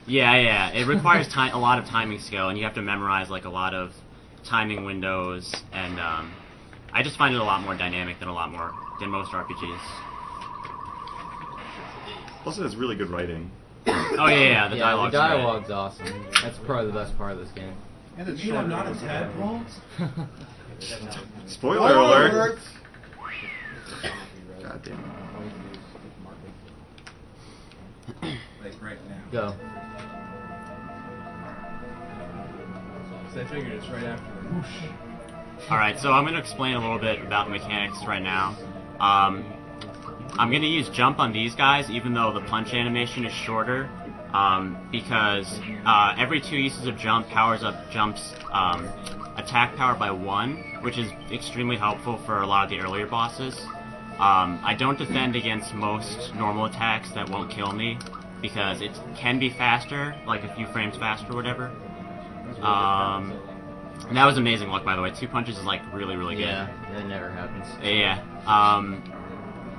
Yeah. It requires a lot of timing skill, and you have to memorize like a lot of timing windows, and I just find it a lot more dynamic than most RPGs. Also, it's really good writing. Oh yeah, the dialogue's the dialogue's awesome. That's probably the best part of this game. And it's short. Not a tadpole. Spoiler alert! God damn it. Like right now. Go. So I figured it's right after the whoosh. Alright, so I'm going to explain a little bit about the mechanics right now. I'm going to use jump on these guys, even though the punch animation is shorter, because every 2 uses of jump powers up Jump's attack power by 1, which is extremely helpful for a lot of the earlier bosses. I don't defend against most normal attacks that won't kill me, because it can be faster, like a few frames faster or whatever. And that was amazing luck, by the way. 2 punches is like really good. Yeah, that never happens. Yeah.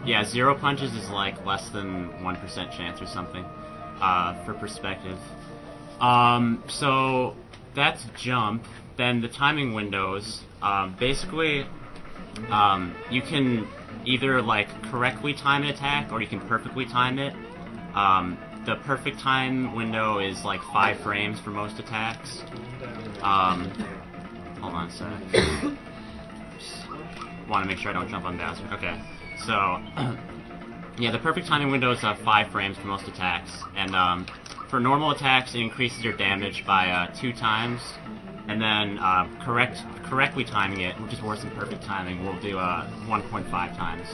Yeah, 0 punches is like less than 1% chance or something, for perspective. So that's jump. Then the timing windows, basically, you can either like correctly time an attack or you can perfectly time it. The perfect time window is like 5 frames for most attacks. Hold on a sec. Want to make sure I don't jump on Bowser. Okay. So, yeah, the perfect timing window is 5 frames for most attacks, and for normal attacks, it increases your damage by 2 times, and then correctly timing it, which is worse than perfect timing, will do 1.5 times.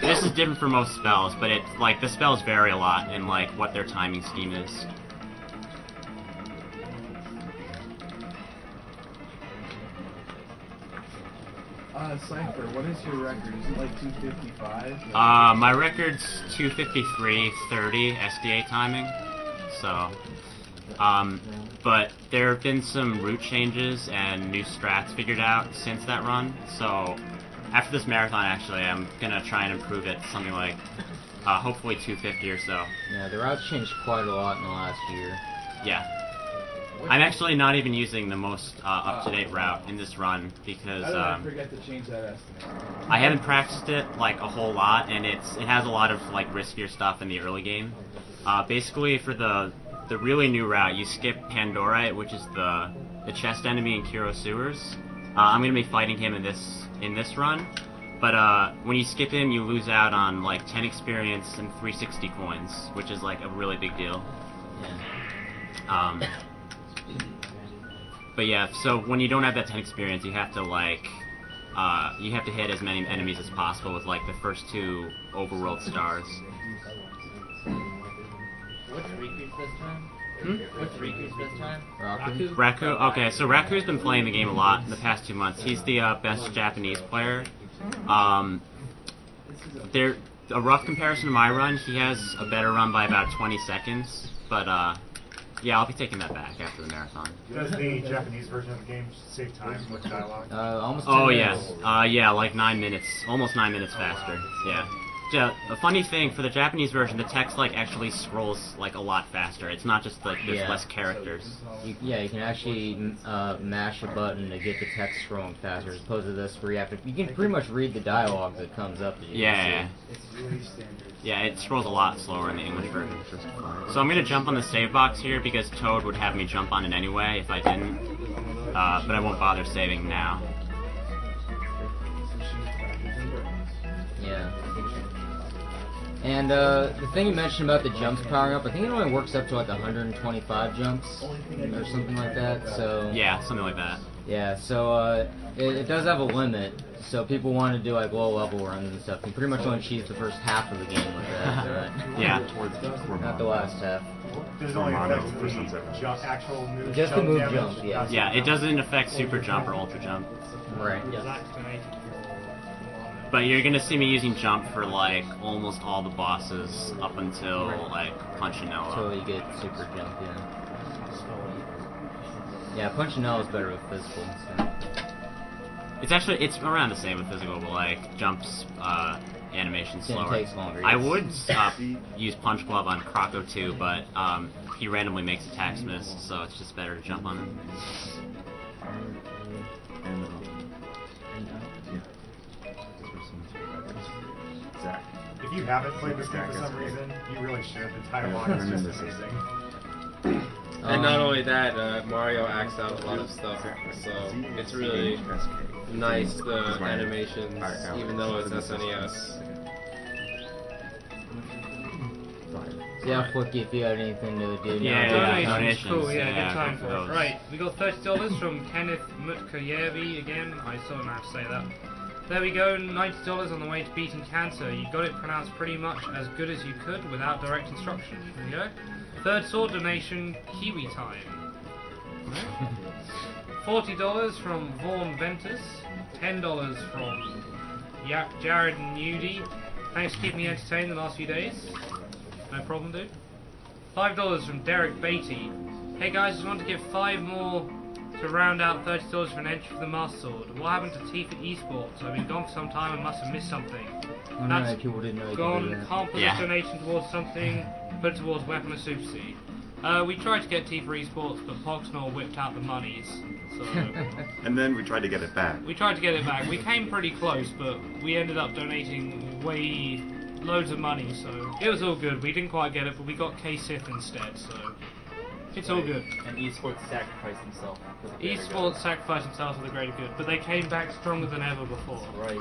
This is different for most spells, but the spells vary a lot in like what their timing scheme is. Cyghfer, what is your record? Is it like 255? My record's 253.30 SDA timing, so, but there have been some route changes and new strats figured out since that run, so after this marathon, actually, I'm gonna try and improve it to something like, hopefully 250 or so. Yeah, the routes changed quite a lot in the last year. Yeah. I'm actually not even using the most up-to-date route in this run because I forget to change that estimate. I haven't practiced it like a whole lot, and it has a lot of like riskier stuff in the early game. Basically, for the really new route, you skip Pandorite, which is the chest enemy in Kuro Sewers. I'm gonna be fighting him in this run, but when you skip him, you lose out on like 10 experience and 360 coins, which is like a really big deal. Yeah. But yeah, so when you don't have that 10 experience, you have to like, you have to hit as many enemies as possible with like the first 2 overworld stars. What's Riku's best time? What's Riku's best time? Raku? Okay, so Raku's been playing the game a lot in the past 2 months. He's the best Japanese player. A rough comparison to my run, he has a better run by about 20 seconds, but yeah, I'll be taking that back after the marathon. Does the Japanese version of the game save time with dialogue? Almost 10 minutes. Yes. Yeah, like 9 minutes. Almost 9 minutes faster. Yeah. A funny thing, for the Japanese version, the text like actually scrolls like a lot faster. It's not just like there's less characters. You can actually mash a button to get the text scrolling faster, as opposed to this where you can pretty much read the dialogue that comes up. Yeah. It's really standard. Yeah, it scrolls a lot slower in the English version. So I'm gonna jump on the save box here because Toad would have me jump on it anyway if I didn't. But I won't bother saving now. Yeah. And the thing you mentioned about the jumps powering up, I think it only works up to like 125 jumps or something like that. So yeah, something like that. Yeah, so it does have a limit. So people want to do like low level runs and stuff. You pretty much only cheese the first half of the game with that. Right? Yeah. Not the last half. Does it only affect the actual move? Just the move jump, yeah. Yeah, it doesn't affect super jump or ultra jump. Right. But you're gonna see me using jump for like almost all the bosses up until like Punchinella. Until you get super jump, yeah. Yeah, Punchinella is better with physical. So. It's around the same with physical, but like jumps animation Then it slower. takes longer, I yes. would use Punch Glove on Croco too, but he randomly makes attacks miss, so it's just better to jump on him. And Zach. If you haven't played this game for some reason, you really should. The dialogue is just amazing. And not only that, Mario acts out a lot of stuff, so it's really nice, the animations, even though it's SNES. Yeah, Flicky, if you had anything to do. Yeah, Donations. Cool, yeah, yeah, good time for those. it. Right, we got $30 from Kenneth Mutkayevi again. I still don't know how to say that. There we go, $90 on the way to beating cancer. You got it pronounced pretty much as good as you could without direct instruction. There you go. Third sword donation, Kiwi time. $40 from Vaughn Ventus. $10 from Jared Nudie. Thanks for keeping me entertained the last few days. No problem, dude. $5 from Derek Beatty. Hey guys, just want to give 5 more to round out $30 for an entry for the Master Sword. What happened to Tifa Esports? I've been gone for some time and must have missed something. Oh, no, people didn't know you could do Gone, that. can't put Yeah. a donation towards something, put it towards Weapon of Super Seed. We tried to get Tifa Esports, but Poxnor whipped out the monies. So And then we tried to get it back. we tried to get it back. We came pretty close, but we ended up donating loads of money, so it was all good. We didn't quite get it, but we got K-Sith instead, so it's all good. And esports sacrificed himself. for the greater Esports sacrificed themselves for the greater good, but they came back stronger than ever before. good. Right.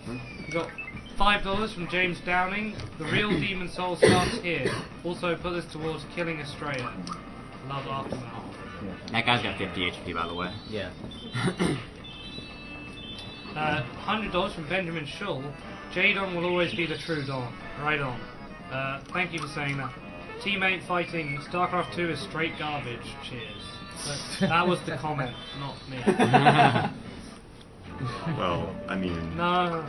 We got $5 from James Downing. The real Demon Soul starts here. Also put this towards killing Estrella. Love Aftermath. That guy's got 50 HP, by the way. Yeah. $100 from Benjamin Shull. Jadon will always be the true Don. Right on. Thank you for saying that. Teammate fighting StarCraft 2 is straight garbage. Cheers. But that was the comment, not me. Well, I mean... No.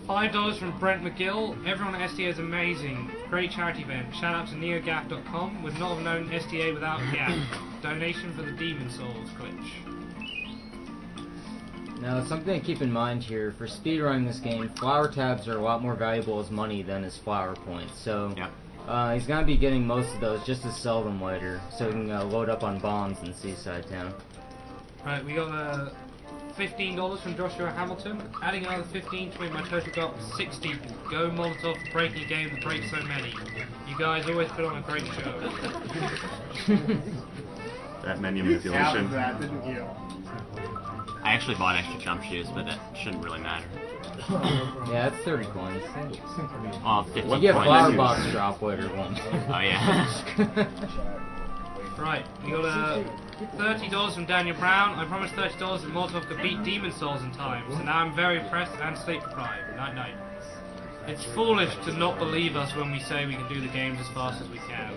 $5 from Brent McGill. Everyone at SDA is amazing. Great charity event. Shout out to neogap.com. Would not have known SDA without Gap. Donation for the Demon Souls glitch. Now, something to keep in mind here, for speedrunning this game, flower tabs are a lot more valuable as money than as flower points, so Yeah. he's going to be getting most of those just to sell them later, so he can load up on bonds in Seaside Town. Right, we got $15 from Joshua Hamilton. Adding another 15 to make my total go up to 60. Go Molotov for breaking a game that breaks so many. You guys always put on a great show. That menu Half manipulation. of that, didn't you? I actually bought extra jump shoes, but that shouldn't really matter. Yeah, that's 30 coins. Oh, 50 You get coins. flower box drop later one. Oh, yeah. Right, we got $30 from Daniel Brown. I promised $30 that Molotov could beat Demon Souls in time, so now I'm very pressed and sleep deprived. Night night. It's foolish to not believe us when we say we can do the games as fast as we can.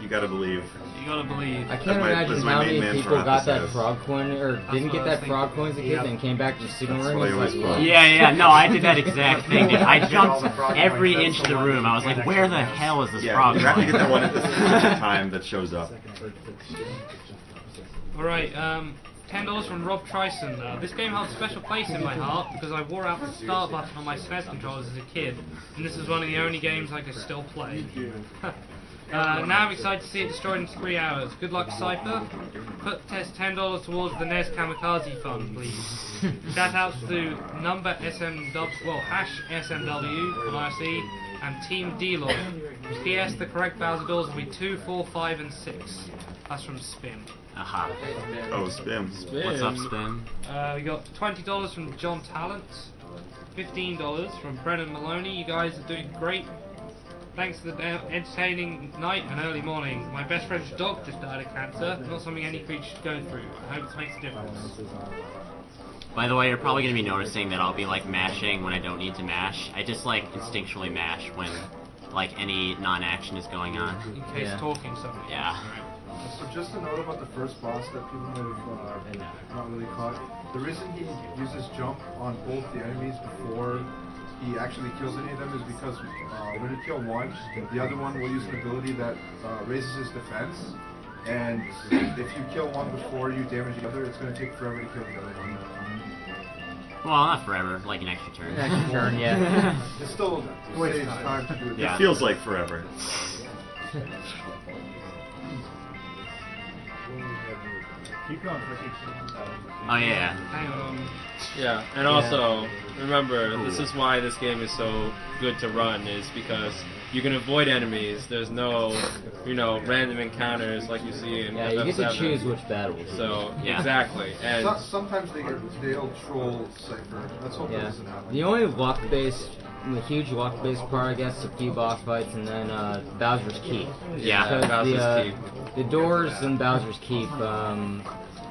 You gotta believe. You gotta believe. I can't That's my imagine how main many mantra people got that episodes. frog coin, or didn't what get I that was frog thinking. coin as a kid, Yeah. then came back to signal That's ring. what I It's always like, thought. Yeah, no, I did that exact thing, dude. I jumped every inch of the room. I was like, where the hell is this Yeah, frog? you have to get that one at the going? specific time that shows up. Alright, $10 from Rob Trison. This game holds a special place in my heart because I wore out the start button on my SNES controllers as a kid, and this is one of the only games I can still play. Now I'm excited to see it destroyed in 3 hours. Good luck, Cyghfer. Put test $10 towards the NES Kamikaze Fund, please. Shout outs to number SMW, well, #SMW on IRC and Team Deloy. PS, the correct Bowser bills will be 2, 4, 5, and 6. That's from Spin. Aha. Oh, spin. What's up, Spin? We got $20 from John Talent, $15 from Brennan Maloney. You guys are doing great. Thanks for the entertaining night and early morning. My best friend's dog just died of cancer. Not something any creature should go through. I hope this makes a difference. By the way, you're probably going to be noticing that I'll be, like, mashing when I don't need to mash. I just, like, instinctually mash when, like, any non-action is going on. In case Yeah. talking something. Yeah. So just a note about the first boss that people might have not really caught. The reason he uses jump on both the enemies before he actually kills any of them is because when you kill one, the other one will use an ability that raises his defense. And if you kill one before you damage the other, it's going to take forever to kill the other one. Well, not forever, like an extra turn. Next turn, yeah. It still saves time to do it. Yeah. It feels like forever. Keep going, Ricky. Oh yeah. Hang on. Yeah, and also remember, this is why this game is so good to run, is because you can avoid enemies. There's no, random encounters like you see in Yeah, you get to FF7. choose which battles. So Yeah. exactly, and Sometimes they'll troll Cyghfer. Let's hope that Yeah. doesn't happen. The only luck-based, the huge luck-based part, I guess, a few boss fights, and then Bowser's Keep. Yeah. Because Bowser's the doors in Bowser's Keep,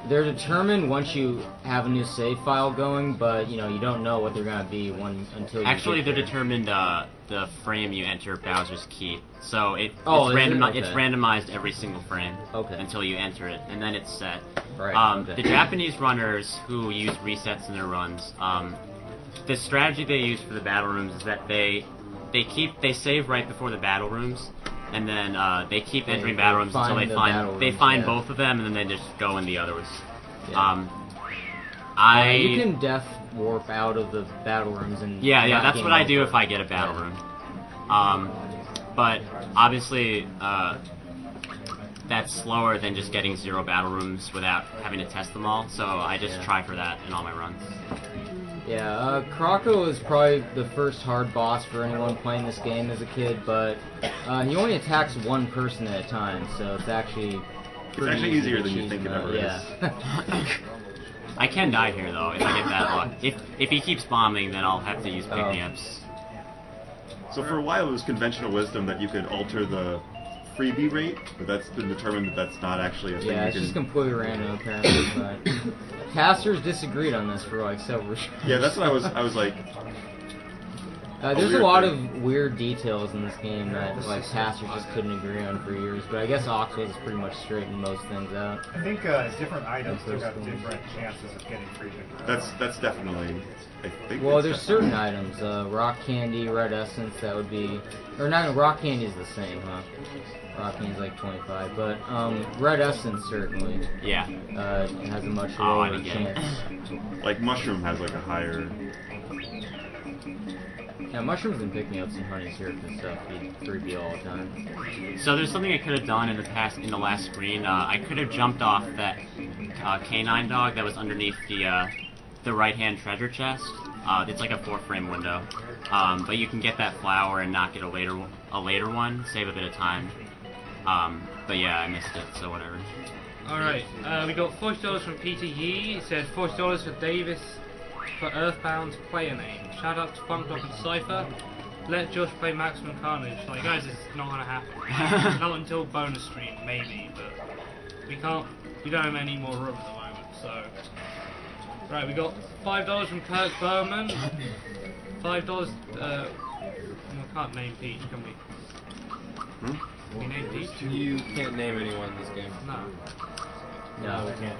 they're determined once you have a new save file going, but you don't know what they're gonna be until you Actually, get they're there. determined the frame you enter Bowser's Keep. So it's Oh, is it? it's Okay. randomized every single frame Okay. until you enter it, and then it's set. Right. Okay. The Japanese runners who use resets in their runs, the strategy they use for the battle rooms is that they save right before the battle rooms, and then they keep entering battle rooms until find they the battle find rooms, yeah. both of them, and then they just go in the others. Yeah. You can death warp out of the battle rooms and Yeah, not that's game what I do over. if I get a battle room. But obviously, that's slower than just getting 0 battle rooms without having to test them all. So I just try for that in all my runs. Yeah, Krako is probably the first hard boss for anyone playing this game as a kid, but he only attacks one person at a time, so it's actually pretty actually easy easier to than you cheese think him it out. ever is. Yeah. I can die here though if I get bad luck. If he keeps bombing, then I'll have to use pick-me-ups. So for a while it was conventional wisdom that you could alter the freebie rate, but that's been determined that that's not actually a thing Yeah, you it's can... just completely random apparently, but casters disagreed on this for like several years. Yeah, that's what I was like... There's a weird lot thing. of weird details in this game that like casters just couldn't agree on for years, but I guess Oxwell is pretty much straightened most things out. I think different items took up different chances of getting free victory. That's definitely... I think Well, it's there's certain items, rock candy, red essence, that would be, or not, rock candy is the same, huh? Rock candy's like 25, but red essence certainly Yeah. has a much Oh, I lower didn't get it. chance. Like mushroom has like a higher... Yeah, mushrooms and pick-me-ups and honey syrup and stuff be creepy all the time. So there's something I could have done in the last screen. I could have jumped off that canine dog that was underneath the right-hand treasure chest. It's like a 4-frame window, but you can get that flower and not get a later one. Save a bit of time. But yeah, I missed it, so whatever. Alright, we got $40 from Peter Yee. He said $40 for Davis for Earthbound's player name. Shout out to Funkdog and Cyghfer. Let Josh play Maximum Carnage. Like, guys, it's not gonna happen. Not until bonus stream, maybe, but we don't have any more room at the moment, so. Right, we got $5 from Kirk Berman. $5, we can't name Peach, can we? Can we name Peach? you can't name anyone in this game. No. No, Yeah,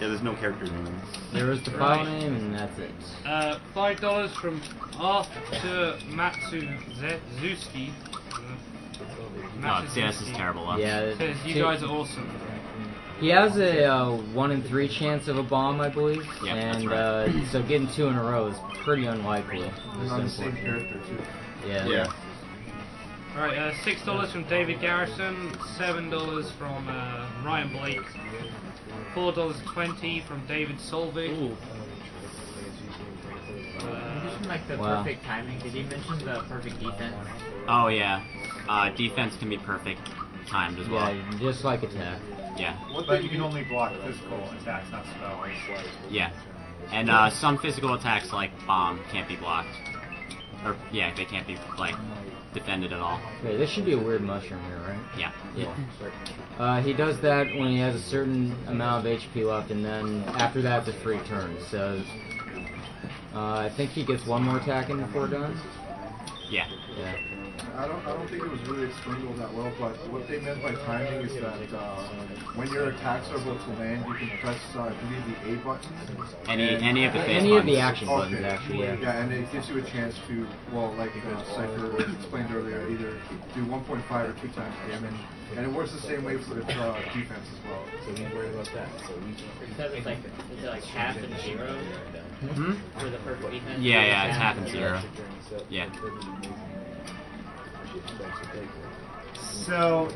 there's no character name. there was the file name and that's it. $5 from Arthur Matsuzuski. Oh, see, this is terrible luck. Yeah, Says, you guys are awesome. he has a 1 in 3 chance of a bomb, I believe, Yeah, that's and right. so getting 2 in a row is pretty unlikely. They're on the same character too. Yeah. Yeah. Alright, $6 from David Garrison, $7 from Ryan Blake, $4.20 from David Solvig. You mentioned like the Wow. perfect timing. Did he mention the perfect defense? Oh yeah. Defense can be perfect timed as well. Yeah, just like attack. Yeah. But you can only block physical attacks, not spells. Yeah. And some physical attacks like bomb can't be blocked. Or yeah, they can't be like defended at all. Okay, this should be a weird mushroom here, right? Yeah. Yeah. He does that when he has a certain amount of HP left, and then after that it's a free turn. So I think he gets one more attack in before done. Yeah. Yeah. I don't think it was really explained all that well, but what they meant by timing is that when your attacks are about to land, you can press, I believe, the A button. Any of the face Any of the buttons. action buttons, actually, yeah. Yeah, and it gives you a chance to, well, like Cypher explained earlier, either do 1.5 or 2 times damage, and it works the same way for defense as well. So we ain't worried about that. So we it's like half and zero Hmm? for the perfect defense. Yeah, it's half and zero. Yeah. So,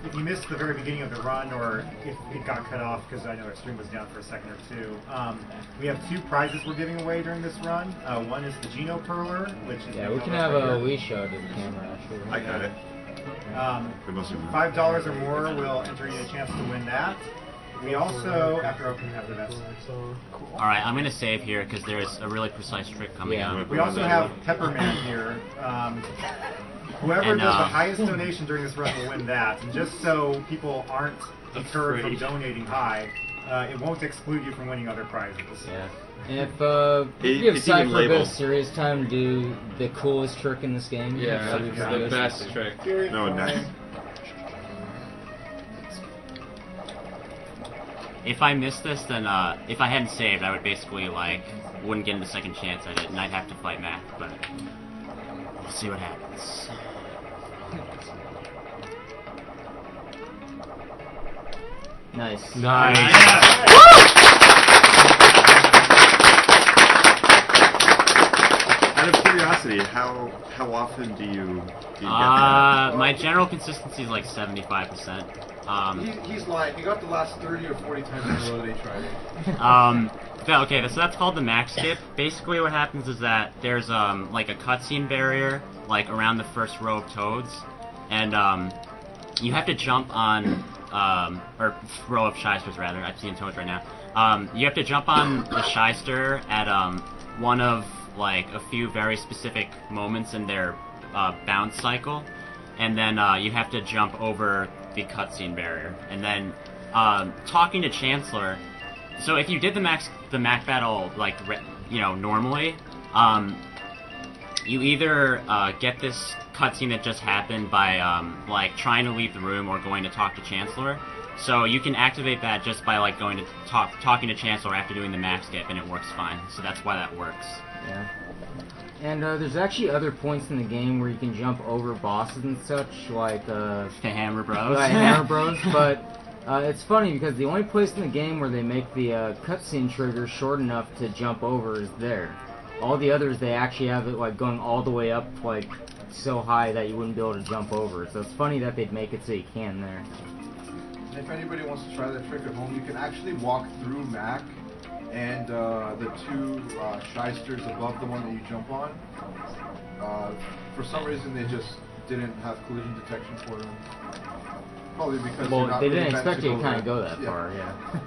if you missed the very beginning of the run, or if it got cut off because I know our stream was down for a second or two, we have 2 prizes we're giving away during this run. One is the Geno Perler, which is Yeah, we can have a Wii show to the camera, actually. I got it. $5 or more will enter you a chance to win that. We also, after opening after that. Alright, I'm gonna save here because there's a really precise trick coming up. We also have Pepperman here. Whoever And, does the highest donation during this run will win that. And just so people aren't deterred from donating high, it won't exclude you from winning other prizes. Yeah. And if you give it's even Cypher a bit of labeled. serious time to do the coolest trick in this game, Yeah, that'd be pretty the good. best trick. No, nice. If I missed this, then if I hadn't saved, I would basically like wouldn't get a second chance at it, and I'd have to fight Mac. But we'll see what happens. Nice. Out of curiosity, how often do you get that? My general consistency is like 75%. He's lying. He got the last 30 or 40 times in a row that he tried it. Okay, so that's called the max skip. Basically what happens is that there's like a cutscene barrier like around the first row of toads, and you have to jump on or row of shysters rather. I'm seeing toads right now. You have to jump on the shyster at one of like a few very specific moments in their bounce cycle, and then you have to jump over the cutscene barrier, and then talking to Chancellor. So if you did the Mac battle like normally, you either get this cutscene that just happened by like trying to leave the room or going to talk to Chancellor. So you can activate that just by like going to talking to Chancellor after doing the Mac skip, and it works fine. So that's why that works. Yeah. And there's actually other points in the game where you can jump over bosses and such, like The Hammer Bros. Right, Hammer Bros. But it's funny because the only place in the game where they make the cutscene trigger short enough to jump over is there. All the others, they actually have it like going all the way up, like so high that you wouldn't be able to jump over. So it's funny that they'd make it so you can there. If anybody wants to try that trick at home, you can actually walk through Mac and the 2 shysters above the one that you jump on. For some reason, they just didn't have collision detection for them. Probably because Well, they're not they really didn't meant expect you to go kind of there. go that far, yeah.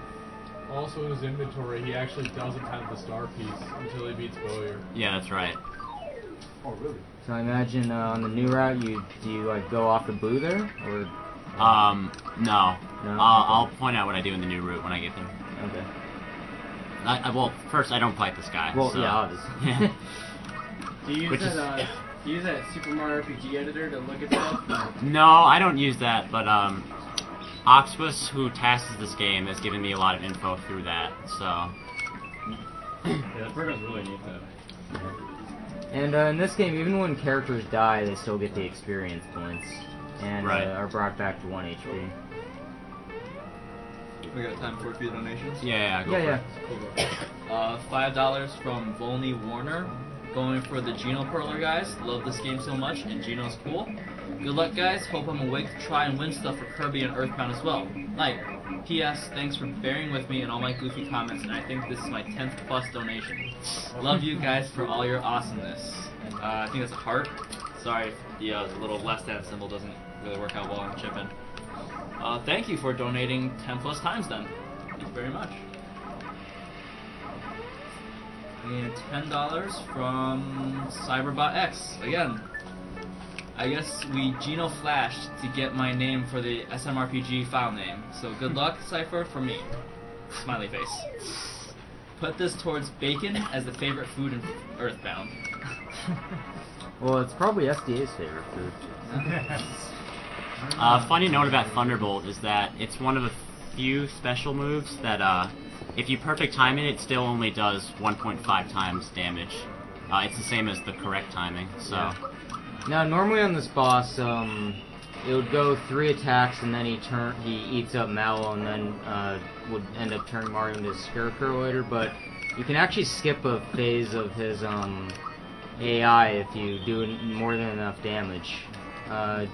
Also in his inventory, he actually doesn't have the star piece until he beats Bowyer. Yeah, that's right. Oh, really? So I imagine on the new route, do you like go off the Boo there, or? No. No? I'll point out what I do in the new route when I get there. Okay. Well, first I don't fight this guy. Well, so. yeah, obviously. Do you Which use is- that? Do you use that Super Mario RPG editor to look at stuff? No, I don't use that, but Oxbus, who tasks this game, has given me a lot of info through that. So. Yeah, that program's really neat though. And in this game, even when characters die, they still get the experience points, and Right. are brought back to 1 HP. We got time for a few donations? Yeah, go Yeah, for yeah. it. $5 from Volney Warner, going for the Geno Perler guys. Love this game so much, and Geno's cool. Good luck, guys. Hope I'm awake to try and win stuff for Kirby and Earthbound as well. Night. P.S. Thanks for bearing with me and all my goofy comments, and I think this is my 10th plus donation. Love you guys for all your awesomeness. I think that's a heart. Sorry if the little less than symbol doesn't really work out well on chipping. Thank you for donating 10 plus times then. Thank you very much. And $10 from Cyberbot X. Again, I guess we Geno flashed to get my name for the SMRPG file name. So good luck, Cypher, for me. Smiley face. Put this towards bacon as the favorite food in Earthbound. Well, it's probably SDA's favorite food. Funny note about Thunderbolt is that it's one of the few special moves that if you perfect time it still only does 1.5 times damage. It's the same as the correct timing, so... Yeah. Now, normally on this boss, it would go 3 attacks and then he eats up Mallow and then would end up turning Mario into a Scarecrow later, but you can actually skip a phase of his AI if you do more than enough damage. I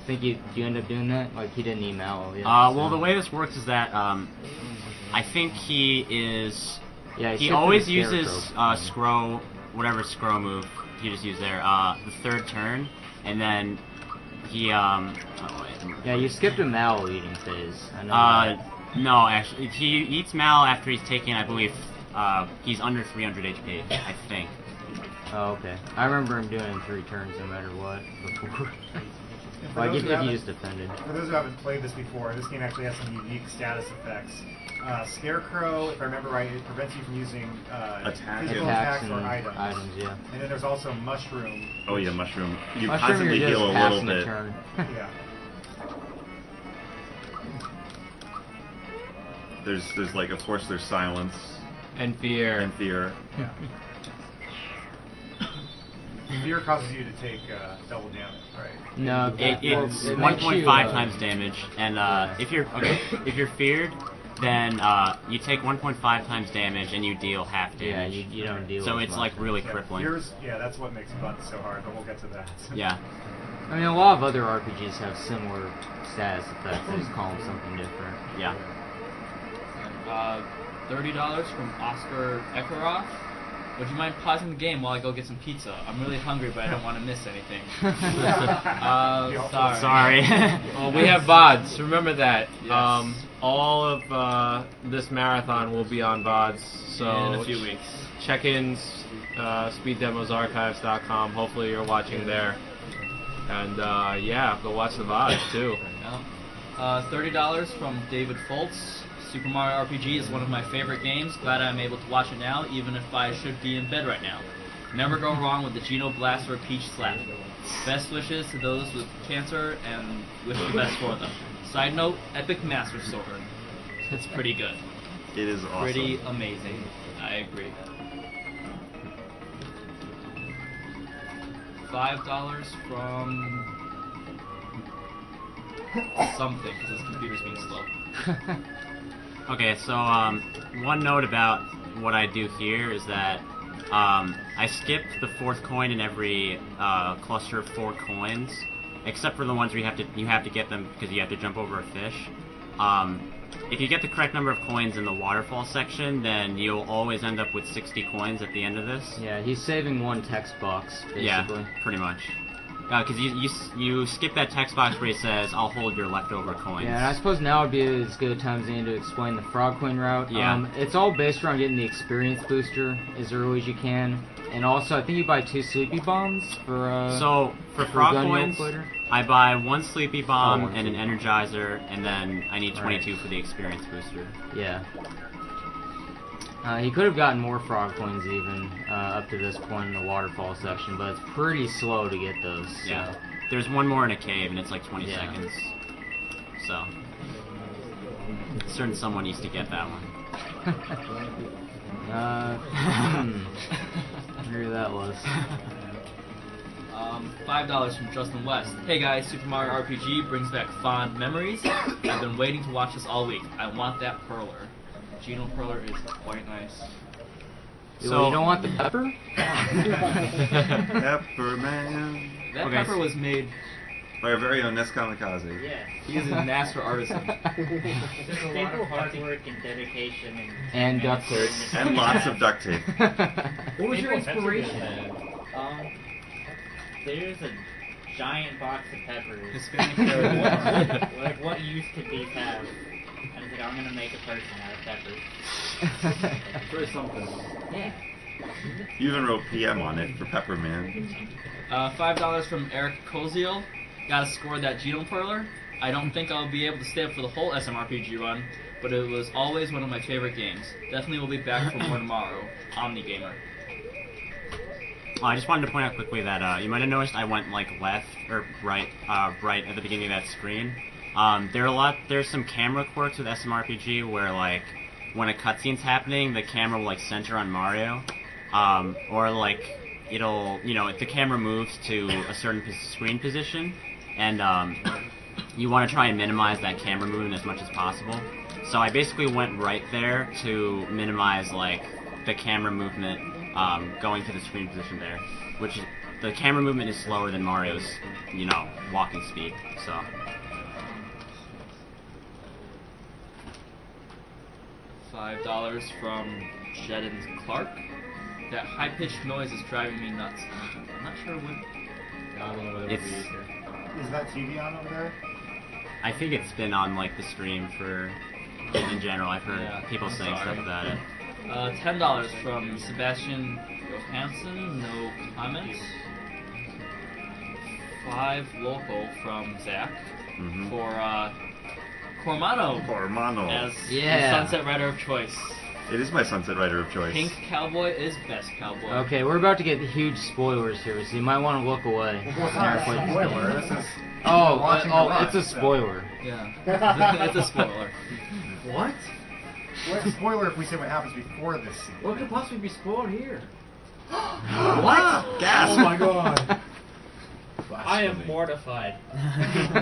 think you end up doing that? Like, he didn't eat Mallow yet. Well, the way this works is that I think he is... Yeah, he always uses Scrow, whatever Scrow move he just used there, the 3rd turn, and then he, Yeah, you skipped a Mallow eating phase. I know no, actually, he eats Mallow after he's taken, I believe, he's under 300 HP, I think. Oh, okay. I remember him doing it in 3 turns no matter what before. Like, if you just defended. For those who haven't played this before, this game actually has some unique status effects. Scarecrow, if I remember right, it prevents you from using physical attacks or items. Yeah. And then there's also Mushroom. Oh yeah, Mushroom. You Mushroom, constantly you're heal just a little passing the bit. turn. Yeah. There's like, of course, there's Silence And Fear. and Fear. Yeah. Fear causes you to take double damage, right? No, It's it makes 1.5 you, times damage, and if you're feared, then you take 1.5 times damage and you deal half damage. Yeah, you don't deal So with it's much. like really crippling. That's what makes Buttons so hard, but we'll get to that. Yeah. I mean, a lot of other RPGs have similar status effects. They just call them something different. Yeah. $30 from Oscar Ekeroff. Would you mind pausing the game while I go get some pizza? I'm really hungry, but I don't want to miss anything. Sorry. Well, we have VODs. Remember that. Yes. All of this marathon will be on VODs. So In a few weeks. Check in speeddemosarchives.com. Hopefully you're watching there. And yeah, go watch the VODs too. $30 from David Foltz. Super Mario RPG is one of my favorite games. Glad I'm able to watch it now, even if I should be in bed right now. Never go wrong with the Geno Blast or Peach Slap. Best wishes to those with cancer, and wish the best for them. Side note, Epic Master Sword. It's pretty good. It is awesome. Pretty amazing. I agree. $5 from... something, because this computer's being slow. Okay, so one note about what I do here is that I skip the 4th coin in every cluster of 4 coins, except for the ones where you have to get them because you have to jump over a fish. If you get the correct number of coins in the waterfall section, then you'll always end up with 60 coins at the end of this. Yeah, he's saving 1 text box, basically. Yeah, pretty much. Because you skip that text box where it says, I'll hold your leftover coins. Yeah, and I suppose now would be as good a time as any to explain the Frog Coin route. Yeah. It's all based around getting the experience booster as early as you can. And also, I think you buy 2 Sleepy Bombs for... So, for Frog gun Coins, later? I buy 1 Sleepy Bomb one and an Sleepy. Energizer, and then I need 22 for the experience booster. Yeah. He could have gotten more Frog Coins even up to this point in the waterfall section, but it's pretty slow to get those. So. Yeah. There's one more in a cave, and it's like 20 Yeah. seconds. So, certain someone needs to get that one. Wonder who that was. $5 from Justin West. Hey guys, Super Mario RPG brings back fond memories. I've been waiting to watch this all week. I want that Perler. Geno Perler is quite nice. So you don't want the pepper? Pepper Man. That Okay. pepper was made. By our very own Ness Kamikaze. Yeah. He is a master artisan. Just a lot of hard work and dedication And duct tape. And lots of duct tape. What was your inspiration? There's a giant box of peppers. Hispanic heritage. Like, what use could these have? And I was like, I'm gonna make a person out of peppers. For something. Yeah. You even wrote PM on it for Pepper Man. $5 from Eric Koziel. Gotta score that Geno Perler. I don't think I'll be able to stay up for the whole SMRPG run, but it was always one of my favorite games. Definitely will be back for more tomorrow. OmniGamer. I just wanted to point out quickly that you might have noticed I went like left or right at the beginning of that screen. There's some camera quirks with SMRPG where like when a cutscene's happening, the camera will like center on Mario, or like it'll if the camera moves to a certain screen position, and you want to try and minimize that camera movement as much as possible. So I basically went right there to minimize like the camera movement going to the screen position there, which is, the camera movement is slower than Mario's walking speed. So. $5 from Jedden Clark. That high-pitched noise is driving me nuts. I'm not sure what. It's. Is that TV on over there? I think it's been on like the stream for. In general, I've heard people saying stuff about it. $10 from Sebastian Johansson. No comments. 5 local from Zach for Cormano. Cormano. As the Sunset Rider of choice. It is my Sunset Rider of choice. Pink Cowboy is best cowboy. Okay, we're about to get huge spoilers here, so you might want to look away. Well, it's not a spoiler. This is it's a spoiler. Yeah, it's a spoiler. What? What's a spoiler if we say what happens before this scene? What could possibly be spoiled here? What? Gasp! Oh my god. I am mortified.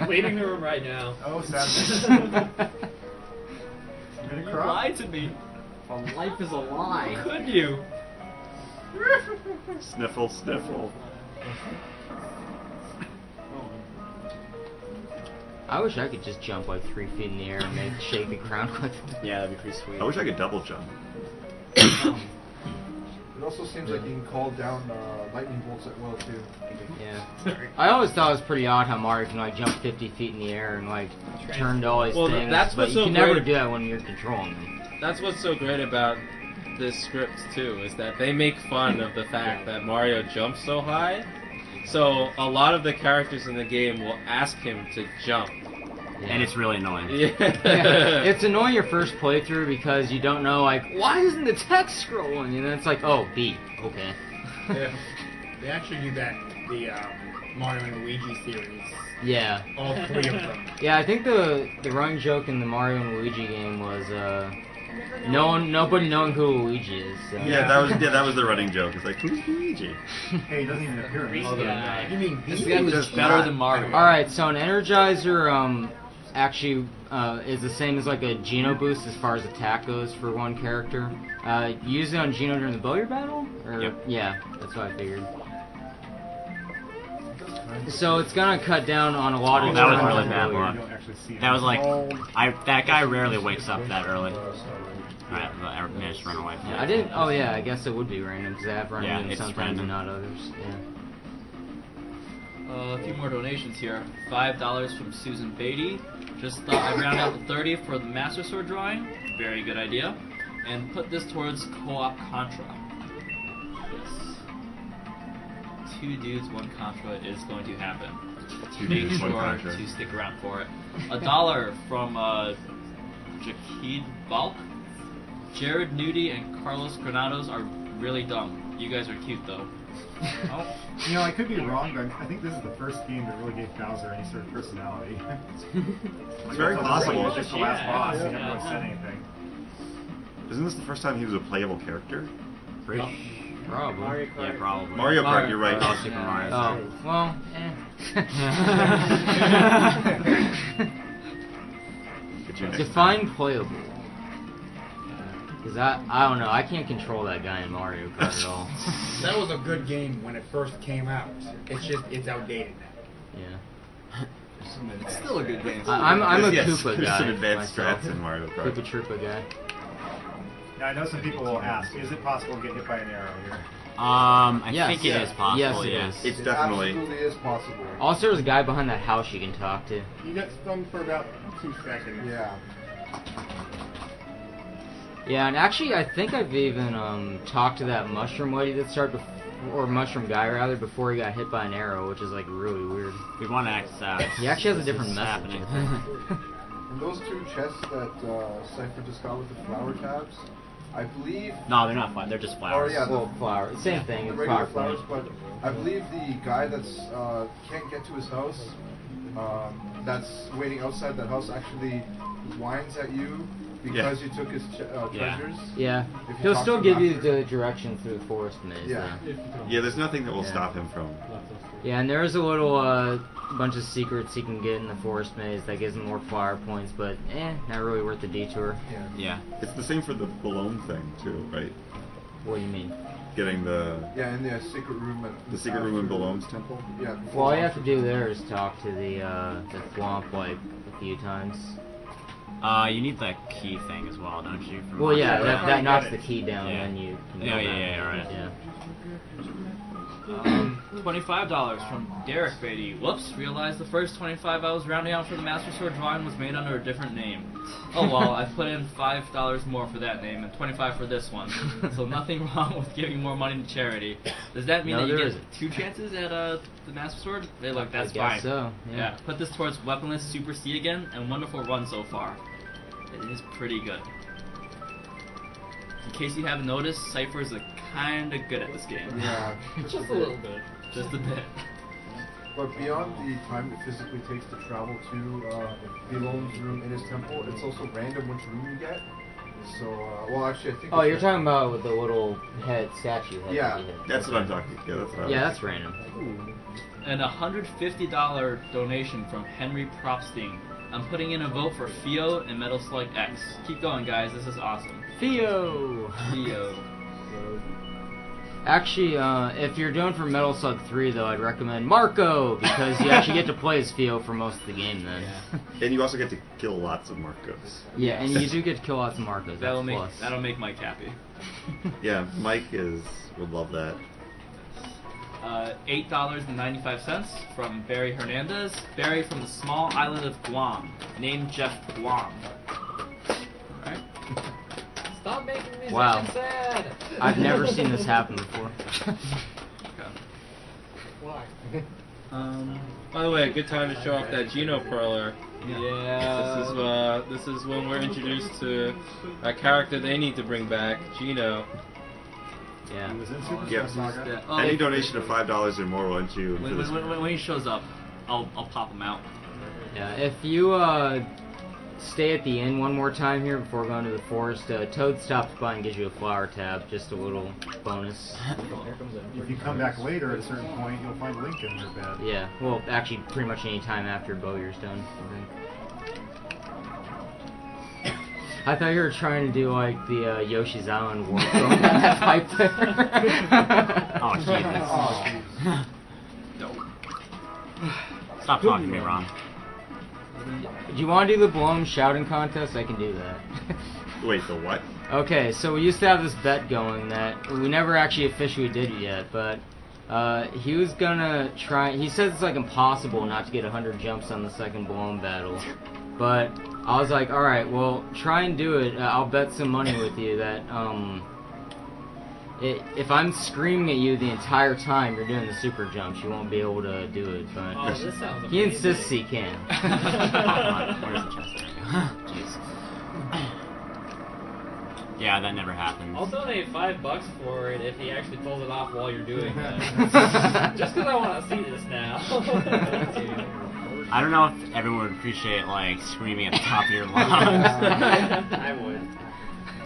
Leaving the room right now. Oh, sadly. You lied to me. Life is a lie. Could you? Sniffle, sniffle. I wish I could just jump like 3 feet in the air and shake the ground with it. Yeah, that'd be pretty sweet. I wish I could double jump. It also seems like you can call down lightning bolts at will too. Yeah. I always thought it was pretty odd how Mario can like jump 50 feet in the air and like turn to all these things, that's but what's you so can never great. do that when you're controlling them. That's what's so great about this script too, is that they make fun of the fact that Mario jumps so high. So a lot of the characters in the game will ask him to jump. Yeah. And it's really annoying. Yeah. It's annoying your first playthrough because you don't know, like, why isn't the text scrolling? And then it's like, oh, B. Okay. Yeah. They actually do that, the Mario and Luigi series. Yeah. All 3 of them. Yeah, I think the running joke in the Mario and Luigi game was nobody knowing who Luigi is. So. Yeah, that was the running joke. It's like, who's Luigi? Hey, he doesn't even appear in this. You mean This guy was better than Mario. Alright, so an Energizer actually is the same as like a Geno boost as far as attack goes for one character. Use it on Geno during the billiard battle? Or, Yep. Yeah, that's what I figured. So it's gonna cut down on a lot of that was times really on bad billiard. luck. That was like, that guy rarely wakes up that early. Alright, I managed to run away from Yeah, it. I didn't. Oh yeah, I guess it would be random because I have run Yeah, into it's sometimes and random. not others. Yeah. A few more donations here. $5 from Susan Beatty. Just thought I'd round out the 30 for the Master Sword drawing. Very good idea. And put this towards co-op Contra. Yes. 2 dudes, 1 Contra is going to happen. 2 Make dudes, 1 sure Contra. to stick around for it. $1 from Jakid Balk. Jared Nudie and Carlos Granados are really dumb. You guys are cute though. Oh, you know, I could be wrong, but I think this is the first game that really gave Bowser any sort of personality. It's very possible. It's just the last boss. He never really said anything. Isn't this the first time he was a playable character? Probably. Yeah, probably. Mario Kart, you're right. Oh, Super Mario. Oh, well, Get you next Define playable. Because I don't know, I can't control that guy in Mario Kart at all. That was a good game when it first came out. It's outdated now. Yeah. It's still a good game. I'm a Yes, Koopa there's guy. some advanced myself. strats in Mario Kart. Koopa Troopa guy. Now, I know some people will ask, is it possible to get hit by an arrow here? I Yes. think it is possible, Yes, it yes. is. It's definitely. Absolutely is possible. Also, there's a guy behind that house you can talk to. You got stung for about 2 seconds. Yeah. Yeah, and actually, I think I've even talked to that mushroom lady that started, or mushroom guy rather, before he got hit by an arrow, which is like really weird. We want to act out. He actually has a different This is message. happening. And those 2 chests that Cyghfer just got with the flower tabs, I believe. No, they're not flowers. They're just flowers. Oh yeah, Well, flower. Same thing. the It's regular flower flowers, but I believe the guy that's can't get to his house, that's waiting outside that house, actually whines at you because you took his treasures. Yeah. If you He'll talk still to him give you after. the directions through the forest maze. Yeah. Yeah, there's nothing that will Yeah. stop him from. Yeah, and there's a little bunch of secrets you can get in the forest maze that gives him more flower points, but not really worth the detour. Yeah. It's the same for the balloon thing too, right? What do you mean? Getting the Yeah, in the secret room at the secret room in Balone's temple. Yeah. Well, all you have to do there is talk to the Thwomp like a few times. You need the key thing as well, don't you? from Well, yeah, Monster? that knocks the key down, Yeah. and then you can go Yeah, back. yeah, right. Yeah. $25 from Derek Beatty. Whoops, realized the first 25 I was rounding out for the Master Sword drawing was made under a different name. Oh well, I put in $5 more for that name and 25 for this one. So nothing wrong with giving more money to charity. Does that mean No, that you there get isn't. 2 chances at the Master Sword? Hey, look, that's I guess fine. so, yeah. Put this towards Weaponless Super C again, and wonderful run so far. It is pretty good. In case you haven't noticed, Cyghfer is kinda good at this game. Yeah. Just a little bit. Just a bit. But beyond the time it physically takes to travel to Belone's room in his temple, it's also random which room you get. So, well, actually, I think. Oh, it's you're talking about with the little statue head. Yeah. that you hit. That's what I'm talking. Yeah, that's what I was. Yeah, that's random. And a $150 donation from Henry Propstein. I'm putting in a vote for Theo and Metal Slug X. Keep going, guys. This is awesome. Theo! Theo. Actually, if you're doing for Metal Slug 3, though, I'd recommend Marco, because you actually get to play as Theo for most of the game then. And you also get to kill lots of Marcos. Yeah, and you do get to kill lots of Marcos. That'll That's make Mike happy. Yeah, Mike would love that. $8.95 from Barry Hernandez. Barry from the small island of Guam. Named Jeff Guam. Alright. Stop making musicians Wow. sad. I've never seen this happen before. Why? By the way, good time to show off that Geno Perler. Yeah. This is when we're introduced to a character they need to bring back, Geno. Yeah. He was in Super Yeah. Smash Saga. Oh, Any donation of $5 or more will enter you into this. when he shows up, I'll pop him out. Yeah, if you stay at the inn one more time here before going to the forest, Toad stops by and gives you a flower tab, just a little bonus. If you come back later at a certain point, you'll find Link in your bed. Yeah, well, actually, pretty much any time after Bowyer's done, I think. I thought you were trying to do like the Yoshi's Island warp going down that pipe there. Oh, Jesus. Stop talking to me, Ron. Do you want to do the blow 'em shouting contest? I can do that. Wait, the what? Okay, so we used to have this bet going that we never actually officially did it yet, but he was gonna try. He says it's like impossible not to get 100 jumps on the second blow 'em battle, but I was like, all right, well, try and do it. I'll bet some money with you that if I'm screaming at you the entire time you're doing the super jumps, you won't be able to do it. But Oh, this sounds he amazing. insists he can. Where's the chest? Jeez. Yeah, that never happened. I'll donate $5 for it if he actually pulls it off while you're doing that. Just because I want to see this now. Thank you. I don't know if everyone would appreciate like screaming at the top of your lungs. I would.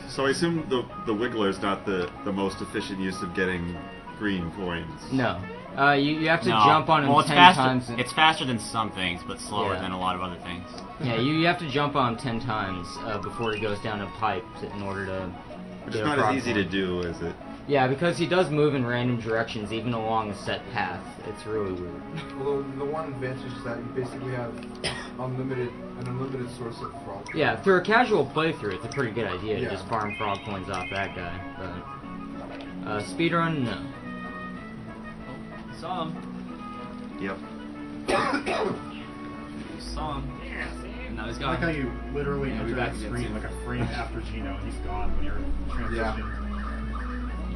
So I assume the Wiggler is not the most efficient use of getting green coins. No. You have to No. jump on him well, it's 10 faster, times. It's faster than some things, but slower Yeah. than a lot of other things. Yeah, you have to jump on him 10 times before he goes down a pipe in order to. Which get is not a as easy to do, is it? Yeah, because he does move in random directions, even along a set path. It's really weird. Well, the one advantage is that you basically have an unlimited source of frog. Yeah, through a casual playthrough, it's a pretty good idea to Yeah. just farm frog coins off that guy. But speedrun, no. Saw him. Yep. Saw him. And now he's I like how gone. you literally Yeah, enter we're back that again screen soon. like a frame after Geno, and he's gone when you're transitioning.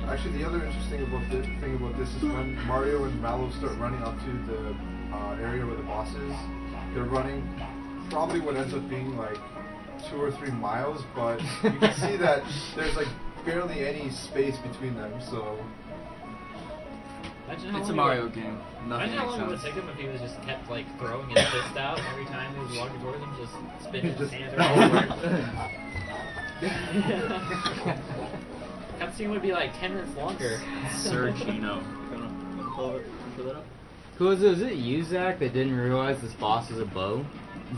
Actually, the other interesting thing about this is when Mario and Mallow start running up to the area where the boss is, they're running probably what ends up being like 2 or 3 miles, but you can see that there's like barely any space between them, so. Imagine how It's a long Mario it game. would, Nothing imagine how long it would makes take sense. him if he was just kept like throwing his fist out every time he was walking towards them, just spinning his Just hands fell around. Cutscene would be like 10 minutes longer. Sir Gino. Pull that up. Who was it you, Zach, that didn't realize this boss was a bow?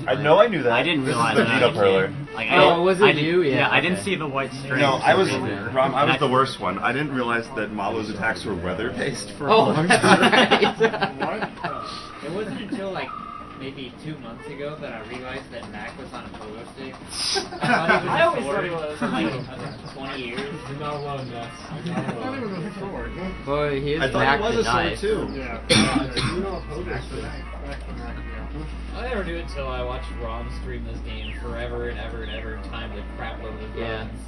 I know I knew that. I didn't This is realize the that. Gino Perler. Like, Oh, was it I didn't- you? Yeah, I didn't okay. see the white string. No, I was there. Rom, I was That's- the worst one. I didn't realize that Malo's attacks were weather-based for a Oh, long that's time. right. It wasn't until like maybe 2 months ago that I realized that Mac was on a pogo stick. I always thought he was. For like 20 years. You're not alone, Ness. You're not I thought it alone. was a sword. Well, he is I thought Mac it was the a sword knife. too. Yeah. I never knew until I watched Rom stream this game forever and ever and ever and time the crap load of Yeah. buttons.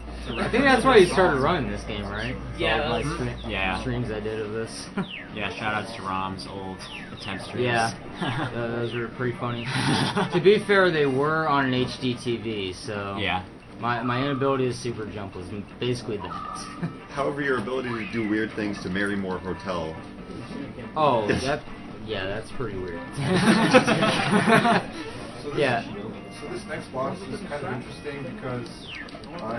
I think that's why you started running this game, right? Yeah, All, like, that's- Yeah. streams I did of this. Yeah, shout outs to Rom's old attempt streams. Yeah, those were pretty funny. To be fair, they were on an HD TV, so Yeah. my inability to super jump was basically that. However, your ability to do weird things to Marrymore Hotel. Oh, that's pretty weird. So this, Yeah. So this next boss is kind of interesting because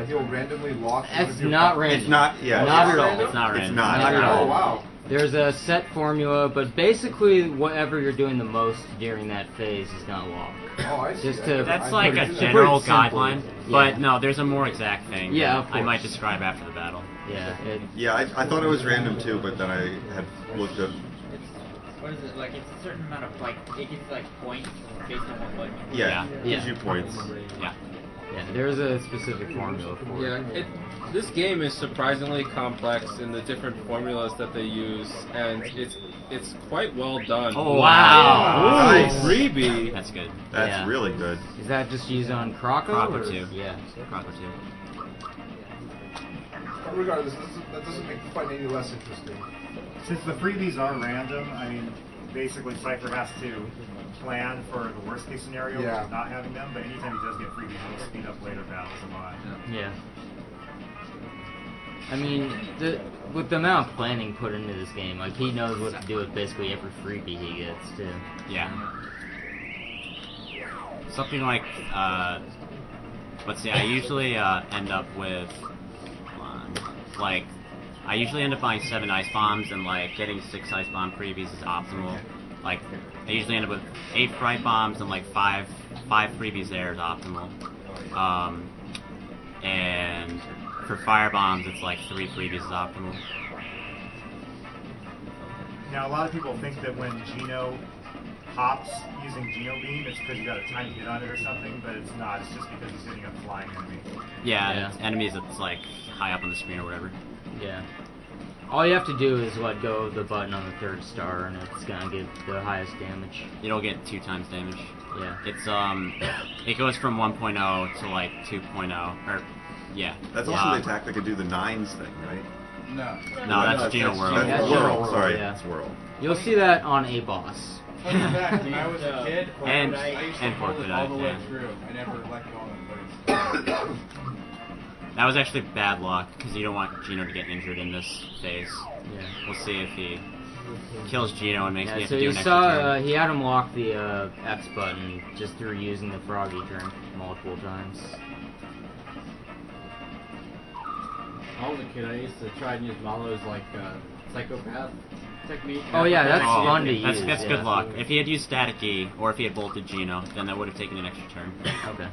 he'll randomly lock. one That's of your not buttons. random. It's not, yeah. Not it's at all. random. It's not It's random. not. Not at Oh all. wow. There's a set formula, but basically whatever you're doing the most during that phase is gonna lock. Oh, I see. Just to- That's I like put a it in there. general Pretty simple. guideline, Yeah. but no, there's a more exact thing. Yeah, that of I might course. describe after the battle. Yeah, Yeah, I thought it was random too, but then I had looked up. What is it like? It's a certain amount of like it gets like points based on what button. Yeah, Yeah. it gives you points. Yeah. yeah. There's a specific formula for Yeah, it. this game is surprisingly complex in the different formulas that they use, and it's quite well done. Oh, wow. Ooh, Nice. freebie. That's good. That's Yeah. really good. Is that just used on Croco? Croco or- too. Yeah. Croco too. But regardless, that doesn't make the fight any less interesting. Since the freebies are random, I mean, basically Cypher has to plan for the worst case scenario Yeah. of not having them, but anytime he does get freebies, it'll speed up later battles a lot. Yeah. I mean, with the amount of planning put into this game, like he knows what to do with basically every freebie he gets too. Yeah. Something like, let's see, I usually end up with, like, I usually end up buying 7 ice bombs, and like getting 6 ice bomb freebies is optimal. Like, I usually end up with 8 fright bombs and like 5 freebies there is optimal. And for fire bombs, it's like 3 freebies is optimal. Now, a lot of people think that when Gino hops using Gino Beam, it's because you got a tiny hit on it or something, but it's not. It's just because he's hitting a flying enemy. Yeah, Yeah. It's enemies that's like high up on the screen or whatever. Yeah. All you have to do is let go of the button on the 3rd star, and it's gonna get the highest damage. It'll get 2 times damage. Yeah. It's it goes from 1.0 to like 2.0, or yeah. That's also the attack that could do the 9s thing, right? No. No, that's Geno World. That's That's World. Geno World, Sorry, yeah. it's World. You'll see that on a boss. Fun fact, when I was a kid, And- I used to and hold it all the Porkbite, way yeah. through. I never let go of it. That was actually bad luck because you don't want Geno to get injured in this phase. Yeah. We'll see if he kills Geno and makes me Yeah, have so to do you an extra saw turn. he had him lock the X button just through using the froggy drink multiple times. When I was a kid, I used to try and use Malo's like psychopath technique. Oh yeah, that's Oh, fun to use. That's yeah. good luck. If he had used Static E or if he had bolted Geno, then that would have taken an extra turn. Okay.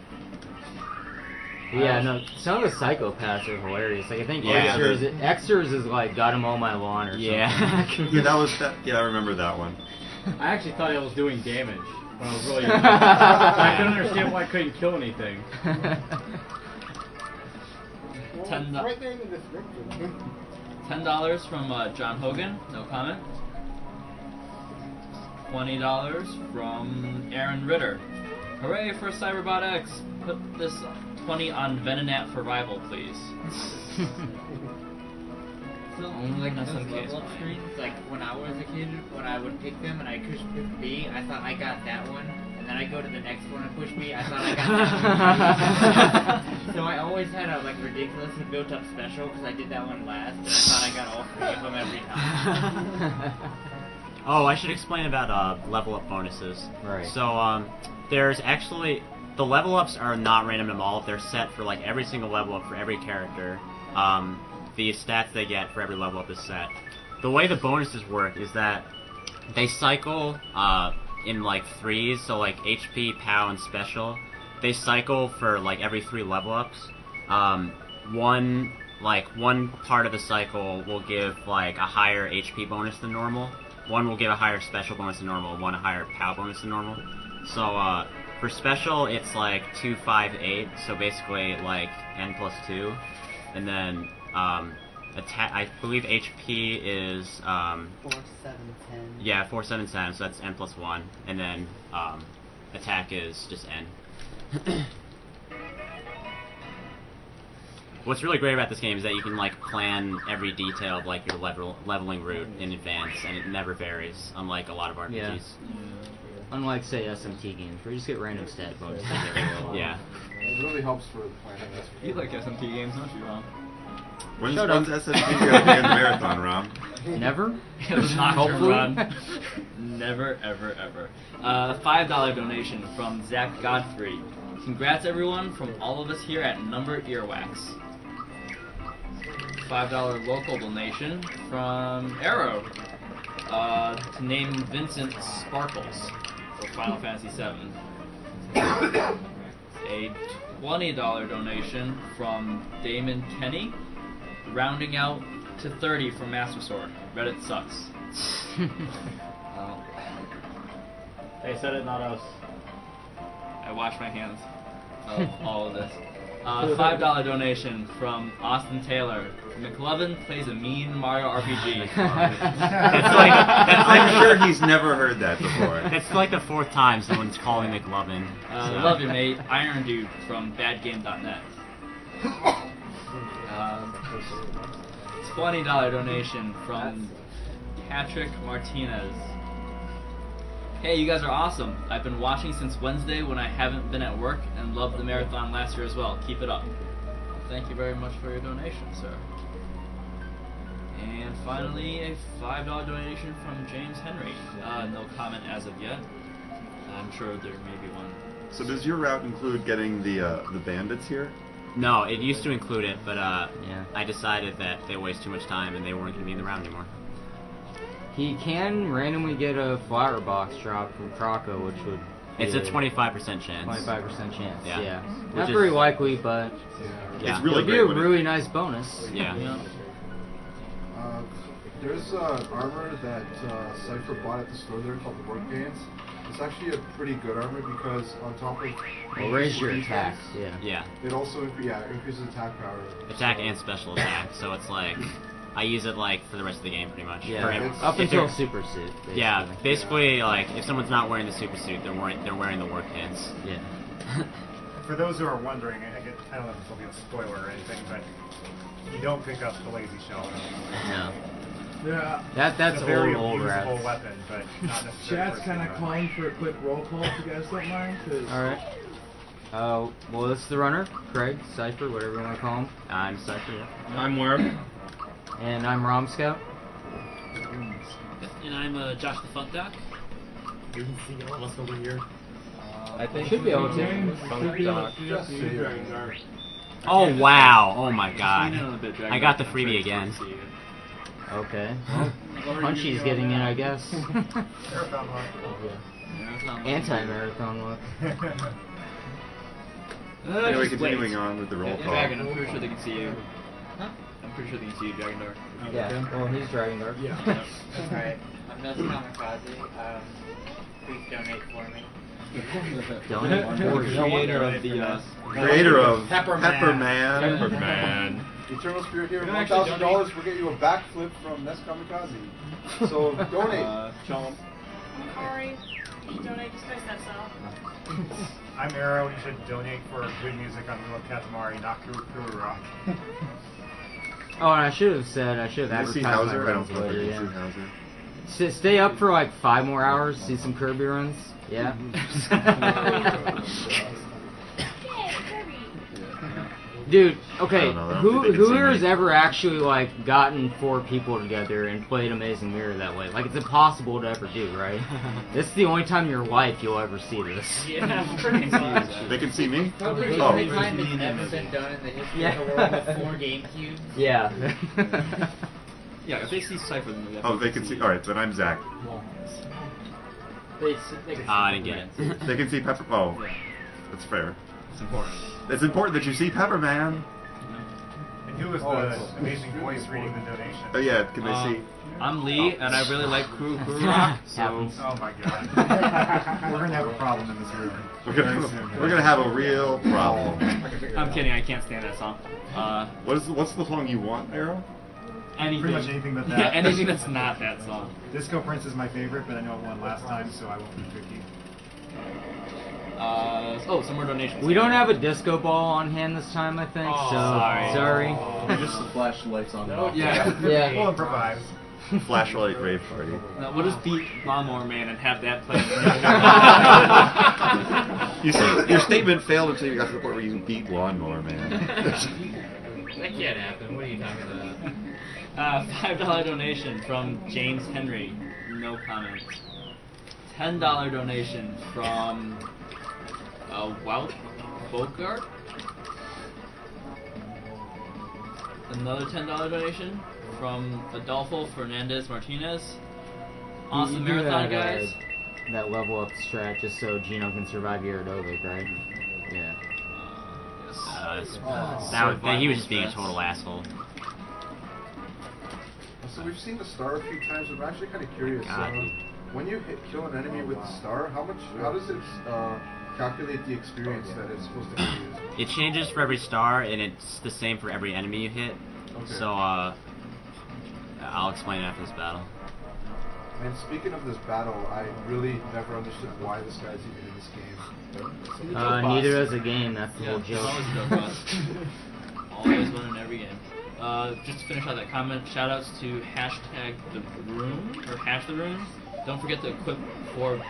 Yeah, no, some of the psychopaths are hilarious. Like I think Yeah. Xers is like got him all my lawn or something. Yeah. Yeah, I remember that one. I actually thought I was doing damage when I was really young. I couldn't understand why I couldn't kill anything. Right there in the description. $10 from John Hogan, no comment. $20 from Aaron Ritter. Hooray for Cyberbot X! Put this 20 on Venonat for rival, please. So, like That's those okay, level up it's fine. screens, like when I was a kid, when I would pick them and I could pick B, I thought I got that one, and then I go to the next one and push me, I thought I got that. So I always had a like ridiculously built up special because I did that one last, and I thought I got all 3 of them every time. Oh, I should explain about level up bonuses. Right. So there's actually the level ups are not random at all. They're set for like every single level up for every character. The stats they get for every level up is set. The way the bonuses work is that they cycle in like 3s, so like HP, POW, and special. They cycle for like every 3 level ups. One part of the cycle will give like a higher HP bonus than normal. One will give a higher special bonus than normal. One a higher POW bonus than normal. So for special, it's like 2, 5, 8. So basically like N plus 2, and then attack. I believe HP is 4, 7, 10. Yeah, 4, 7, 10. So that's N plus 1, and then attack is just N. What's really great about this game is that you can like plan every detail of like your leveling route in advance, and it never varies, unlike a lot of RPGs. Yeah. Unlike say SMT games, where you just get random stat bonuses. Yeah. It really helps for the planning. You like SMT games, don't you, Rom? When's SMT gonna be in the marathon, Rom? Never? It was not Hopefully. run. Never, ever, ever. $5 donation from Zach Godfrey. Congrats everyone from all of us here at Number Earwax. $5 local donation from Arrow. To name Vincent Sparkles for Final Fantasy VII. A $20 donation from Damon Kenny. Rounding out to 30 from Master Sword. Reddit sucks. They said it, not us. I wash my hands of all of this. $5 donation from Austin Taylor. McLovin plays a mean Mario RPG. I'm sure he's never heard that before. It's like the 4th time someone's calling McLovin. Love you, mate. Iron Dude from BadGame.net. $20 donation from Patrick Martinez. Hey, you guys are awesome. I've been watching since Wednesday when I haven't been at work and loved the marathon last year as well. Keep it up. Thank you very much for your donation, sir. And finally, a $5 donation from James Henry. No comment as of yet. I'm sure there may be one. So does your route include getting the bandits here? No, it used to include it, but I decided that they waste too much time and they weren't going to be in the round anymore. He can randomly get a flower box drop from Croco, which would... It's a 25% chance. 25% chance, yeah. Which Not is very likely, but... Yeah. It's really it'd be a really nice bonus. Yeah. There's armor that Cyghfer bought at the store there called the Work Pants. It's actually a pretty good armor because on top of... Well, raise your attacks, Yeah. It also increases attack power. Attack and special attack, so it's like... I use it like for the rest of the game pretty much. Yeah, up until super suit. Basically. Yeah, basically like if someone's not wearing the super suit, they're wearing the work pants. Yeah. For those who are wondering, I don't know if this will be a spoiler or anything, but you don't pick up the lazy shell. No. Yeah. That's a very old usable rats. weapon, but not necessarily. Chat's kind of calling for a quick roll call if you guys don't mind. Alright. Well, this is the runner, Craig, Cyghfer, whatever you want to call him. I'm Cyghfer, yeah. I'm Worm. And I'm Rom Scout. And I'm Josh the Funk Doc. You can see all of us over here. I think Should be able to. Funk Doc. Oh wow! Oh my god! Lean in on the bit, Dragon I got the Doc. freebie again. Okay. Well, Punchy's getting in, I guess. Marathon hunt. Anti-marathon look. Anyway, continuing on with the roll call. Dragon, I'm pretty sure they can see you. Huh? I'm pretty sure they can see you, Dragon Dark. Yeah, well, he's Dragon Dark. Yeah. Alright, I'm no kamikaze. Please donate for me. Creator of the Creator of Pepperman. Pepperman. Eternal Spirit here, You can actually $1,000 will get you a backflip from Nest Kamikaze. So donate. Chomp. Sorry. Donate to Space Exile. I'm Arrow. You should donate for good music on Little Katamari, not Kuru Rock. Oh, and I should have Did you see advertised my Hauser? I don't friends know if later, you yeah. see Hauser. Stay up for like 5 more hours, see some Kirby runs. Yeah. Dude, okay, who here has ever actually like gotten 4 people together and played Amazing Mirror that way? Like, it's impossible to ever do, right? This is the only time in your life you'll ever see this. Yeah, pretty much. They can see me? Probably the only time it's ever been done in the history of the world with 4 GameCubes. Yeah. Yeah, if they see Cypher, then they Oh, they can see. Alright, then I'm Zach. I didn't get it. They can see Pepper. Oh, that's fair. It's important. It's important that you see Pepper Man. And who was the amazing voice reading the donation? Oh yeah, can they see? I'm Lee, and I really like Kuru Rock, so... Oh my god. We're gonna have a problem in this room. We're gonna have a real problem. I'm kidding, I can't stand that song. What's the song you want, Arrow? Anything. Pretty much anything but that. Yeah, anything that's not that song. Disco Prince is my favorite, but I know it won last time, so I won't be tricky. Some more donations. We don't have a disco ball on hand this time, I think, Oh, so sorry. Just the flashlights on. Yeah. Yeah. We'll improvise. Flashlight rave party. No, we'll just beat Lawnmower Man and have that play. You see, your statement failed until you got to the point where you beat Lawnmower Man. That can't happen. What are you talking about? $5 donation from James Henry. No comment. $10 donation from Wout Bogart. Another $10 donation from Adolfo Fernandez Martinez. Awesome You do marathon, that, guys. That level up strat just so Gino can survive Gyaradovic, right? Yeah. He was just being a total asshole. So we've seen the star a few times. I'm actually kind of curious. When you kill an enemy with the star, how does it calculate the experience that it's supposed to give you? It changes for every star, and it's the same for every enemy you hit. Okay. So, I'll explain after this battle. And speaking of this battle, I really never understood why this guy's even in this game. Neither does the game, that's the whole It's joke. always a dope boss. Always one in every game. Just to finish out that comment, shoutouts to #TheRune or #TheRune. Don't forget to equip for.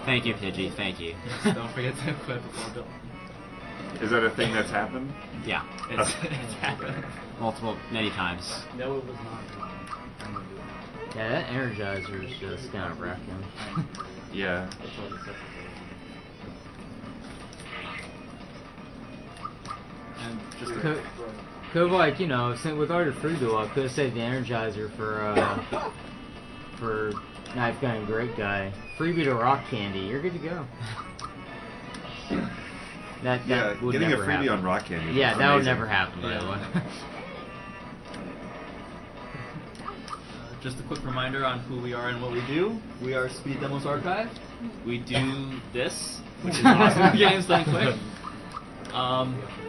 Thank you, Pidgey. Thank you. Yes, don't forget to equip before build. Is that a thing that's happened? Yeah. It's happened. Many times. No, it was not. Yeah, that Energizer is just kind of wrecking. Yeah. And just Could like, you know, with all your free duel, I could have saved the Energizer for Knife Guy and Great Guy. Freebie to Rock Candy, you're good to go. That would getting a never freebie happen. on Rock Candy. Yeah, is that would amazing. never happen, by the way. Just a quick reminder on who we are and what we do. We are Speed Demos Archive. We do this, which is awesome games done quick.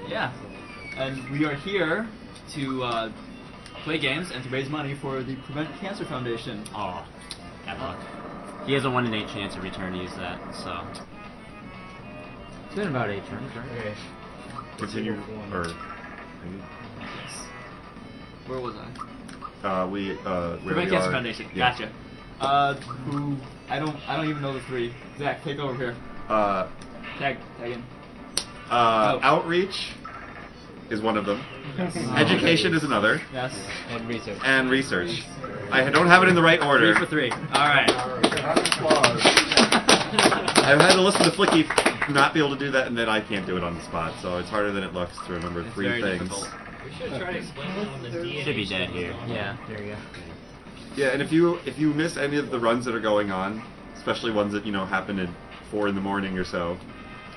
Yeah. And we are here to play games and to raise money for the Prevent Cancer Foundation. Oh, bad luck. He has a 1 in 8 chance of return to use that, so. It's been about 8 turns, right? Okay. Continue, or... Where was I? Where Prevent we Cancer are. Foundation. Yeah. Gotcha. Who? I don't even know the 3. Zach, take over here. Tag in. Outreach is one of them. Yes. Education is another. Yes. And research. I don't have it in the right order. 3 for 3. All right. I've had to listen to Flicky not be able to do that, and then I can't do it on the spot. So it's harder than it looks to remember 3 very things. difficult. We should try to explain that on the DNA. Should be dead here. Yeah, there you go. Yeah, and if you miss any of the runs that are going on, especially ones that happen at 4 in the morning or so,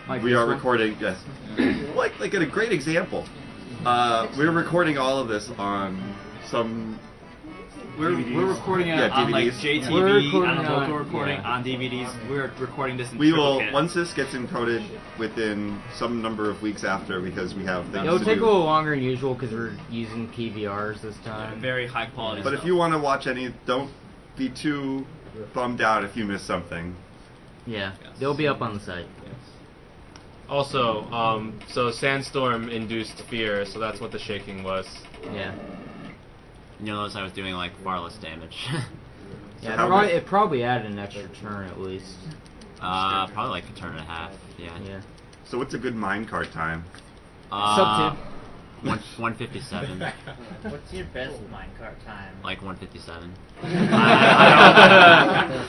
Like we this are one? recording. Yes, like a great example. We're recording all of this on some. We're recording it Yeah, on like DVDs. JTV, We're recording on a local recording, yeah. on DVDs. We're recording this in We will triplicate. once this gets encoded within some number of weeks after, because we have things It'll to take a do. little longer than usual because we're using PVRs this time. Very high quality But stuff. if you want to watch any, don't be too bummed out if you miss something. Yeah, they'll be up on the site. Also, so Sandstorm induced fear, so that's what the shaking was. Yeah. you'll notice I was doing like far less damage. Yeah, it probably added an extra turn at least. Probably like a turn and a half. Yeah. Yeah. So what's a good minecart time? Sub 157. What's your best minecart time? Like 157.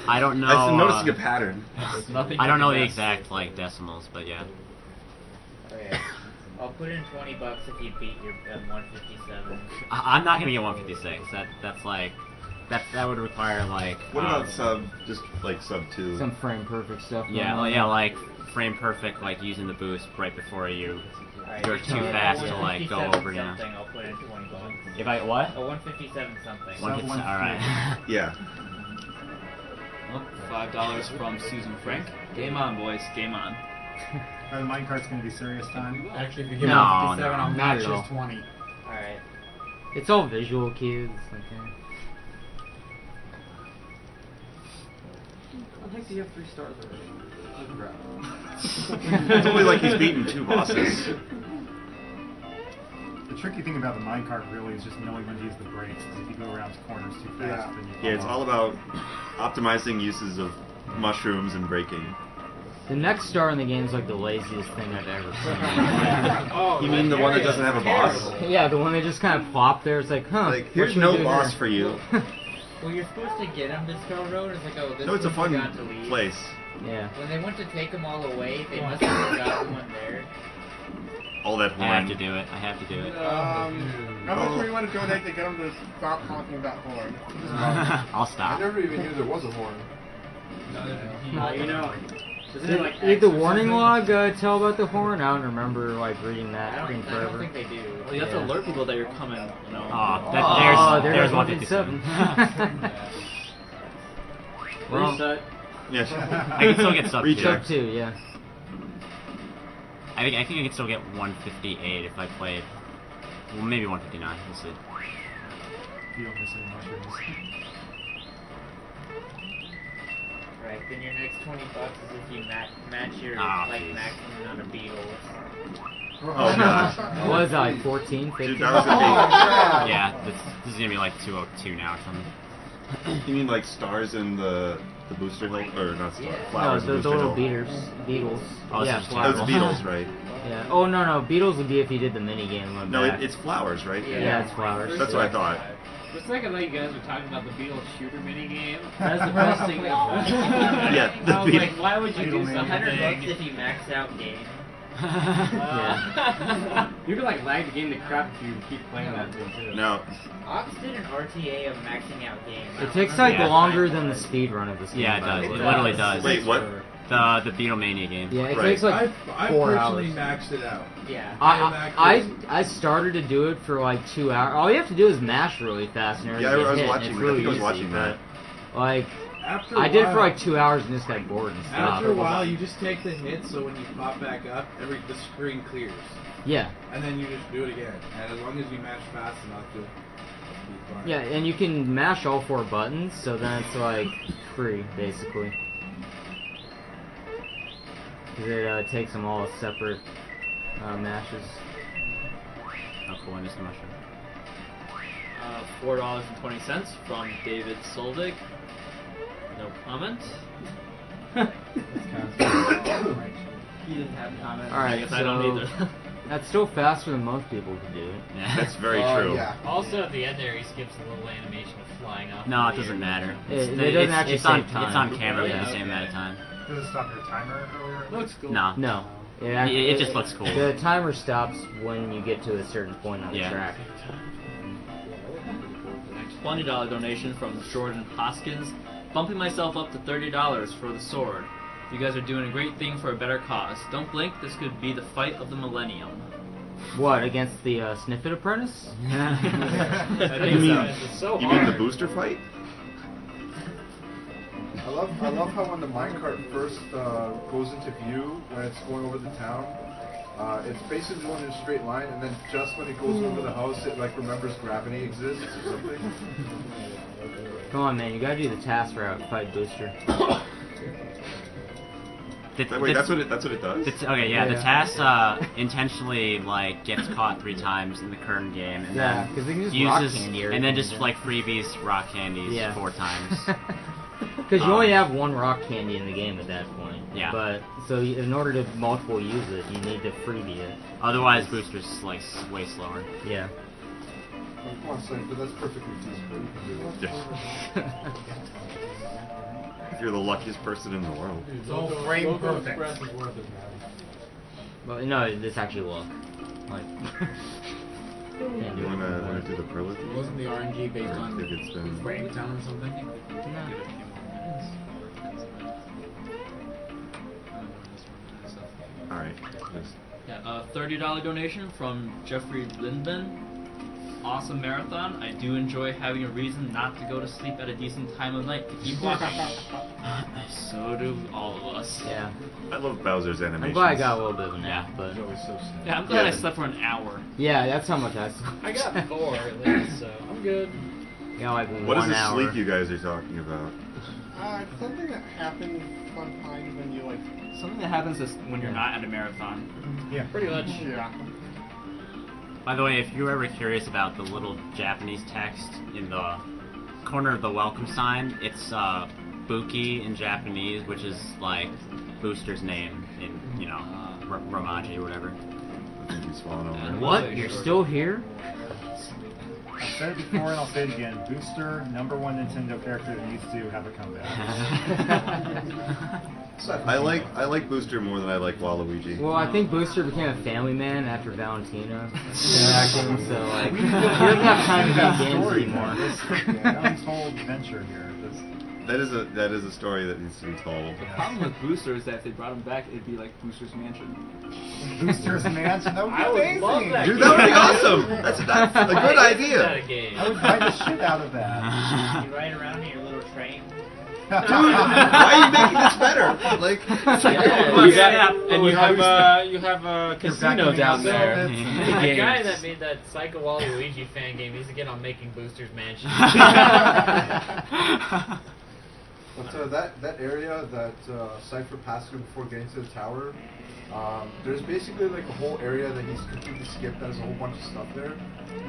I don't know. I'm noticing a pattern. I don't know the exact like decimals, but yeah. Okay. I'll put in $20 if you beat your 157. I'm not gonna get 156. That would require like. What about sub 2? Some frame perfect stuff. Yeah, like frame perfect, like using the boost right before you. You're too fast to like go over, you know. I'll put in $20. If I what? A 157 something. 157. All right. Yeah. Oh, $5 from Susan Frank. Game on, boys. Game on. Are the minecart's going to be serious time? Actually, if you give No, me 57, I'll not match at all. his 20. Alright. It's all visual cues. Okay. I'd like to have 3 stars already. It's only like he's beaten 2 bosses. The tricky thing about the minecart really is just knowing when to use the brakes. Because if you go around corners too fast, then you fall Yeah, it's off. all about optimizing uses of mushrooms and braking. The next star in the game is like the laziest thing I've ever seen. You mean the one that doesn't have a boss? Yeah, the one that just kind of plopped there. It's like, huh. Like, what here's should we no do boss here? for you. Well, you're supposed to get them to Skull Road. It's like, oh, this No, it's a one fun forgot to leave. place. Yeah. When they went to take them all away, they must have forgotten one there. All that I horn. have to do it. How much do you want to donate to get them to stop honking that horn? I'll stop. I never even knew there was a horn. You know, isn't it Did, like did the X or warning something? log tell about the horn? I don't remember like reading I that thing don't forever. think they do. Well, you have to alert people that you're coming, you know. There's 157. Well, Reset. Yes. I can still get sub 2. Reject. Sub 2, yeah. I think I can still get 158 if I played. Well, maybe 159. We'll see. You don't miss any mushrooms. Right, then your next $20 is if you match your jeez. maximum amount of beetles. Oh gosh. What was that, like 14, 15? Dude, that was gonna Yeah, this is gonna be like 202 now or something. be. You mean like stars in the booster hill? Or not stars, Yeah. flowers No, in the Booster little Hill. beetles. Oh, Yeah, it's just flowers. Oh, it's beetles, right? Yeah. Oh, no, beetles would be if you did the mini game. No, it's flowers, right? Yeah, it's flowers. That's what I thought. The second that you guys were talking about the Beatles shooter minigame, that's the best thing ever. Yeah, the I was Beatles. like, why would you do something? $100 if you max out game. Yeah. You can like lag the game to crap if you keep playing that thing too. No. Ox did an RTA of maxing out game. It takes like Yeah. longer than the speed run of this game. Yeah, it by does. the It way. literally does. Wait, what? The Beatlemania game. Yeah, it Right. takes like I 4 personally hours. maxed it out. Yeah. I started to do it for like 2 hours. All you have to do is mash really fast and Yeah, I everything was hit, watching. and I it's really think I was easy, watching that. but, like, After I did it for while- like 2 hours and just got bored and stopped. After a while, you just take the hit, so when you pop back up, the screen clears. Yeah. And then you just do it again. And as long as you match fast enough, you'll be fine. Yeah, and you can mash all 4 buttons, so then it's like free, basically. 'Cause it takes them all as separate mashes. How cool is the mushroom? $4.20 from David Solvig. No comment. He didn't have a comment. Alright, I guess I don't either. That's still faster than most people can do it. Yeah. That's very true. Yeah. Also, at the end there, he skips a little animation of flying off. No, it in the doesn't air. matter. It doesn't actually it's on, save time. It's on camera for Yeah, the same okay. amount of time. Does it stop your timer earlier? Looks cool. No. No. It just looks cool. The timer stops when you get to a certain point on the Yeah. track. $20 donation from Jordan Hoskins. Bumping myself up to $30 for the sword. You guys are doing a great thing for a better cause. Don't blink, this could be the fight of the millennium. What, against the Sniffit Apprentice? I You think mean, It's so you mean the hard. booster fight? I love how when the minecart first goes into view when it's going over the town, it's basically going in a straight line, and then just when it goes over the house, it like remembers gravity exists or something. Come on, man, you gotta do the task route, fight Booster. Wait, that's what it does? Okay, yeah, the Yeah. task intentionally like gets caught 3 times in the current game, and Yeah, then 'cause they can just rock uses candy and then everything, just yeah. like freebies rock candies Yeah. 4 times. Because you only have 1 rock candy in the game at that point. Yeah. But so in order to multiple use it, you need to freebie it. Otherwise, boosters like way slower. Yeah. Come on, Cypher, that's perfectly feasible. You can do that. If you're the luckiest person in the world. It's all frame perfect. Well, no, this actually will. Like. You wanna do the pro with me? Wasn't the RNG based Or on if it's been... frame count or something? Alright. Yeah, $30 donation from Jeffrey Lindman. Awesome marathon. I do enjoy having a reason not to go to sleep at a decent time of night to keep watching. So do all of us. Yeah. I love Bowser's animations. I'm glad I got a little bit of a nap, but. Yeah, I'm glad I slept for an hour. Yeah, that's how much I slept. I got 4 at least, so I'm good. Yeah, like What is 1 this hour. sleep you guys are talking about? Something that happens sometimes when you like. Something that happens is when you're not at a marathon. Yeah, pretty much. Yeah. By the way, if you're ever curious about the little Japanese text in the corner of the welcome sign, it's Buki in Japanese, which is like Booster's name in, you know, Romaji or whatever. I think he's fallen over. What? You're still here? I've said it before and I'll say it again. Booster, #1 Nintendo character that needs to have a comeback. I like Booster more than I like Waluigi. Well, I think Booster became a family man after Valentina interacting, so like he doesn't have time to be in games anymore. That whole adventure here. That is a story that needs to be told. The problem with Booster is that if they brought him back, it'd be like Booster's Mansion. Booster's Mansion? That would be I would amazing! love that Dude, that would be awesome! That's a good idea! I would buy the shit out of that. You ride around in your little train. Dude, why are you making this better? Like, you have a casino down there. The guy that made that Psycho Waluigi fan game needs to get on making Booster's Mansion. But that area that Cypher passed through before getting to the tower, there's basically like a whole area that he's completely skipped that has a whole bunch of stuff there.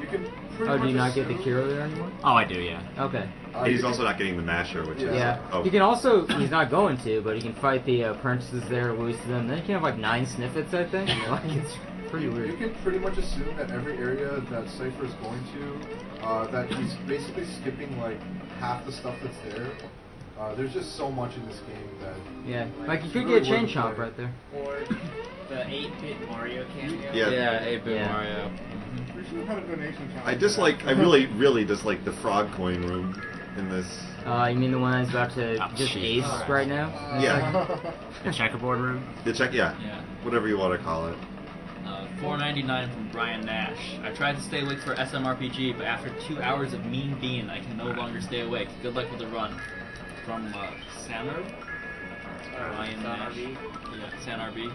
You can pretty Oh, much do you not get the assume- Kiro there anymore? Oh, I do, yeah. Okay. And he's also not getting the masher, which is... Yeah. Oh. He can also, he's not going to, but he can fight the apprentices there, lose to them. Then he can have like 9 snippets, I think. Like, it's pretty weird. You can pretty much assume that every area that Cypher is going to, that he's basically skipping like half the stuff that's there. There's just so much in this game that... Yeah, like you it's could really get a chain worth chomp playing. right there. Or the 8-bit Mario cameo. Yeah. 8-bit Yeah. Mario. We should have a donation challenge. I really dislike the frog coin room in this. You mean the one that's about to Oh, just jeez. ace right now? Yeah. The checkerboard room? Yeah. Yeah. Whatever you want to call it. $4.99 from Brian Nash. I tried to stay awake for SMRPG, but after 2 hours of Mean Bean, I can no longer stay awake. Good luck with the run. From Saner? Brian Nash. Yeah, SanRB.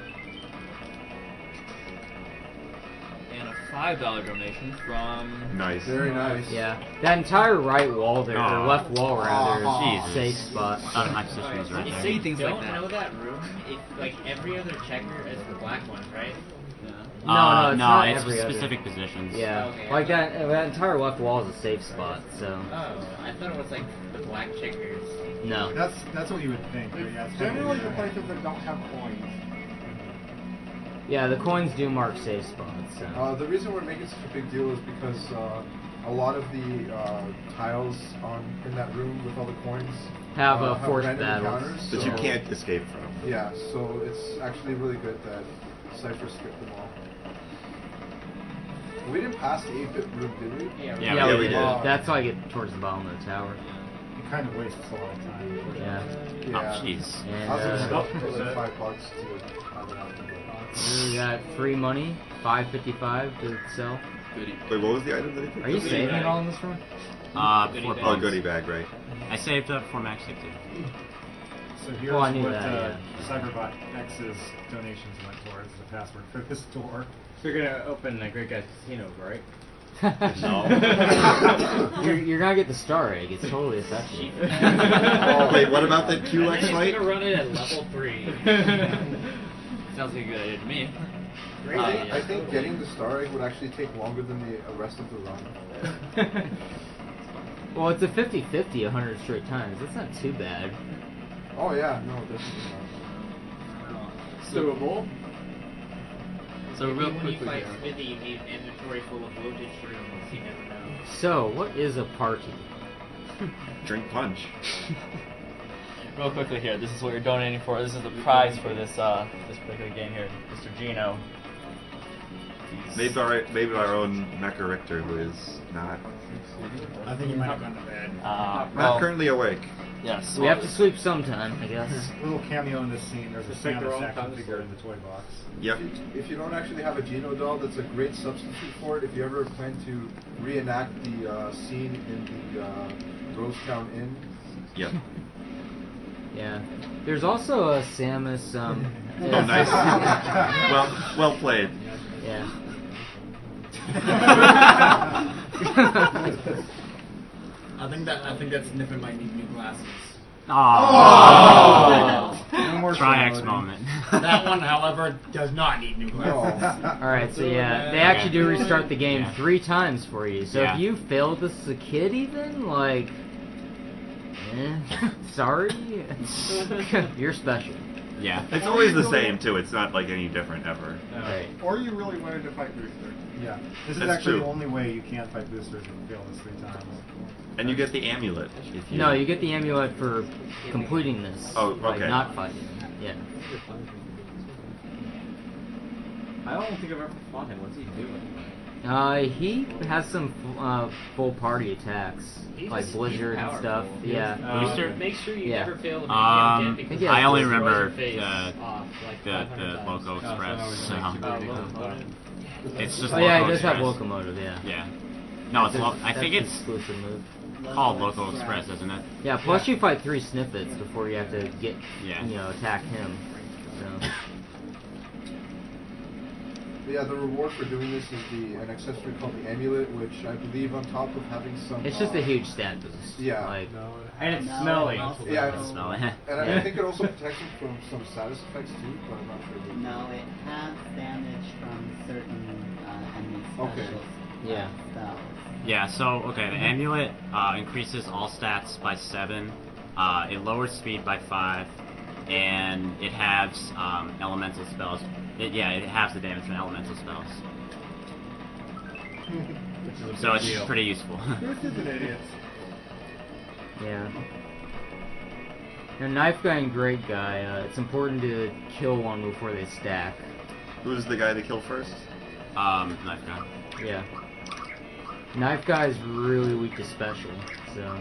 And a $5 donation from... Nice. Very nice. Yeah. That entire right wall there, or Aw. left wall rather, Jesus. is a safe spot. Out of my position is right You there. say things Don't like that. know that room. It, like every other checker is the black one, right? No, it's not it's every other. specific positions. Yeah, Okay. like that entire left wall is a safe spot, so. Oh, I thought it was like the black checkers. No. That's what you would think. But yeah, it's Generally, the definitely- places that don't have coins. Yeah, the coins do mark safe spots, so. The reason we're making such a big deal is because a lot of the tiles in that room with all the coins Have forced random battles. encounters, That so- you can't escape from. Yeah, so it's actually really good that Cypher skipped them all. We didn't pass the 8-bit room, did we? Yeah, Yeah, we did. That's how I get towards the bottom of the tower. It kind of wastes a lot of time. Yeah. Yeah. Oh, jeez. And, I was gonna Oh, spend is like it? $5 to have it out. we got free money, $5.55 to sell. Goodie. Wait, what was the item that he picked Are you up? saving it all in this room? Goodie Four bag. Oh, points. goodie bag, right. I saved up for Max Safety. So here's Well, I knew what that, Cyberbot X's donations went towards the password for this door. So you're gonna open the Great Guys Casino, right? No. You're gonna get the star egg. It's totally effective. Oh wait, what about the QX I'm fight? gonna run it at level 3. Sounds like a good idea to me. I think getting the star egg would actually take longer than the rest of the run. Well, it's a 50-50 100 straight times. That's not too bad. Oh yeah, no, definitely not. Doable. So real When you quickly fight here. Smithy, you need an inventory full of voltage shrooms. You never know. So, what is a party? Drink punch. Real quickly here, this is what you're donating for. This is the prize for this this particular game here, Mr. Gino. Maybe our own Mecha Richter, who is not I think he might have gone to bed. not currently awake. Yes. We have to sleep sometime, I guess. A little cameo in this scene. There's a Just like their own Santa action console. figure in the toy box. Yep. If you don't actually have a Geno doll, that's a great substitute for it. If you ever plan to reenact the scene in the Rosetown Inn. Yep. Yeah. There's also a Samus. Oh, nice. well played. Yeah. I think that Sniffin might need new glasses. Oh. No more Tri-X ceremony. moment. That one, however, does not need new glasses. Alright, so yeah, they actually do restart the game Yeah. 3 times for you. So Yeah. if you failed this as a kid even, like... sorry? You're special. Yeah. It's always the same too. It's not like any different ever. Right. Or you really wanted to fight Booster. Yeah. This is That's actually true. the only way you can fight boosters if you fail this 3 times. And you get the amulet if you. No, you get the amulet for completing this. Oh, Like, okay. not fighting. Yeah. I don't think I've ever fought him. What's he doing? He has some full party attacks, He's like just- Blizzard he's and stuff. powerful. Yeah. Booster? Make sure you Yeah. never fail to make him again because I only it destroys remember your face the off, like the 500 times. Loco Express. It's just Oh yeah, Loco it does have Express. locomotive. Yeah. Yeah. No, it's I think That's it's exclusive move. called Loco Express, isn't it? Yeah. Plus you fight 3 snippets before you have to get Yeah. attack him. So. But yeah, the reward for doing this is an accessory called the amulet, which I believe on top of having some... It's just a huge stat boost. Yeah. Like, And it's smelly. Yeah, It's smelly. and I think it also protects him from some status effects too, but I'm not sure. No, it has damage from certain enemy Okay. specials. Yeah. Spells. Yeah, so, okay, the amulet increases all stats by 7, it lowers speed by 5, and it halves elemental spells. It halves the damage from elemental spells. So it's pretty useful. Booster's an idiot. yeah. Now, Knife Guy and Great Guy, it's important to kill one before they stack. Who's the guy to kill first? Knife Guy. Yeah. Knife Guy is really weak to special, so...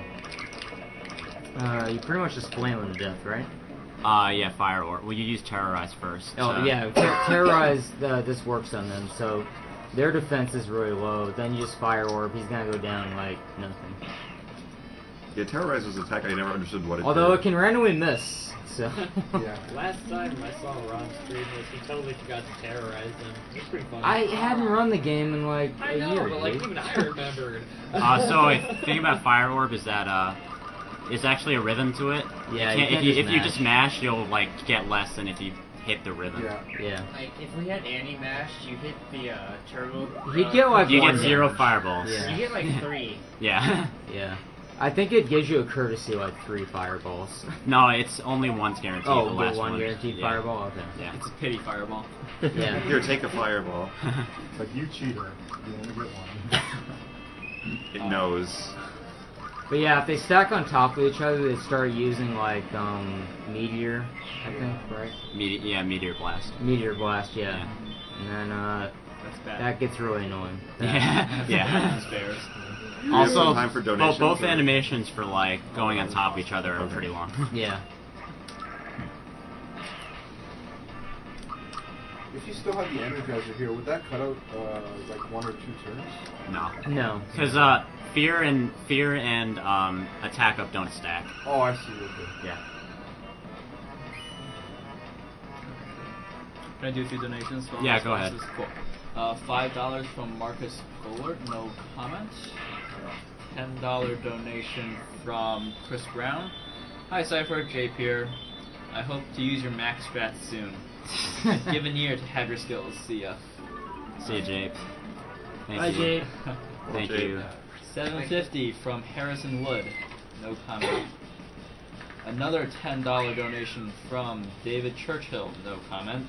you pretty much just flame him to death, right? Yeah, Fire Orb. Well, you use Terrorize first. Oh, so- yeah, Terrorize, this works on them, so... Their defense is really low, then you just Fire Orb, he's gonna go down like nothing. Yeah, Terrorize was an attack. I never understood what it Although did. it can randomly miss, so... Yeah. Last time I saw Ron stream was he totally forgot to terrorize them. It's pretty funny. I hadn't run the game in like I a know, year, but like dude. even I remembered. So the thing about Fire Orb is that it's actually a rhythm to it. Yeah, You you can't if you just just mash, you'll like get less than if you hit the rhythm. Yeah. Yeah. Like, if we had anti-mash, you hit the turbo... You'd get like You one get 0 damage. fireballs. Yeah. You get like 3. Yeah. Yeah. I think it gives you a courtesy like 3 fireballs. No, it's only one's guaranteed. Oh, the last one one. guaranteed Yeah. fireball? Okay. Yeah. It's a pity fireball. Yeah. Here, take a fireball. It's like, you cheater. You only get one. It knows. But yeah, if they stack on top of each other, they start using like meteor, I think, right? Meteor Blast. Meteor blast, yeah. And then That's bad. that gets really annoying. Yeah. Yeah. Spares. We have Also, some time for donations, both or- animations for like going on top of each other are pretty long. Yeah. If you still have the Energizer here, would that cut out like 1 or 2 turns? No. No. Because fear and attack up don't stack. Oh, I see. Okay. Yeah. Can I do a few donations? Yeah, go ahead. Cool. $5 from Marcus Bullard, no comment. $10 donation from Chris Brown. Hi Cypher, Jape here. I hope to use your max strats soon. Given year to have your skills. See ya. See you, Jape. Thank Bye, you. Jape. Thank you. $7.50 from Harrison Wood, no comment. Another $10 donation from David Churchill, no comment.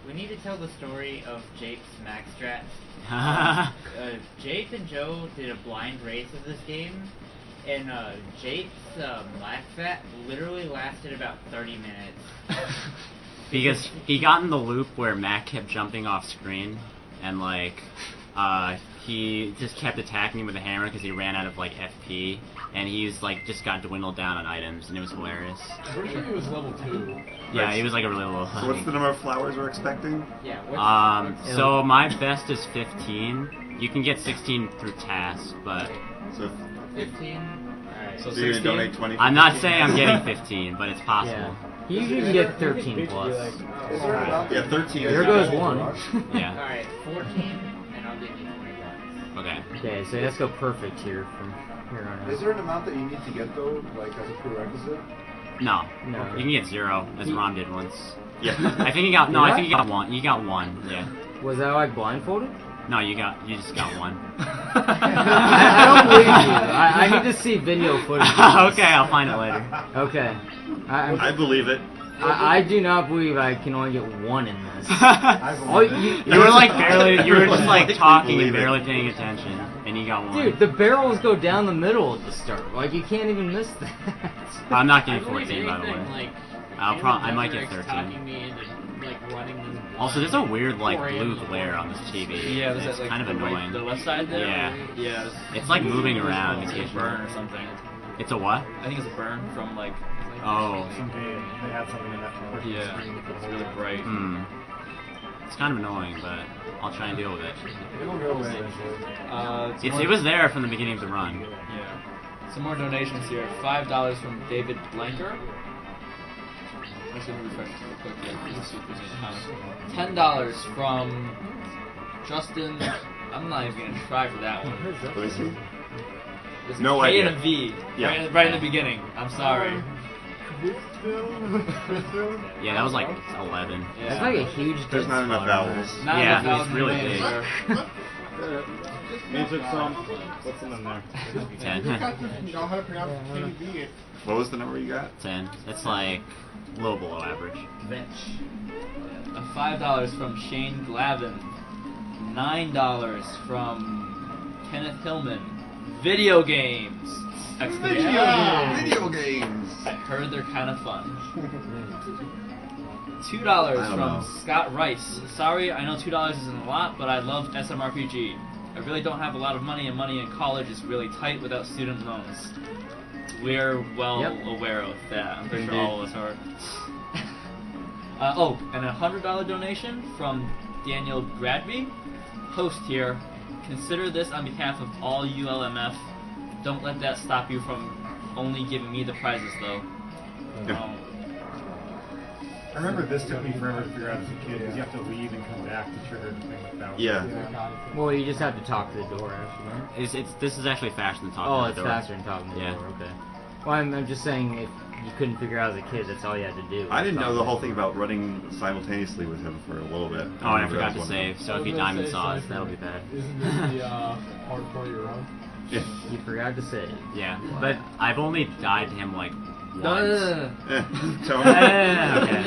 We need to tell the story of Jape's max strats. Jape and Joe did a blind race of this game, and Jape's max strat literally lasted about 30 minutes. Because he got in the loop where Mac kept jumping off screen, and like, he just kept attacking him with a hammer because he ran out of like FP, and he's like just got dwindled down on items, and it was hilarious. I'm pretty sure he was level 2. Yeah, he was like a really low. So what's the number of flowers we're expecting? Yeah. So my best is 15. You can get 16 through tasks, but So 15. Alright. So you're gonna donate 20? I'm not saying I'm getting 15, but it's possible. Yeah. You usually can get 13 plus. Is there an amount? Yeah, 13. There goes one. Yeah. Alright, 14, and I'll give you 20 bucks. Okay. Okay, so let's go perfect here from here on out. Is there an amount that you need to get though, like as a prerequisite? No. No. You can get 0, as Rom did once. Yeah. I think he got I think he got 1. You got 1. Yeah. Was that like blindfolded? No, you just got 1. I don't believe you. I need to see video footage. Okay, I'll find it later. Okay. I believe it. I do not believe I can only get 1 in this. You were like barely, you were just like talking and barely paying attention, and you got 1. Dude, the barrels go down the middle at the start. Like, you can't even miss that. I'm not getting 14, by the way. I might get 13. Talking me into, like, running this Also, there's a weird like blue glare on this TV. Yeah, it's like kind of annoying. The left side there? Yeah. Yeah. It's like moving around It's like a occasionally. burn or something. It's a what? I think it's a burn from like. Oh. They had something in that. Yeah. It's really bright. It's kind of annoying, but I'll try and deal with it. It'll go away eventually. It was there from the beginning of the run. Yeah. Some more donations here. $5 from David Blanker. I should refresh real quick here. See if there's any comments. $10 from Justin. I'm not even gonna try for that one. Let me see. There's No a K idea. and a V. Yeah. Right in the beginning. I'm sorry. Yeah, that was like 11. Yeah. That's like a huge. There's not enough vowels. Not Yeah, enough it's really names, big. sir. Answered some. What's in there? 10. You know how to pronounce KV. What was the number you got? 10. It's like a little below average. $5 from Shane Glavin. $9 from Kenneth Hillman. Video games! Video games! I heard they're kind of fun. $2 don't from know. Scott Rice. Sorry, I know $2 isn't a lot, but I love SMRPG. I really don't have a lot of money, and money in college is really tight without student loans. We're well aware of that. I'm pretty sure all of us are. And a $100 donation from Daniel Gradby. Host here. Consider this on behalf of all ULMF. Don't let that stop you from only giving me the prizes, though. I remember this took me forever to figure out as a kid, because you have to leave and come back to trigger the thing with that. Yeah. Well, you just have to talk to the door after that. This is actually faster than talking Oh, to it's the door. faster than talking to the Yeah. door. Okay. Well, I'm just saying if you couldn't figure out as a kid, that's all you had to do. I didn't know the whole thing about running simultaneously with him for a little bit. Oh, and I remember forgot that to was one save, so if you diamond saws, that'll be bad. Isn't this the hard part of your run? Yeah. You forgot to save. Yeah, but I've only died to him like once. Okay.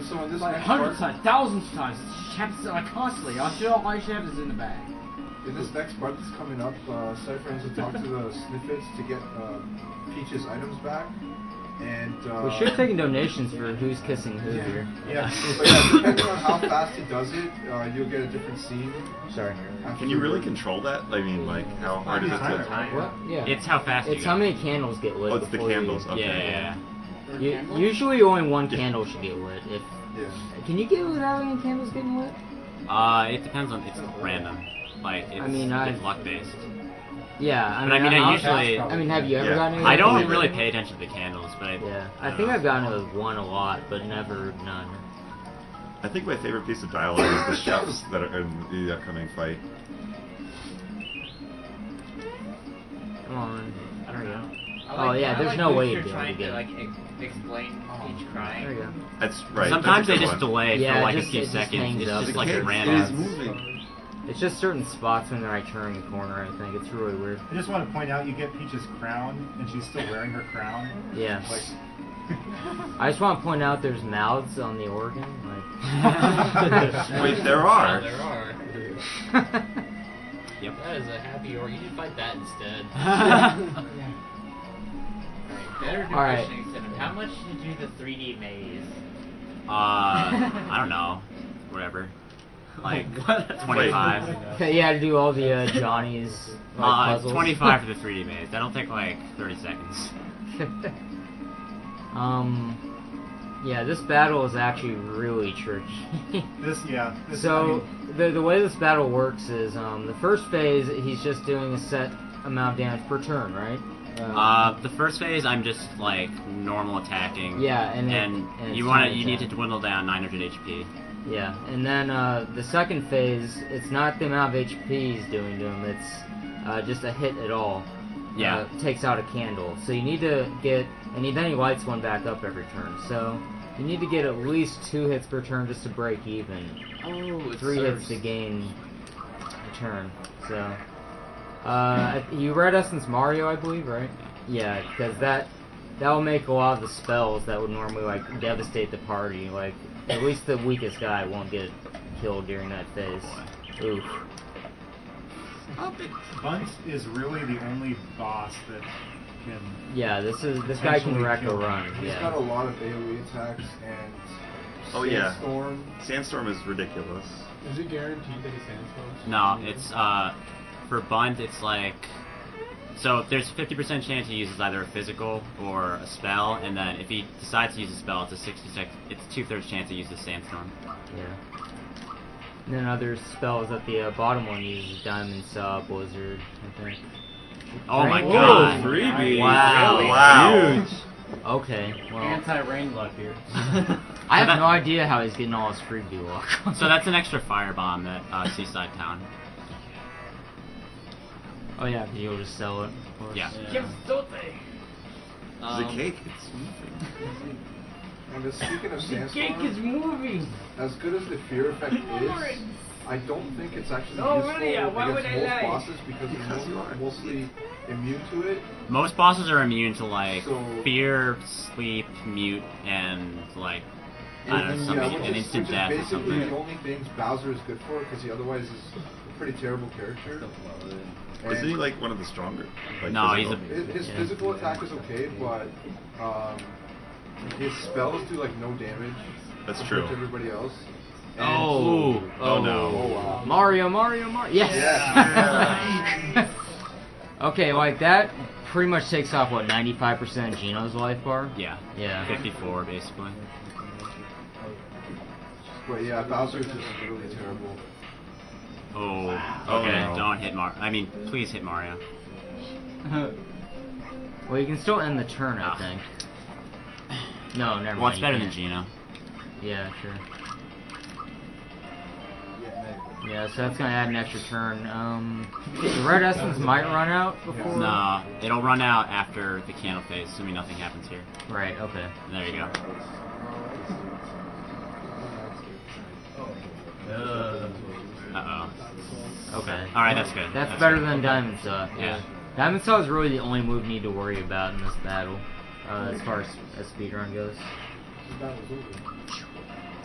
So in this Like next hundreds of part, times, thousands of times. It happens like constantly. I should have this in the bag. in this next part that's coming up, Cypher has to talk to the Sniffets to get Peach's items back. And We should have taken donations for who's kissing who here. Yeah, but yeah, depending on how fast he does it, you'll get a different scene. Sorry. Can you really control that? I mean, like, how hard is it to... What? Yeah. It's how fast It's you how go. many candles get lit. Oh, it's the before you- candles. Okay. Yeah. Usually only one candle should get lit. If Yeah. Can you get without any candles getting lit? It depends on, it's random. Like, it's, it's luck based. Yeah, I But mean, I usually... I mean, have you ever gotten? I don't really pay attention to the candles, but I think I've gotten it with one a lot, but never none. I think my favorite piece of dialogue is the chefs that are in the upcoming fight. Come on. There we go. I Yeah, there's like no way you're to be able trying to to get like explain each crime. There you go. That's right. Sometimes that's a they good just one. delay Yeah, for it like just- a few it just seconds. hangs It's up. just The like cake random. is moving. It's just certain spots when I turn the corner, I think. It's really weird. I just want to point out you get Peach's crown, and she's still wearing her crown. Yeah. Like, I just want to point out there's mouths on the organ. Like. Wait, there are. There are. Yep. That is a happy or you should fight that instead. Better Alright. conditioning center. How much did you do the 3D maze? I don't know. Whatever. Like 25. Okay, you had to do all the Johnny's puzzles. 25 for the 3D maze. That'll take like 30 seconds. Yeah, this battle is actually really tricky. So the way this battle works is the first phase he's just doing a set amount of damage per turn, right? The first phase I'm just like normal attacking. Yeah, and you it's need to dwindle down 900 HP. Yeah, and then the second phase, it's not the amount of HP he's doing to him, it's just a hit at all. Yeah. Takes out a candle. So you need to get, and then he lights one back up every turn. So you need to get at least 2 hits per turn just to break even. Oh, 3 hits to gain a turn. So, you read Essence Mario, I believe, right? Yeah, because that will make a lot of the spells that would normally like devastate the party. Like at least the weakest guy won't get killed during that phase. Oof. Bunt is really the only boss that can. Yeah, this guy can wreck a kill. run. He's Yeah. got a lot of AoE attacks and Oh yeah. Sandstorm. Sandstorm is ridiculous. Is it guaranteed that he sandstorms? No, it's for Bunt it's like so there's a 50% chance he uses either a physical or a spell, and then if he decides to use a spell, it's a 2/3 chance he uses Sandstorm. Yeah. And then other spells at the bottom one uses Diamond Saw, Blizzard, I think. Oh my Whoa, god! freebie. Wow. Really? Wow. Huge. Okay, well, Anti-rain luck here. I have no idea how he's getting all his freebie luck. So that's an extra firebomb at Seaside Town. Oh yeah, because you'll just sell it. Of course. Yeah. The cake, it's moving. And speaking of Sandstorm, moving. as good as the fear effect is, I don't think it's actually No, useful really, why would against I most lie? bosses because you're mostly immune to it. Most bosses are immune to like So- fear, sleep, mute, and like I don't know, something, an instant which is death or basically something. the only things Bowser is good for because he otherwise is a pretty terrible character. Isn't he like one of the stronger? Like, No, physical? His physical attack is okay, but his spells do like no damage. That's compared true. to everybody else. Oh, Oh no. Oh wow. Mario, yes. Yeah. Okay, like that pretty much takes off what 95% of Geno's life bar. Yeah. Yeah. 54 basically. But yeah, Bowser's just really terrible. Oh. Oh, Okay. no. Don't hit Mario. I mean, please hit Mario. Well, you can still end the turn, I Ah. think. No, never mind. Well, it's you better than can't. Geno. Yeah, sure. Yeah, so that's gonna add an extra turn. The red essence might run out before. No, it'll run out after the candle phase, assuming nothing happens here. Right. Okay. There you go. Uh-oh. Okay. Alright, that's good. That's That's better good. than Diamond Saw. Yeah. Diamond Saw is really the only move you need to worry about in this battle, as far as speedrun goes.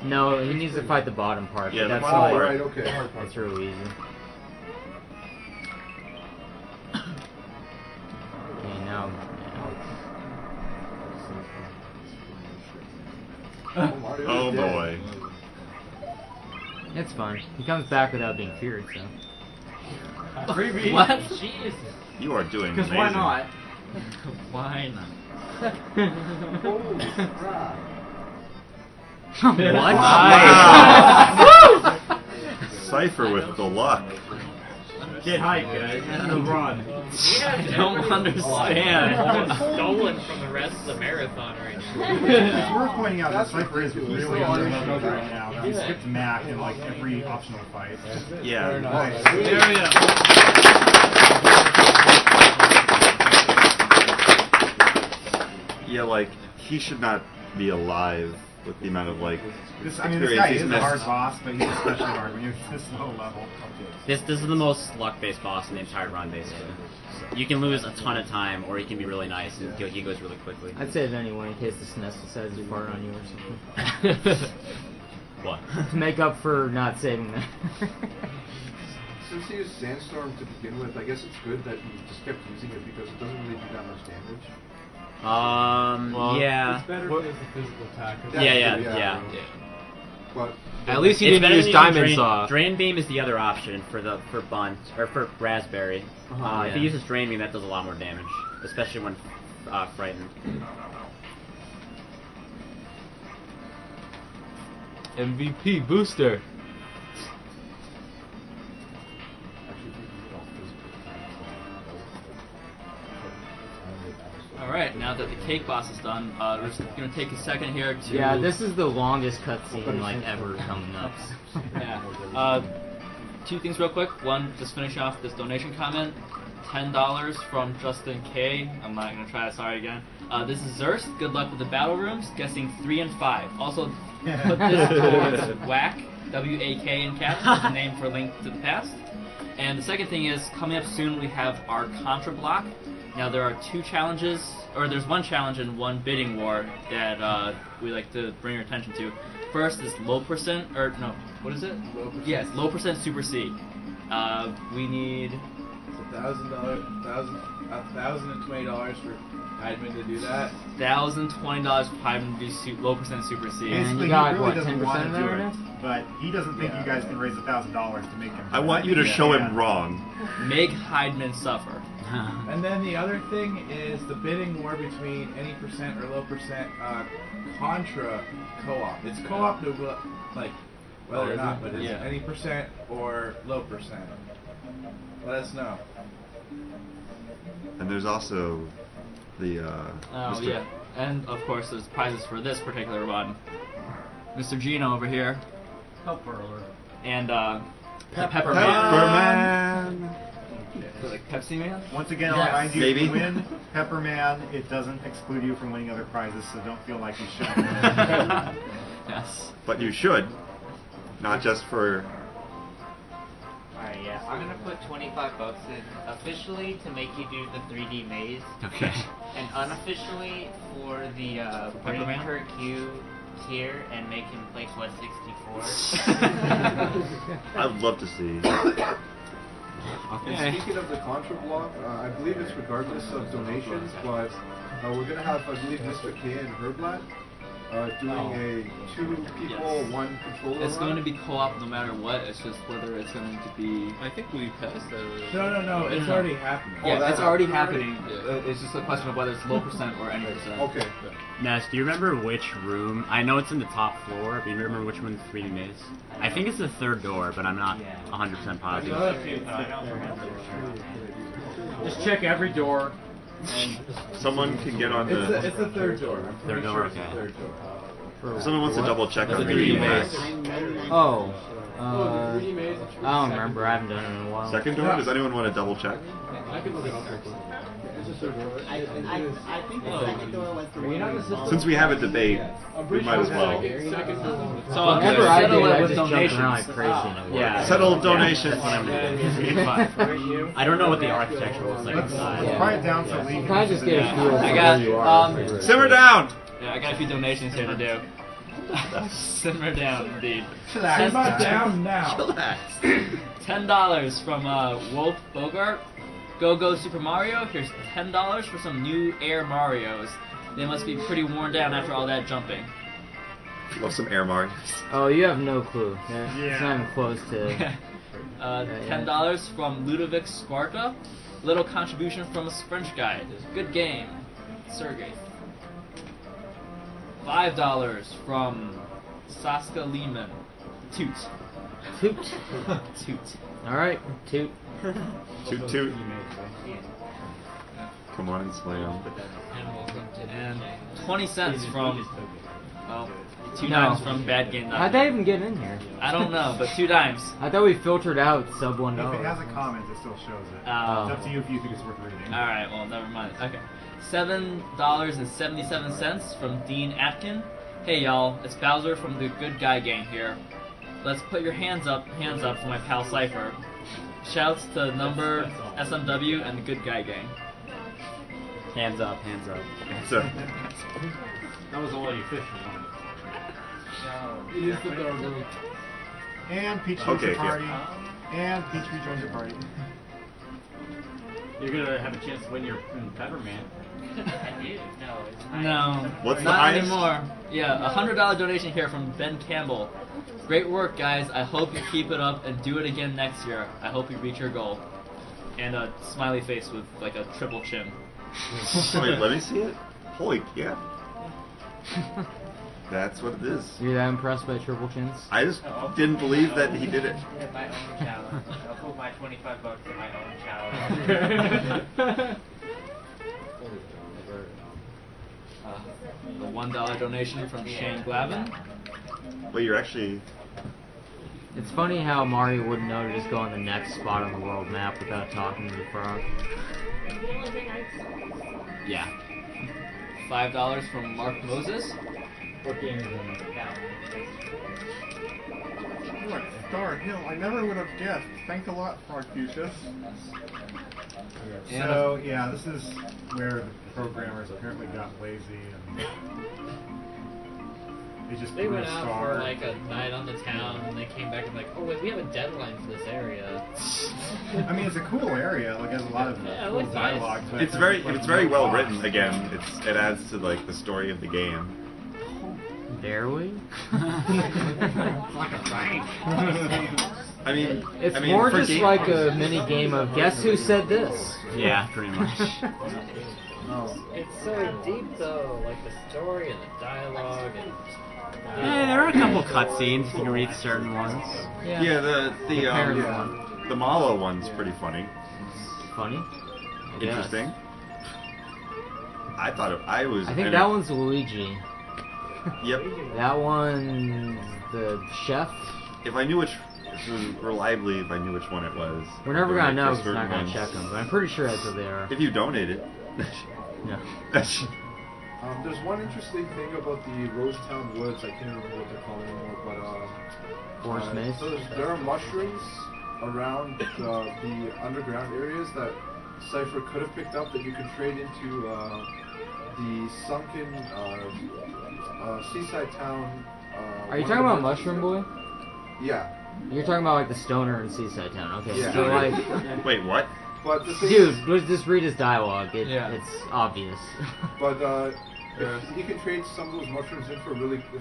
No, he needs to fight the bottom part. Yeah, but the that's bottom like, part. Right, okay. That's really easy. Okay, now. Mario Oh is dead. boy. It's fine. He comes back without being feared, so. Freebie. What? Jeez. You are doing Because amazing. why not? Why not? Holy crap. What? Cypher with the luck. Get hype, guys. The run. Don't understand. Stolen from the rest of the marathon right now. It's worth pointing out that Cyghfer is really underleveled right now. He skipped Mac in like every optional fight. Yeah. Nice. There we go. Yeah, like, he should not be alive with the amount of, like, This experience guy he's is a missed. hard boss, but he's especially hard when you're this low level. This is the most luck-based boss in the entire run, basically. You can lose a ton of time, or he can be really nice, and he goes really quickly. I'd save anyone in case the SNES decides to fart on you or something. What? To make up for not saving them. Since he used Sandstorm to begin with, I guess it's good that he just kept using it because it doesn't really do that much damage. Yeah. It's better if it's a physical attack. Yeah. But At least he It's didn't better use than Diamond Drain, Saw. Drain Beam is the other option for Bunt, or for Raspberry. If he uses Drain Beam, that does a lot more damage, especially when frightened. MVP booster. Alright, now that the cake boss is done, we're just going to take a second here to... Yeah, this is the longest cutscene like ever coming up. Yeah. Two things real quick. One, just finish off this donation comment. $10 from Justin K. I'm not going to try that, sorry again. This is Zerst. Good luck with the battle rooms. Guessing 3 and 5. Also, put this towards WAC, W-A-K in caps, as the name for Link to the Past. And the second thing is, coming up soon we have our Contra block. Now there are 2 challenges, or there's 1 challenge and 1 bidding war that we like to bring your attention to. First is low percent, or no, what is it? Low percent. Yes, low percent Super C. We need $1,020 for Heidman to do that. $1,020 for Heidman to do low percent Super C. Basically, you got, he really what, doesn't 10% want of to that do right it, now? but he doesn't think you guys can raise $1,000 to make him. I want you to show him wrong. Make Heidman suffer. And then the other thing is the bidding war between any percent or low percent Contra co-op. It's co-op to like whether or not, but it's any percent or low percent. Let us know. And there's also the Oh yeah, and of course there's prizes for this particular one. Mr. Gino over here. And Pepperman. So like Pepsi Man? Once again, I'll remind you, if Maybe. you win Pepperman, it doesn't exclude you from winning other prizes, so don't feel like you should. Yes. But you should, not just for. Alright, yeah. I'm gonna put $25 in officially to make you do the 3D maze. Okay. And unofficially for the bring Pepperman? her Q tier and make him play Quest 64. I'd love to see. And speaking of the Contra block, I believe it's regardless of donations, but we're going to have, I believe, Mr. K and Herblat doing a 2 people, 1 controller It's run. going to be co-op no matter what, it's just whether it's going to be... I think we passed that already. No, it's already happening. Yeah, that it's already happened happening. It's just a question of whether it's low percent or any percent. Okay. Ness, do you remember which room? I know it's in the top floor, but do you remember which one the 3D maze? I think it's the 3rd door, but I'm not 100% positive. Just check every door. And Someone can get on the. It's the 3rd door. I'm Third pretty door, sure it's the okay. 3rd door. Someone wants to double check That's on a 3D maze. Oh. I don't remember. I haven't done it in a while. Second door? Does anyone want to double check? I can look it up. I think the second door was the one. Since we have a debate, we might as well. So Whenever I settle do, it I with just jump donations. around like crazy. Yeah. Settle donations. I don't know what the architecture looks like inside. Quiet down so we You kind of just get a feel for I where got, you are. Simmer down! Yeah, I got a few donations here to do. Simmer down, indeed. Simmer down now. $10 from Wolf Bogart. Go Super Mario. Here's $10 for some new Air Marios. They must be pretty worn down after all that jumping. Love some air Marios. Oh, you have no clue. It's not even close to. $10 from Ludovic Sparta. Little contribution from a French guy. Good game, Sergey. $5 from Saska Lehman. Toot. Toot. Toot. Alright, toot. Toot toot. Come on and slam. And 20 cents from, well, 2 No. dimes from Bad Game. How'd they even get in here? I don't know, but 2 dimes. I thought we filtered out sub $1. If it has a comment, it still shows it. Oh. It's up to you if you think it's worth reading. Alright, well, never mind. Okay. $7.77 from Dean Atkin. Hey y'all, it's Bowser from the Good Guy Gang here. Let's put your hands up for my pal Cyghfer. Shouts to Number, SMW, and the Good Guy Gang. Hands up, hands up. So, That was all efficient. It is the dog. And Peach joins Okay, the yeah. party. And Peach rejoins the party. You're gonna have a chance to win your Peppermint. I do. No, it's No, What's the not highest? anymore. Yeah, a $100 donation here from Ben Campbell. Great work, guys. I hope you keep it up and do it again next year. I hope you reach your goal. And a smiley face with like a triple chin. wait, let me see it. Holy yeah. That's what it is. You're that impressed by triple chins? I just didn't believe that he did it. At my own challenge. I'll put my $25 in my own challenge. The $1 donation from Shane Glavin. Well, you're actually. It's funny how Mario wouldn't know to just go on the next spot on the world map without talking to the frog. The only thing I Yeah. $5 from Mark Moses. What game is it? What? Star Hill. I never would have guessed. Thanks a lot, Arcutus. So, yeah, this is where the programmers apparently got lazy and they just They threw went a out star. for like a night on the town, and they came back and like, oh wait, we have a deadline for this area. I mean, it's a cool area. Like, it has a lot of Yeah, it cool looks nice. dialogue. But It's very well blocks. written. Again, it adds to like the story of the game. Dare we? I mean, It's I mean, more for just game- like a mini game of guess who said this. Yeah, pretty much. It's so deep though, like the story and the dialogue and. Yeah, there are a couple cutscenes. You can read certain ones. Yeah, the parent one. the Malo one's pretty funny. Funny. Interesting. I thought I was. I think that one's Luigi. Yep. That one's the chef. If I knew which, reliably, if I knew which one it was. We're never gonna know for because it's not certain gonna check ones. them, but I'm pretty sure that's what they are. If you donate it. No. There's one interesting thing about the Rosetown Woods. I can't remember what they're called anymore, but Forest maze? So there are mushrooms around the underground areas that Cypher could have picked up that you can trade into the sunken seaside town. Are you one talking of about the- Mushroom Boy? Yeah. You're talking about like the stoner in Seaside Town. Okay. Yeah. So like, Wait, what? But the thing dude, is, just read his dialogue. Yeah. It's obvious. but you can trade some of those mushrooms in for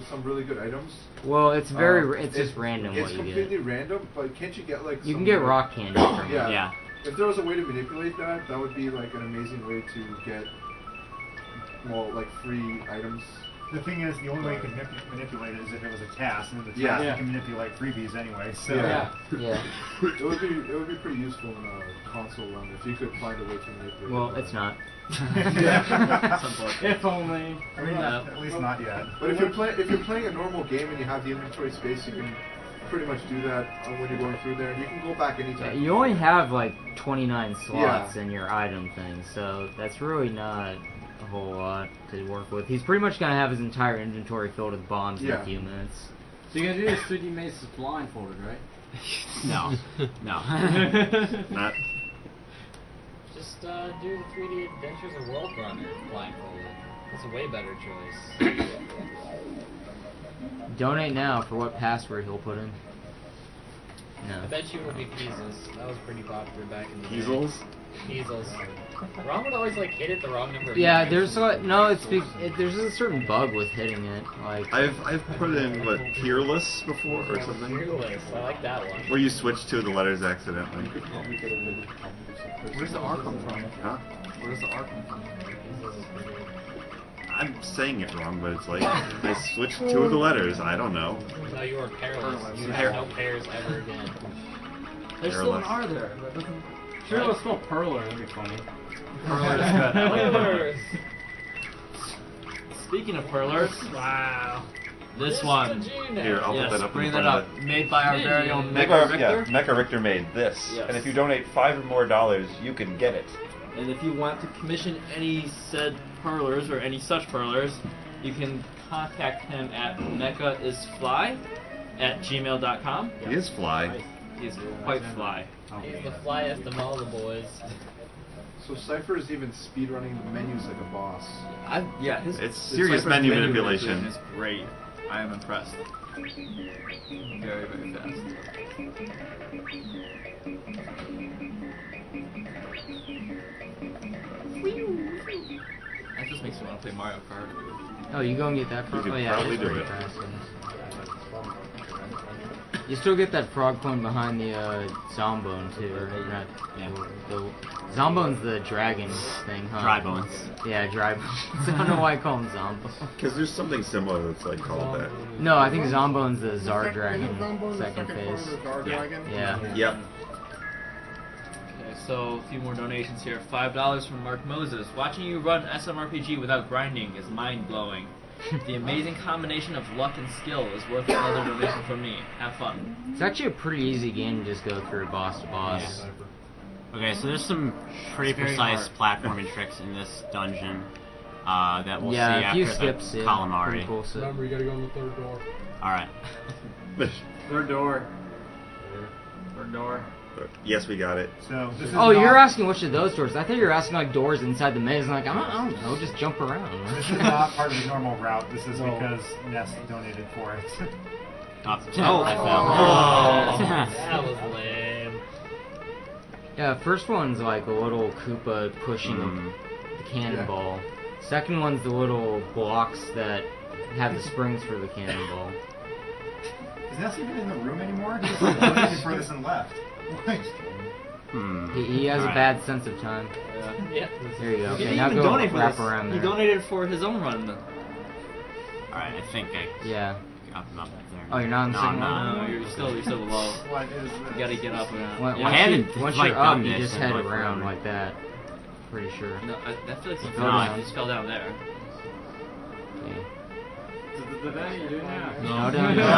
some really good items. Well, it's it's just random It's what you completely get. random, but can't you get like? You some can get more- rock candy from it. Yeah. If there was a way to manipulate that, that would be like an amazing way to get more like free items. The thing is, the only way you can manipulate it is if it was a task, and in the task Yeah. you can manipulate freebies anyway. So Yeah. It would be pretty useful in a console run if you could find a way to manipulate. Well, it. it's not. If only. I mean, at least not yet. But if you're playing a normal game and you have the inventory space, you can pretty much do that when you're going through there, and you can go back anytime. You only have like 29 slots in your item thing, so that's really not a whole lot to work with. He's pretty much gonna have his entire inventory filled with bombs in a few minutes. So you're gonna do this 3D Maze blindfolded, right? No. No. Not. Just do the 3D Adventures of World Runner blindfolded. That's a way better choice. Donate now for what password he'll put in. No. I bet you it will be Peasels. That was pretty popular back in the day. Peasels? Peasels. Ron would always like hit it the wrong number of Yeah, times. there's like there's a certain bug with hitting it. Like I've put in what, peerless before or something. Fearless. I like that one. Where you switch to the letters accidentally. Where's the R come from? Huh? Where's the R come from? I'm saying it wrong, but it's like I switched 2 of the letters. I don't know. No, you are perilous. You Hair- have no pairs ever again. There's still an Hairless. R there. That doesn't. Sure, let's spell Perler. That'd be funny. Perler is good. I like Perlers. Speaking of perlers, Wow. this one. Here, I'll Yes, put that up bring in that front up. of it. Made by our very own Mecha Yeah, Richter. Mecha Richter made this, Yes. and if you donate $5 or more, you can get it. And if you want to commission any said perlers or any such perlers, you can contact him at mechaisfly@gmail.com. He is fly. He's quite fly. He's the flyest of all the boys. So Cypher is even speedrunning the menus like a boss. Yeah, It's serious menu manipulation. Is great. I am impressed. Very, very fast. That just makes me want to play Mario Kart. Oh, you go and get that You frog? could Oh yeah, probably it's do pretty it. fast, yeah. You still get that frog coin behind the Zombone too, or not? The Zombone's the dragon thing, huh? Dry bones. Yeah, dry bones. I don't know why I call him Zombone. Because there's something similar that's like called that. No, I think Zombone's the Zard dragon, second phase. Yeah. Yep. Okay, so a few more donations here. $5 from Mark Moses. Watching you run SMRPG without grinding is mind-blowing. The amazing combination of luck and skill is worth another donation from me. Have fun. It's actually a pretty easy game to just go through boss to boss. Okay, so there's some pretty It's very precise hard. platforming tricks in this dungeon that we'll Yeah, see a after few the skips, yeah, calamari. pretty cool stuff. Remember, you gotta go in the third door. Alright. Third door. Third door. Yes, we got it. So this is Oh, not, you're asking which of those doors? I thought you were asking like doors inside the maze. I'm like, I don't know, just jump around. This is not part of the normal route. This is because Ness donated for it. Oh, Oh. I fell. That was lame. Yeah, first one's like a little Koopa pushing the cannonball. Second one's the little blocks that have the springs for the cannonball. Is Ness even in the room anymore? He just like donated for this and left. What? He has a Alright. bad sense of time. Yeah. There you go. He Okay, didn't now even go donate for wrap this. around He there. donated for his own run. Alright, I think I Yeah. got him up there. Oh, you're not in the No, second I'm one? not. No, you're still below. What is this? You gotta get up. Once, I haven't, once like, you're up, done you this just in, head like, around forever. like that. Pretty sure. No, I feel like he Go fell down. down. He just fell down there. Okay. What are you doing now? No, no, no.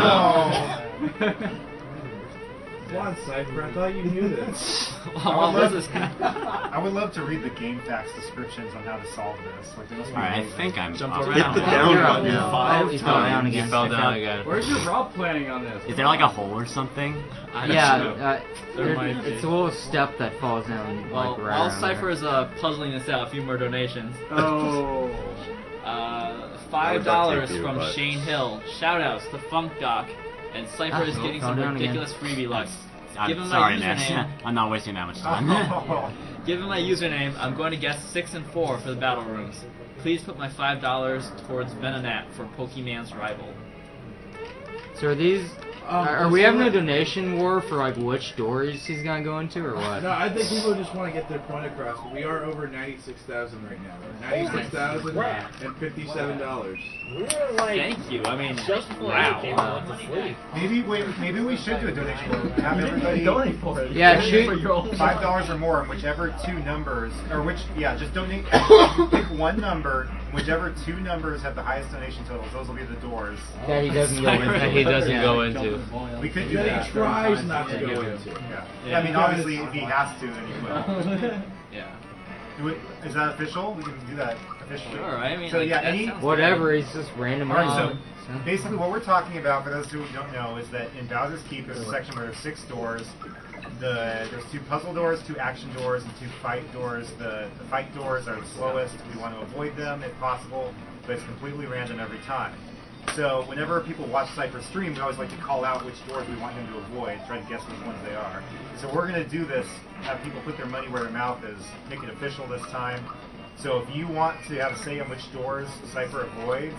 Come on, Cypher, I thought you knew this. I would love to read the game facts descriptions on how to solve this. Like, there must be Alright, I ways. think I'm Jump up. around. Hit the down You're up button now. 5 You fell down times. again. You fell I down found- again. Where's your route planning on this? Is there like a hole or something? Yeah, There might be. it's a little step that falls down Well, like right while around Cypher there. is puzzling this out, a few more donations. Oh. $5 you, from but- Shane Hill. Shoutouts to Funk Doc. And Cypher is Oh, getting fell some down again. ridiculous freebie luck. I'm Give him sorry, my man. username. I'm not wasting that much time. Oh. Give him my username. I'm going to guess 6 and 4 for the battle rooms. Please put my $5 towards Venonat for Pokemon's rival. So are these? Are does we he having a let- donation war for like which doors he's gonna go into or what? No, I think people just want to get their point across. We are over 96,000 right now. 96,000 and $57. We were like, Thank you. I mean, just before wow. I came out to sleep. Maybe we should do a donation. Have everybody donate for it. Yeah, shoot. $5 or more, whichever 2 numbers, or just donate. Pick one number, whichever 2 numbers have the highest donation totals. Those will be the doors. That he doesn't go into. That he doesn't Yeah. go into. We could do That that. he tries not to go into. Yeah. I mean, obviously, if he has to, then he will. Yeah. Is that official? We can do that officially. Sure, I mean, so like, yeah, that any. sounds Whatever, he's just random. All right, so So- basically what we're talking about, for those who don't know, is that in Bowser's Keep there's a section where there's 6 doors. There's 2 puzzle doors, 2 action doors, and 2 fight doors. The fight doors are the slowest. We want to avoid them if possible, but it's completely random every time. So whenever people watch Cypher stream, we always like to call out which doors we want him to avoid, try to guess which ones they are. So we're going to do this, have people put their money where their mouth is, make it official this time. So if you want to have a say on which doors Cypher avoids,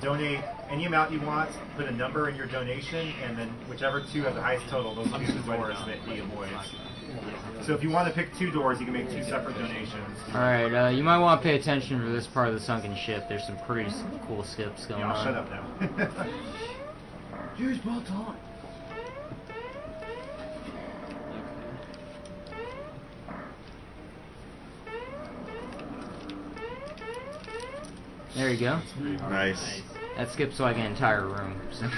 donate any amount you want, put a number in your donation, and then whichever two have the highest total, those will be the doors that he avoids. So if you want to pick 2 doors, you can make 2 separate donations. Alright, you might want to pay attention for this part of the sunken ship. There's some pretty cool skips going Yeah, on. shut up now. Use bolt on. There you go. Nice. That skips like an entire room. So.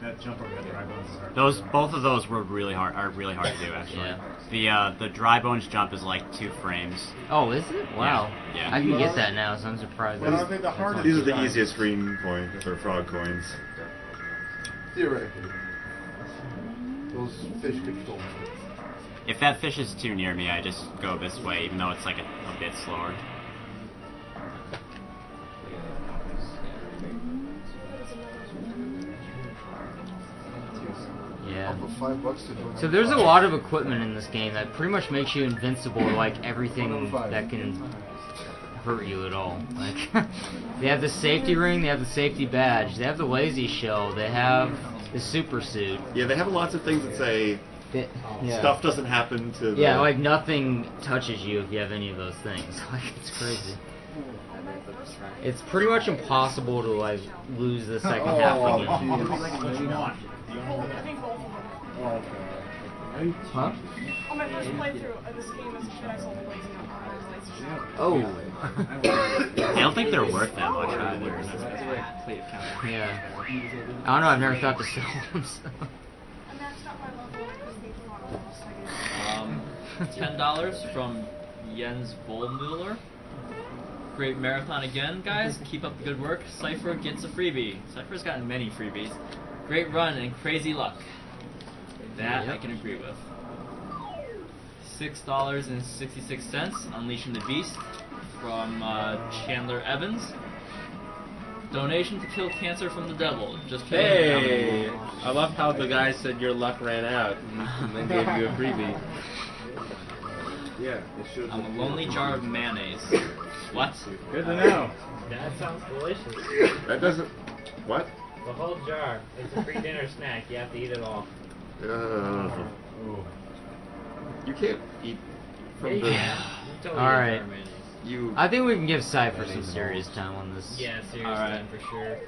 That jump over that dry bones is hard. Both of those were really hard. Are really hard to do actually. Yeah. The dry bones jump is like 2 frames. Oh, is it? Wow. Yeah. I can get that now, so I'm surprised. These are the easiest green coins, or frog coins. Theoretically. Those fish control. If that fish is too near me, I just go this way, even though it's like a bit slower. Yeah. $5 to join. So there's a lot of equipment in this game that pretty much makes you invincible to like everything that can hurt you at all. Like they have the safety ring, they have the safety badge, they have the lazy shell, they have the super suit. Yeah, they have lots of things that say stuff doesn't happen to the... Yeah, like nothing touches you if you have any of those things. Like it's crazy. It's pretty much impossible to like lose the second half of the game. I think both of them. Huh? On my first playthrough of this game as a kid, I sold the lazy Oh. I don't think they're worth that much either. Yeah. I don't know, I've never thought to sell them. So. $10 from Jens Vollmuller. Great marathon again, guys. Keep up the good work. Cyghfer gets a freebie. Cypher's gotten many freebies. Great run and crazy luck. That I can agree with. $6.66. Unleashing the Beast from Chandler Evans. Donation to kill cancer from the devil. Just kidding. Hey! I love how the guy said your luck ran out and then gave you a freebie. Yeah, it should. I'm a lonely jar of mayonnaise. What? Good to know. That sounds delicious. That doesn't... What? The whole jar. It's a free dinner snack. You have to eat it all. You can't eat from Yeah, you the... can. Totally Alright. jar mayonnaise. You... I think we can give Cypher some serious time on this. Yeah, seriously, Alright. for sure.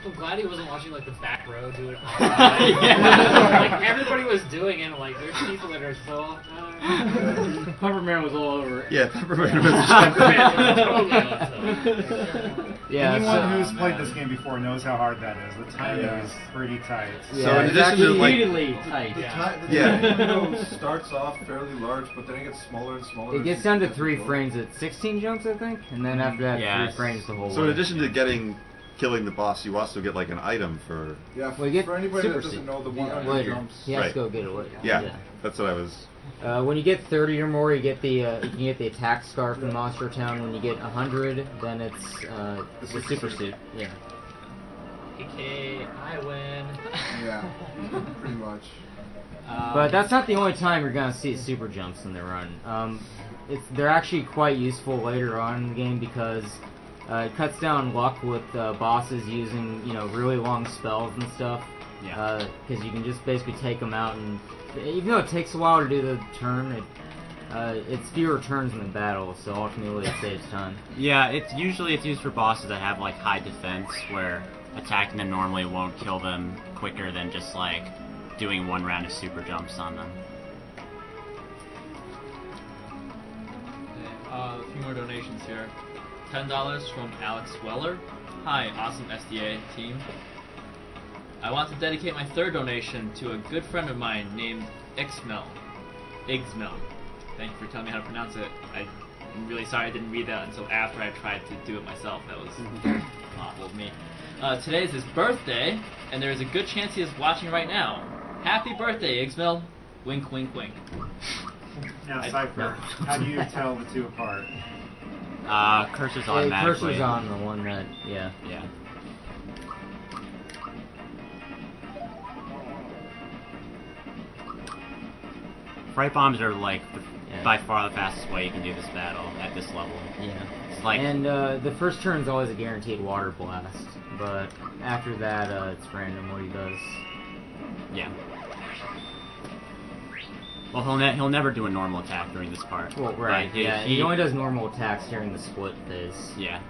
I'm glad he wasn't watching like the back row do it. Like everybody was doing it. Like there's people that are so. Pepperman was all over it. Yeah, Pepperman was. Yeah, Anyone who's played this game before knows how hard that is. The timing is pretty tight. Yeah, so in addition to like, repeatedly tight. The Yeah. window starts off fairly large, but then it gets smaller and smaller. It gets down to 3 frames at 16 jumps, I think, and then after that, 3 frames the whole So way. in addition to killing the boss, you also get like an item for. Yeah, Well, you get for anybody super that doesn't seed. know, the 100 Later. jumps. He has to go get it later. Yeah, that's what I was. When you get 30 or more, you get the you can get the attack scarf in Monster Town. When you get 100, then it's the super suit. Yeah. Okay, I win. Yeah, pretty much. But that's not the only time you're gonna see super jumps in the run. They're actually quite useful later on in the game because it cuts down luck with bosses using really long spells and stuff. Yeah. Because you can just basically take them out, and even though it takes a while to do the turn, it's fewer turns in the battle, so ultimately it saves time. Yeah, it's used for bosses that have like high defense, where attacking them normally won't kill them quicker than just like doing 1 round of super jumps on them. A few more donations here. $10 from Alex Weller. Hi, awesome SDA team. I want to dedicate my 3rd donation to a good friend of mine named Ixmel. Igsmel. Thank you for telling me how to pronounce it. I'm really sorry I didn't read that until after I tried to do it myself. That was awful of me. Today is his birthday, and there is a good chance he is watching right now. Happy birthday, Igsmel. Wink, wink, wink. Now, Cyghfer, how do you tell the two apart? Cursor's automatically. Cursor's on the one that, yeah. Yeah. Fright bombs are like by far the fastest way you can do this battle at this level. Yeah. It's like, and the first turn's always a guaranteed water blast, but after that, it's random what he does. Yeah. Well, he'll never do a normal attack during this part. Well, right. Like, he only does normal attacks during the split phase. Yeah.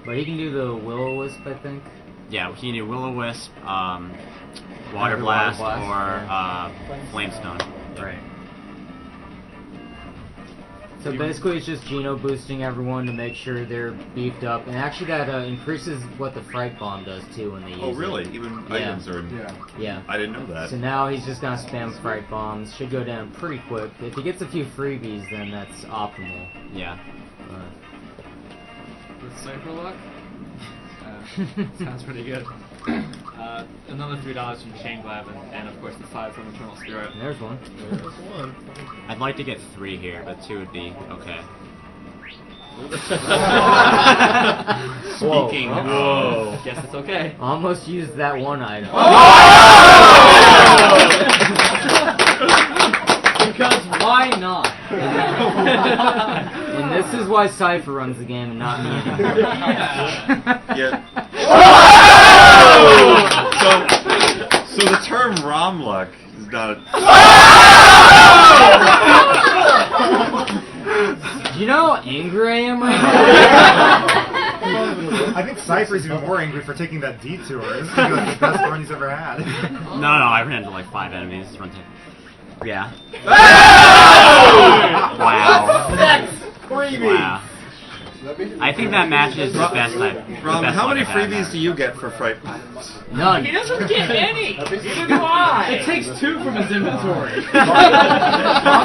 But he can do the Will-O-Wisp, I think. Yeah, he can do Will-O-Wisp, Water Blast, or Flamestone. Right. So basically it's just Geno boosting everyone to make sure they're beefed up, and actually that increases what the Fright Bomb does too when they use it. Oh really? Even items are... Yeah. I didn't know that. So now he's just gonna spam Fright Bombs, should go down pretty quick. If he gets a few freebies, then that's optimal. Yeah. With Cyghfer luck? Sounds pretty good. Another $3 from Shane Glavin, and of course the 5 from Eternal Spirit. There's one. There's one. I'd like to get 3 here, but 2 would be okay. Speaking Whoa. of, guess it's okay. Almost used that one item. Because why not? And this is why Cypher runs the game and not me anymore. Yeah. So the term ROM luck is not. Do you know how angry I am right now? I think Cypher's even more angry for taking that detour. This is like the best run he's ever had. No, I ran into like 5 enemies. Yeah. Wow. That's freebie. Wow. I think that matches the best I've. Rob, how many I've had. freebies do you get for Fright Bombs? None. He doesn't get any. Neither do I. It takes 2 from his inventory. I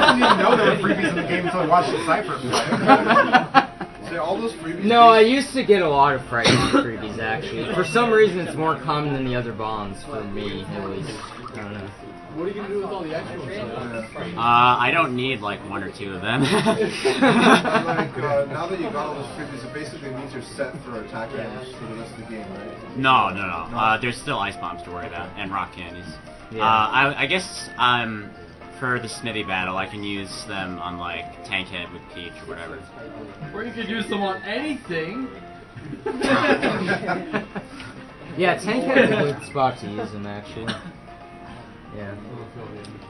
didn't even know there were freebies in the game until I watched the Cypher play. See, all those freebies. No, I used to get a lot of Fright Bomb freebies actually. For some reason, it's more common than the other bombs for me, at least. I don't know. What are you gonna do with all the extra ones? I don't need like 1 or 2 of them. Now that you got all those freebies, it basically means you're set for attack damage for the rest of the game, right? No. There's still ice bombs to worry about and rock candies. Yeah. I guess for the Smithy battle, I can use them on like Tank Head with Peach or whatever. Or you could use them on anything. Yeah, Tank Head's a good spot to use them actually. Yeah.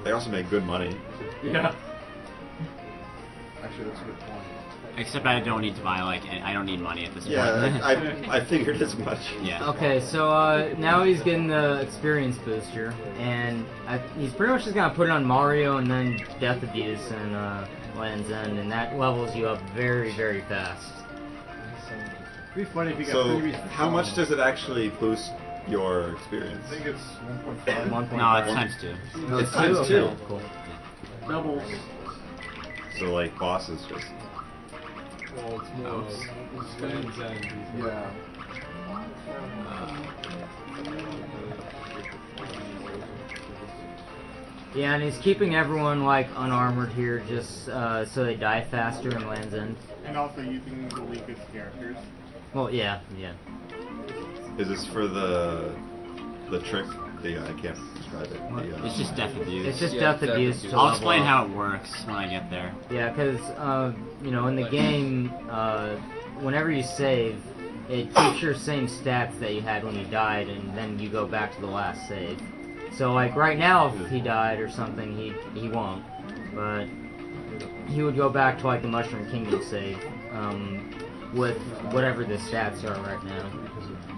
They also make good money. Yeah. Actually, that's a good point. Except I don't need to buy I don't need money at this point. Yeah, I figured as much. Yeah. Okay, so now he's getting the experience booster, and he's pretty much just gonna put it on Mario and then Death Abuse and Land's End, and that levels you up very, very fast. It'd be funny if you got So, previous. how much does it actually boost your experience? I think it's 1.5. No, it's times 2. No, It's times okay, 2. Cool. Doubles. So, like, bosses just. Well, it's more Land's End. Yeah. Yeah, and he's keeping everyone like unarmored here, just so they die faster in Land's End. And also using the weakest characters. Well, yeah. Is this for the trick? I can't describe it. It's just Death Abuse. It's just Death Abuse. to I'll level explain up. how it works when I get there. Yeah, because in the game, whenever you save, it keeps your same stats that you had when you died, and then you go back to the last save. So like right now, if he died or something, he won't, but he would go back to like the Mushroom Kingdom save with whatever the stats are right now.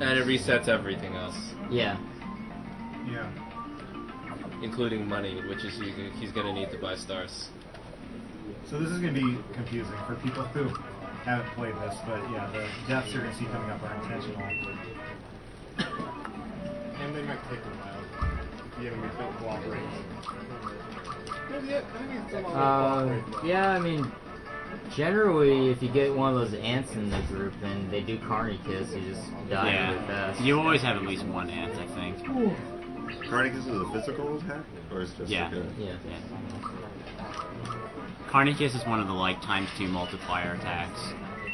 And it resets everything else. Yeah. Yeah. Including money, which is he's gonna need to buy stars. So this is going to be confusing for people who haven't played this, but yeah, the deaths you're going to see coming up are intentional. And they might take a while if the enemies don't cooperate. No, the enemies still always cooperate. Yeah, I mean, generally, if you get one of those ants in the group, then they do Carny Kiss, you just die really fast. You always have at least one ant, I think. Carnicus is a physical attack? Or is it just Yeah. like a... Yeah. Carnicus is one of the times 2 multiplier attacks.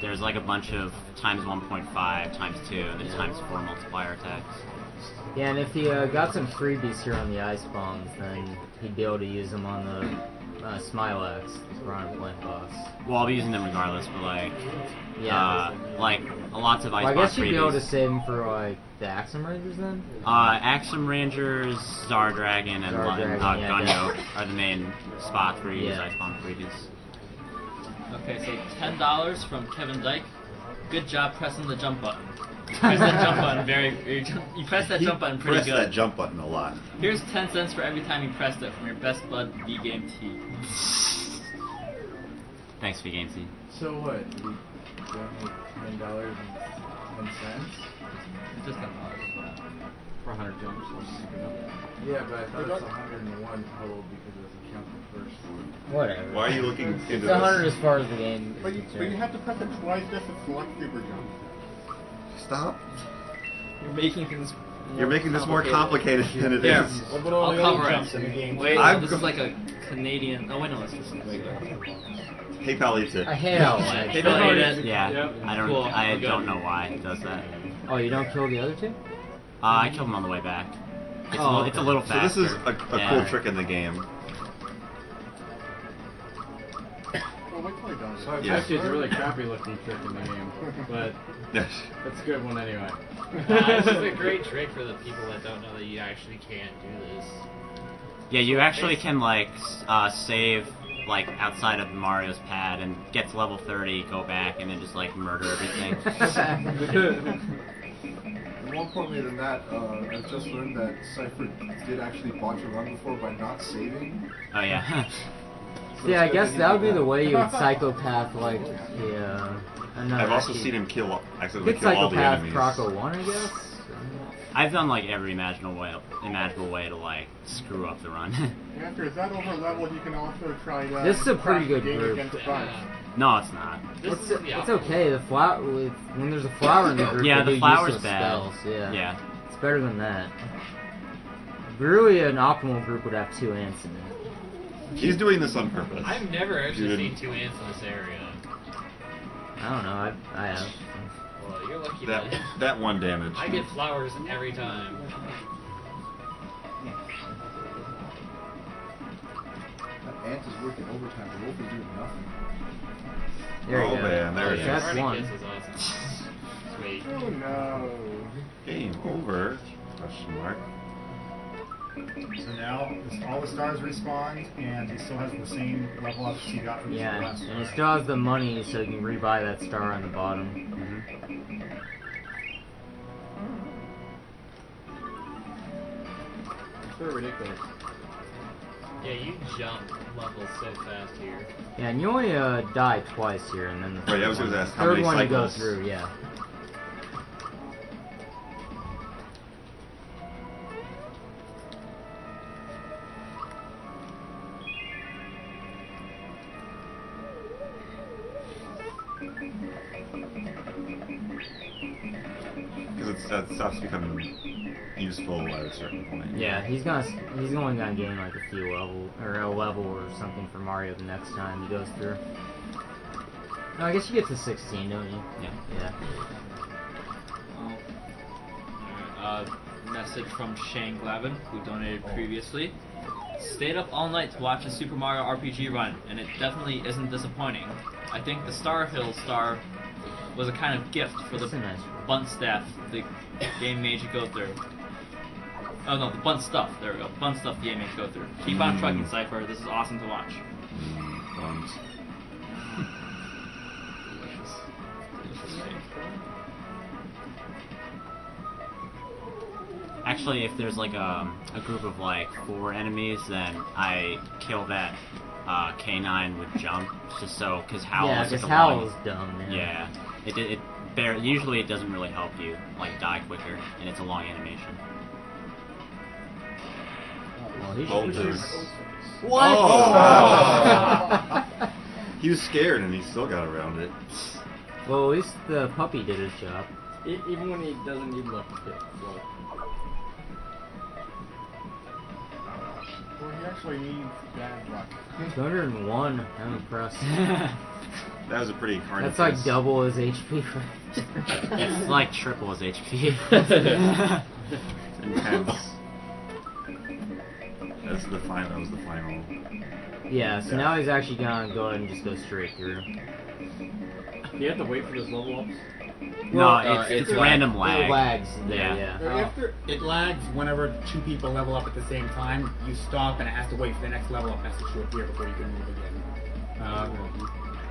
There's like a bunch of times 1.5, times 2, and then times 4 multiplier attacks. Yeah, and if he got some freebies here on the ice bombs, then he'd be able to use them on the Smilax, the Piranha Plant boss. Well, I'll be using them regardless, but lots of ice Well, I bomb guess you'd be able to freebies. save him for the Axum Rangers then? Axum Rangers, Zardragon, and Zardragon, yeah, Gunyo are the main spots where you use Yeah. ice bomb freebies. Okay, so $10 from Kevin Dyke. Good job pressing the jump button. You press that jump button you press that jump button pretty Press good. that jump button a lot. Here's 10 cents for every time you pressed it from your best bud V-Game T. Thanks, V-Game T. So what? We donate $10.10? Just $10. For 100 jumps. Yeah, but I thought it's 101 total because it doesn't count the first one. Whatever. Why are you looking into It's this? 100 as far as the game is But you concerned. have to press it twice just to select super jump. Stop. You're making things You're making this more complicated than it is. What about all I'll the cover other it. jumps in the game? Wait, I'm this is like a Canadian. Oh wait, no, it's just Hey, pal, eats it. Hell, Hey, Bill, ate it. Yeah, Yep. I don't Cool, I okay. don't know why it does that. Oh, you don't kill the other two? I killed them on the way back. It's, Oh, it's a little So faster. this is a Yeah. cool trick in the game. Well, wait till he does it. So Yeah. actually, it's a really crappy looking trick in the game, but Yes. it's a good one anyway. This is a great trick for the people that don't know that you actually can do this. Yeah, you actually can save outside of Mario's pad and get to level 30, go back, and then just murder everything. More importantly than that, I've just learned that Cyghfer did actually botch a run before by not saving. Oh yeah. So Yeah, I it's good guess he that did would be the way you would psychopath another. I've also seen him accidentally Good kill all the psychopath enemies. Croco 1, I guess. I've done every imaginable way to screw up the run. After that over level, you can also try that. This is a pretty good game group. against Bunch. No, it's not. It's okay. The flower when there's a flower in the group. Yeah, they the do flower's useless bad. Spells. Yeah. Yeah. It's better than that. Really, an optimal group would have 2 ants in it. He's doing this on purpose. I've never actually Dude. seen 2 ants in this area. I don't know. I have. Well, you're lucky That one damage. I get flowers every time. That ant is working overtime. The wolf is doing nothing. There you Oh, go. man, there it is. That's Party one. Kiss is awesome. Sweet. Oh no. Game over. Question mark. So now all the stars respawned, and he still has the same level ups he got from the Yeah, last and he star. still has the money, so you can rebuy that star on the bottom. It's very ridiculous. Yeah, you jump levels so fast here. Yeah, and you only die twice here, and then the Right, I was gonna ask how third many one cycles. you go through. Yeah. Because that stops becoming useful at a certain point. Yeah, he's only gonna gain like a few a level or something for Mario the next time he goes through. No, I guess you get to 16, don't you? Yeah. Yeah. Message from Shane Glavin, who donated previously. Stayed up all night to watch the Super Mario RPG run, and it definitely isn't disappointing. I think the Star Hill star was a kind of gift for the bunt staff the game made you go through. Oh no, the bunt stuff. There we go. Bunt stuff the game made you go through. Keep on trucking, Cyghfer. This is awesome to watch. Bunt. Actually, if there's like a group of like 4 enemies, then I kill that K9 with jump, just so, because Howl Yeah, is such because a Howl long... is dumb, man. Yeah. Usually it doesn't really help you, like, die quicker, and it's a long animation. Well, he Bolters. What? Oh! He was scared and he still got around it. Well, at least the puppy did his job. Even when he doesn't need luck to hit float. Well, he actually needs bad luck. 201. I'm impressed. That was a pretty carnivorous. That's like double his HP. It's like triple his HP. Intense. That was the final. Yeah, so now he's actually gonna go ahead and just go straight through. You have to wait for those level ups? No, it's random lag. It lags there, Yeah. After it lags whenever 2 people level up at the same time, you stop and it has to wait for the next level up message to appear before you can move again.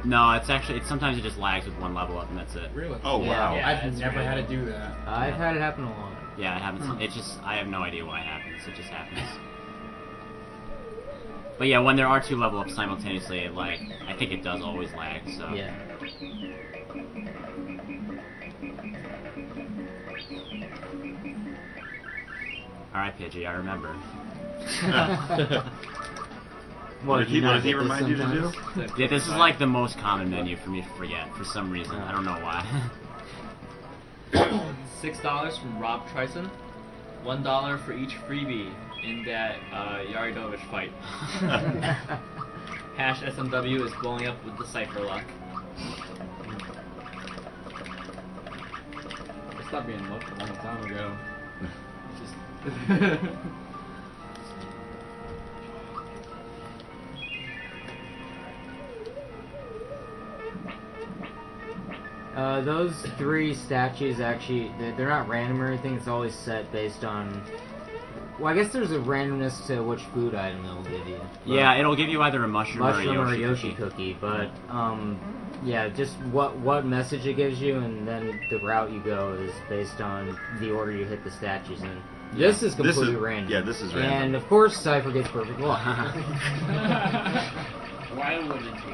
No, sometimes it just lags with 1 level up and that's it. Really? Oh wow. Yeah, I've never had to do that. I've had it happen a lot. Yeah, it happens. It's just, I have no idea why it happens. It just happens. But yeah, when there are 2 level ups simultaneously, I think it does always lag, so. Yeah. Alright, Pidgey, I remember. What did he remind you to do? Yeah, this is like the most common menu for me to forget, for some reason. I don't know why. $6 from Rob Trison. $1 for each freebie in that Yaridovich fight. #SMW is blowing up with the Cypher luck. I stopped being luck a long time ago. Those 3 statues actually, they're not random or anything, it's always set based on... Well, I guess there's a randomness to which food item it'll give you. Yeah, it'll give you either a mushroom or a Yoshi cookie, but, yeah, just what message it gives you, and then the route you go is based on the order you hit the statues in. This is completely random. Yeah, this is random. And, of course, Cypher gets perfect luck. Why wouldn't he?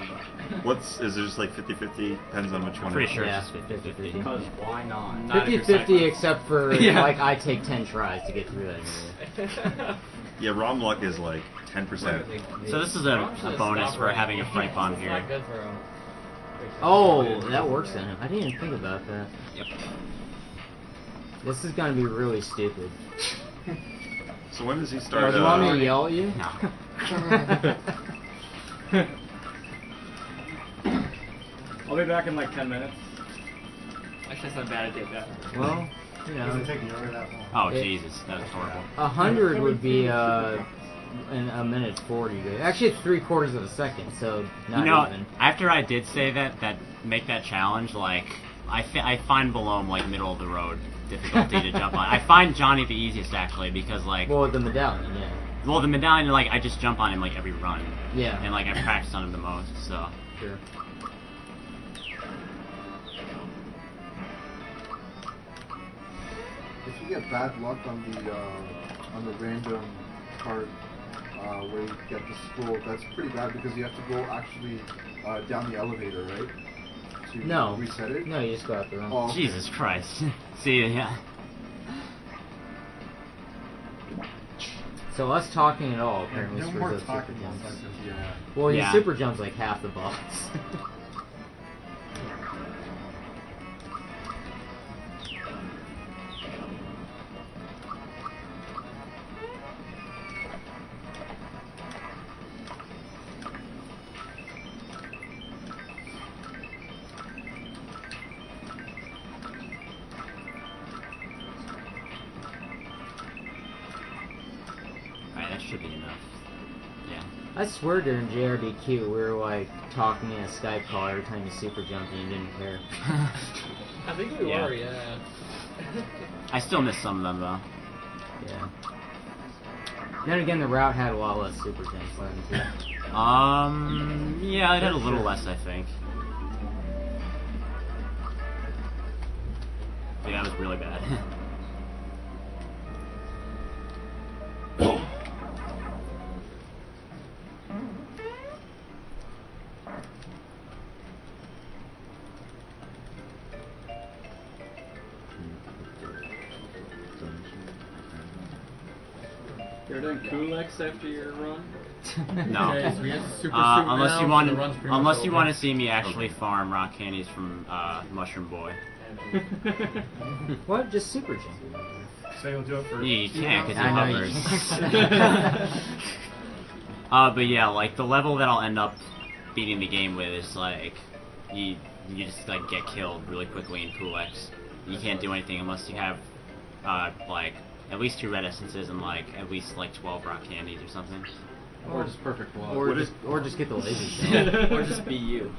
Is it just like 50-50? Depends on which one. Pretty sure Yeah, it's just 50-50. Because why not? 50-50 except for, like, I take 10 tries to get through that anyway. Yeah, ROM luck is like 10%. So this is a bonus for having a fright bomb It's here. not good for him. Oh, that works then. I didn't even think about that. Yep. This is gonna be really stupid. So when does he start? Do you want me to yell at you? No. I'll be back in like 10 minutes. Actually, that's not a bad idea, that. Well, you Doesn't know, take you really that long. Oh, Jesus. That was horrible. 100 would be in a minute 40. Actually, it's 3/4 of a second, so not even. After I did say that make that challenge, like, I find Belome, like, middle of the road difficulty to jump on. I find Johnny the easiest, actually, because, like... Well, the medallion, yeah. Well, the medallion, like, I just jump on him, like, every run. Yeah. And, like, I practice on him the most, so. Sure. If you get bad luck on the random part where you get the scroll, that's pretty bad because you have to go actually down the elevator, right? To reset it? No, you just go out the room. Oh, okay. Jesus Christ. See, yeah. So us talking at all apparently No screws more up super talking. jumps. Yeah. Well, his Yeah. super jump's like half the boss. Alright, that should be enough. Yeah. I swear during JRDQ we were like talking in a Skype call every time you super jumped and you didn't care. I think we Yeah. were, yeah. I still miss some of them, though. Yeah. Then again, the route had a lot less super jumps than too. Yeah, it had a little less, I think. But yeah, that was really bad. You ever done Kulex after your run? No. Okay, so we have super suit Unless now, you so want, the run's pretty much unless you over. want to see me actually farm rock candies from Mushroom Boy. What? Just super jump? So you'll do it for. You can't because he I know you hovers. But yeah, like the level that I'll end up beating the game with is like you just like get killed really quickly in Kulex. You can't do anything unless you have like at least 2 red essences and like at least like 12 rock candies or something. Or just perfect luck. Or just get the lazy shell. Or just be you.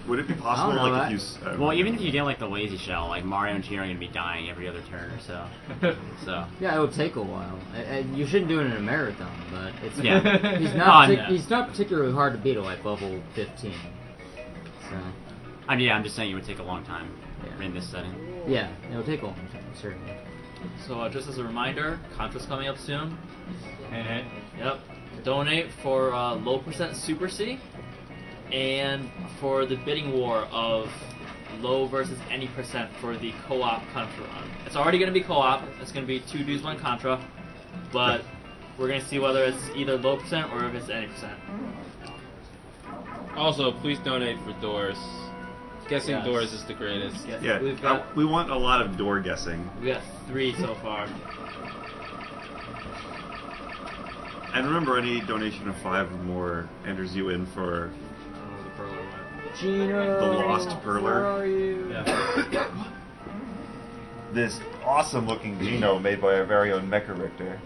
Would it be possible, I don't know like, that. if you... Well, even if you get like the lazy shell, like Mario and Gino are gonna be dying every other turn or so. So. Yeah, it will take a while. You shouldn't do it in a marathon, but it's Yeah. he's not particularly hard to beat at like level 15. So. I mean, yeah, I'm just saying it would take a long time in this setting. Yeah, it'll take a long time, certainly. So just as a reminder, Contra's coming up soon. Yep. Donate for low percent Super C, and for the bidding war of low versus any percent for the co-op Contra run. It's already going to be co-op. It's going to be 2 dudes, 1 Contra, but we're going to see whether it's either low percent or if it's any percent. Also, please donate for doors. Guessing Yes. doors is the greatest. Yes. Yeah, We've got, we want a lot of door guessing. we got 3 so far. And remember, any donation of 5 or more enters you in for The Perler one. Gino, the Lost where Perler. are you? Yeah. This awesome-looking Gino made by our very own Mecha Richter.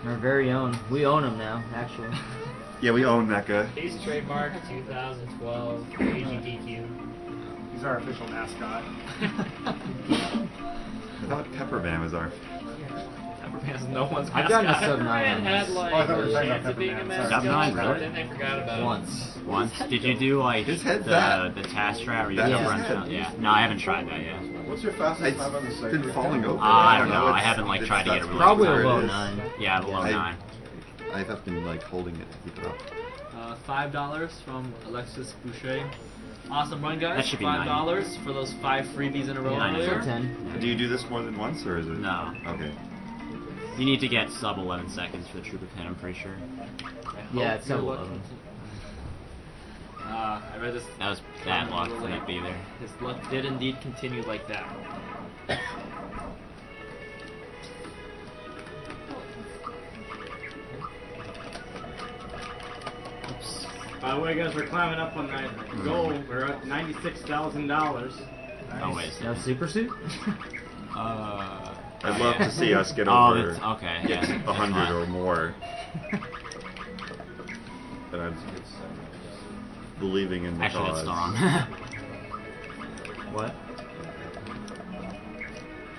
Our very own. We own him now, actually. Yeah, we own Mecha. He's trademarked 2012 AGDQ. He's our official mascot. I thought Pepperman was our... Pepperman's no one's I've gotten a mascot. sub 9 had once. like Oh, I thought we were a talking about chance of being a Pepperman. mascot, Sub 9, but really? then they forgot about it. Once. Did you do like His head's that. the task strat where you That's jump his around head. town? Yeah. No, I haven't tried that yet. What's your fastest It's time on the site? been falling over. I don't know. I It's- haven't like tried to get it really. Probably a There it low is. 9. Yeah, below I- 9. I have been like holding it to keep it up. $5 from Alexis Boucher. Awesome run, guys. That should be $5 for those 5 freebies in a row Yeah, I know. earlier. 10. Do you do this more than once, or is it? No. Okay. You need to get sub 11 seconds for the Trooper Pin, I'm pretty sure. Yeah, it's Hope sub you're 11. I read this. That was bad luck for that be there. His luck did indeed continue like that. Oops. By the way, guys, we're climbing up on that goal. We're at $96,000. Oh, wait a second. No super suit? I'd love to see us get Oh, over that's, okay, get yeah. 100 or more. But I'm believing in the Actually, cause. that's still wrong. What?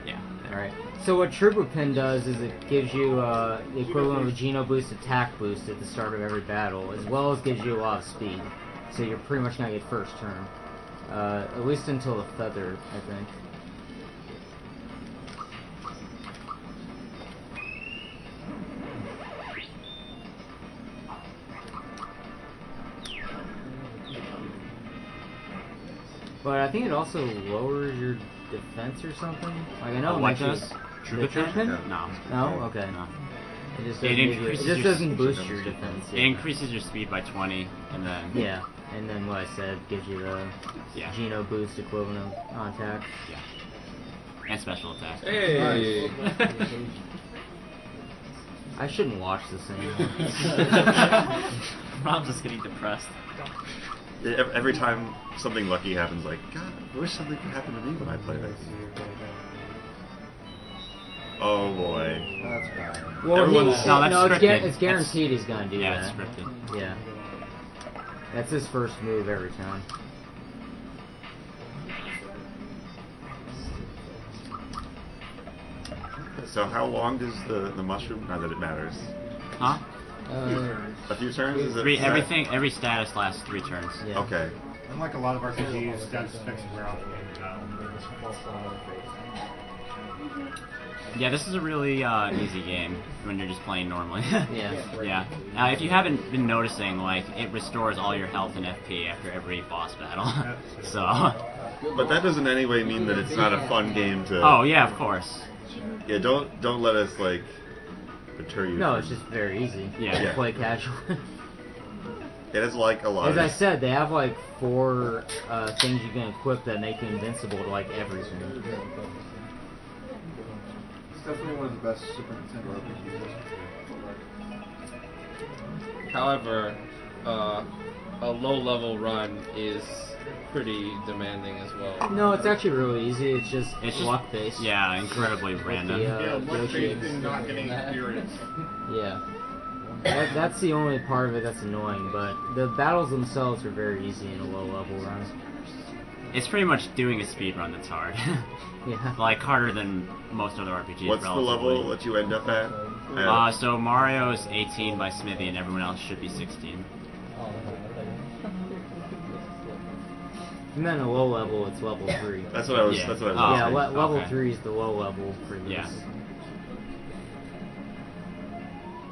Yeah. Alright. So what Triple Pin does is it gives you the equivalent of a Geno boost attack boost at the start of every battle, as well as gives you a lot of speed. So you're pretty much gonna get first turn, at least until the feather, I think. But I think it also lowers your defense or something. Like I know it what makes you- does? The True Pin? No. No? Okay. No. It just It doesn't, increases your doesn't boost your defense. It increases your speed by 20, and then... Yeah, and then what I said gives you the Geno boost equivalent on attack. Yeah. And special attack. Hey! I shouldn't watch this anymore. Rob's just getting depressed. Every time something lucky happens, like, God, I wish something could happen to me when I play this. Oh boy. That's bad. Well, that's it's guaranteed he's gonna do that. Yeah, it's scripted. Yeah. That's his first move every time. So how long does the mushroom? Not that it matters. Huh? A few turns? Is it Every status lasts 3 turns. Yeah. Okay. Unlike a lot of RPGs, status effects wear off. Yeah, this is a really easy game when you're just playing normally. Yeah. Yeah. Now, if you haven't been noticing, like, it restores all your health and FP after every boss battle. So. But that doesn't in any way mean that it's not a fun game to. Oh yeah, of course. Yeah, don't let us like deter you. No, it's just very easy. Yeah. To play casual. It is like a lot. As I said, they have like 4 things you can equip that make you invincible to like everything. It's definitely one of the best Super Nintendo RPGs. However, a low-level run is pretty demanding as well. No, it's actually really easy. It's just luck based. Yeah, incredibly random. luck based and not getting experience. Yeah. That's the only part of it that's annoying, but the battles themselves are very easy in a low level run. It's pretty much doing a speed run that's hard. Yeah. Like harder than most other RPGs. What's the level that you end up at? So Mario's 18 by Smithy, and everyone else should be 16. And then a low level, it's level 3. That's what I was. Yeah. That's what I was. Yeah, asking. level Okay. 3 is the low level for this. Yeah.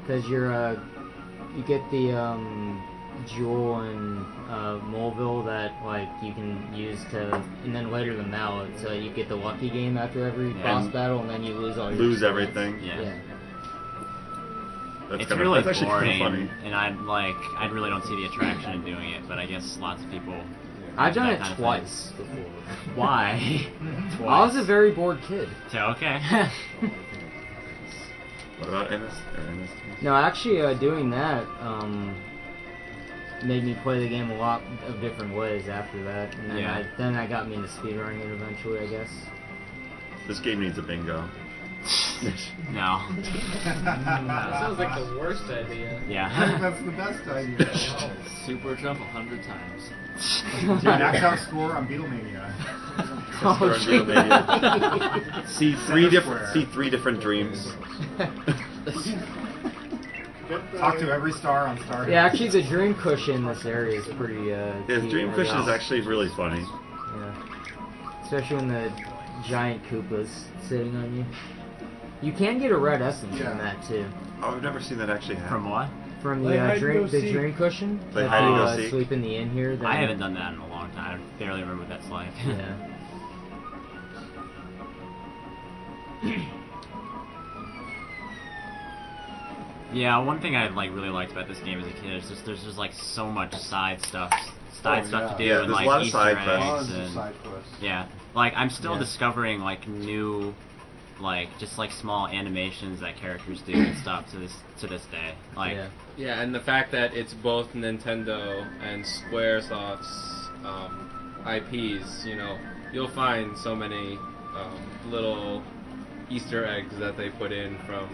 Because you get the jewel in Moleville that like you can use to, and then later the mallet. So you get the lucky game after every boss battle, and then you lose all your. Lose stats. everything. Yeah. That's It's really that's actually boring, kind of funny. and I really don't see the attraction in doing it. But I guess lots of people. I've done that it kind of twice thing. before. Why? I was a very bored kid. So okay. What about NS? No, actually, doing that made me play the game a lot of different ways after that, and then Yeah. I got me into speedrunning it eventually, I guess. This game needs a bingo. No. That sounds like the worst idea. Yeah. That's the best idea. Super jump 100 times. Max out score on Beatlemania. See three different dreams. Talk to every star on Star. Yeah, actually, the dream cushion in this area is pretty. His dream cushion is actually really funny. Yeah. Especially when the giant Koopa's sitting on you. You can get a red essence from that too. Oh, I've never seen that actually happen. From what? From the dream cushion. Play If hide and go you seek. sleep in the inn here. Then I haven't done that in a long time. I barely remember what that's like. Yeah. Yeah, one thing I really liked about this game as a kid is just there's just like so much side stuff to do, Yeah, and there's like a lot of Easter side eggs quests. and Side quests. yeah, like I'm still discovering like new, like just like small animations that characters do and stuff to this day. Like yeah, and the fact that it's both Nintendo and Squaresoft's IPs, you know, you'll find so many little Easter eggs that they put in from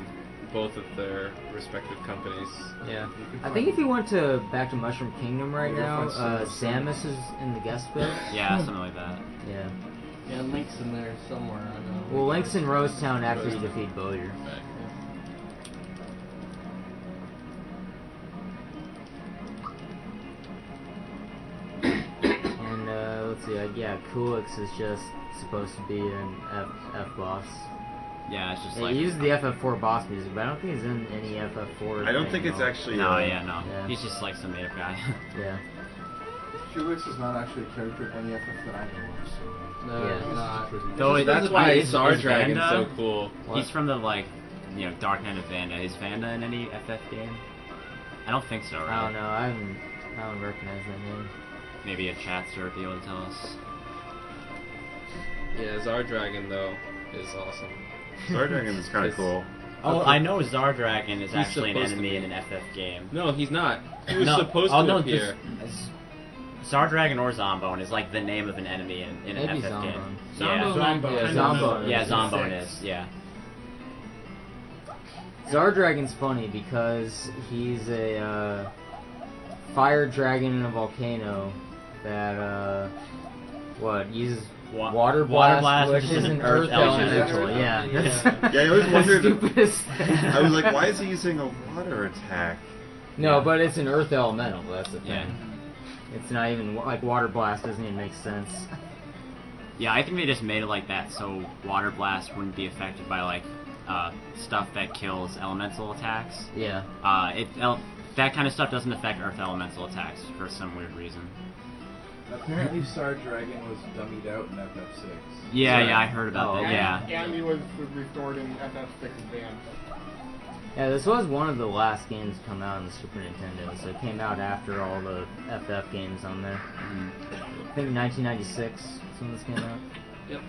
both of their respective companies. Yeah. I think if you went back to Mushroom Kingdom right now, Samus is in the guest bit. Yeah, something like that. Yeah. Yeah, Link's in there somewhere. I know. Well, Link's in Rosetown after you defeat Bowyer. And let's see, yeah, Kulix is just supposed to be an F boss. Yeah, it's just Yeah, like... he uses the FF4 boss music, but I don't think he's in any FF4. I don't thing think it's at all. actually. No, Yeah. He's just like some made-up guy. Yeah. Felix is not actually a character in any FF that I know of, so... No, Yeah. it's not. Though That's why is Star Vanda? Dragon's so cool. He's from the, like, Dark Knight of Vanda. Is Vanda in any FF game? I don't think so, right? I don't know, I don't recognize that name. Maybe a chat sir would be able to tell us. Yeah, Zardragon though is awesome. Zardragon is kind of cool. Oh, I know Zardragon is He's actually an supposed to enemy be. in an FF game. No, he's not. He was No. supposed Oh, to no, appear. Zardragon or Zombone is like the name of an enemy in an Maybe FF Zombone. game. Zombone. Yeah, Zombone. Yeah, is. Zombone is. Yeah. Zardragon's funny because he's a fire dragon in a volcano that uses water blast, which is an earth elemental. Yeah. Yeah, I always wondered. Stupidest I was like, why is he using a water attack? No, but it's an earth elemental. That's the thing. Yeah. It's not even like water blast doesn't even make sense. Yeah, I think they just made it like that so Water Blast wouldn't be affected by like stuff that kills elemental attacks. Yeah. That kind of stuff doesn't affect Earth elemental attacks for some weird reason. Apparently, Star Dragon was dummied out in FF6. Yeah, I heard about that. Yeah. And he was restored in FF6 Advance. Yeah, this was one of the last games to come out on the Super Nintendo, so it came out after all the FF games on there. I think 1996 is when this came out. Yep.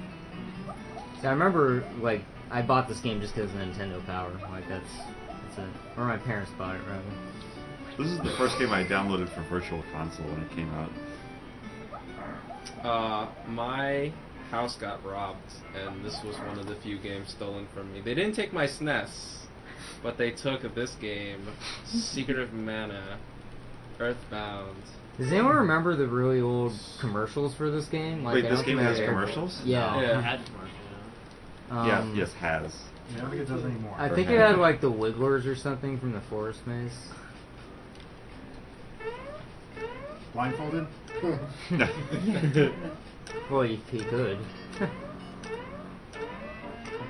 So I remember, like, I bought this game just because of Nintendo Power. Like, that's it. Or my parents bought it, rather. This is the first game I downloaded for Virtual Console when it came out. My house got robbed, and this was one of the few games stolen from me. They didn't take my SNES, but they took this game, Secret of Mana, Earthbound. Does anyone remember the really old commercials for this game? Like, Wait, I this don't game think has I ever- commercials? Yeah. Yeah. Had commercial. Yes, has. I don't think it does anymore. I think it had like the Wigglers or something from the Forest Maze. Blindfolded? Well, he could.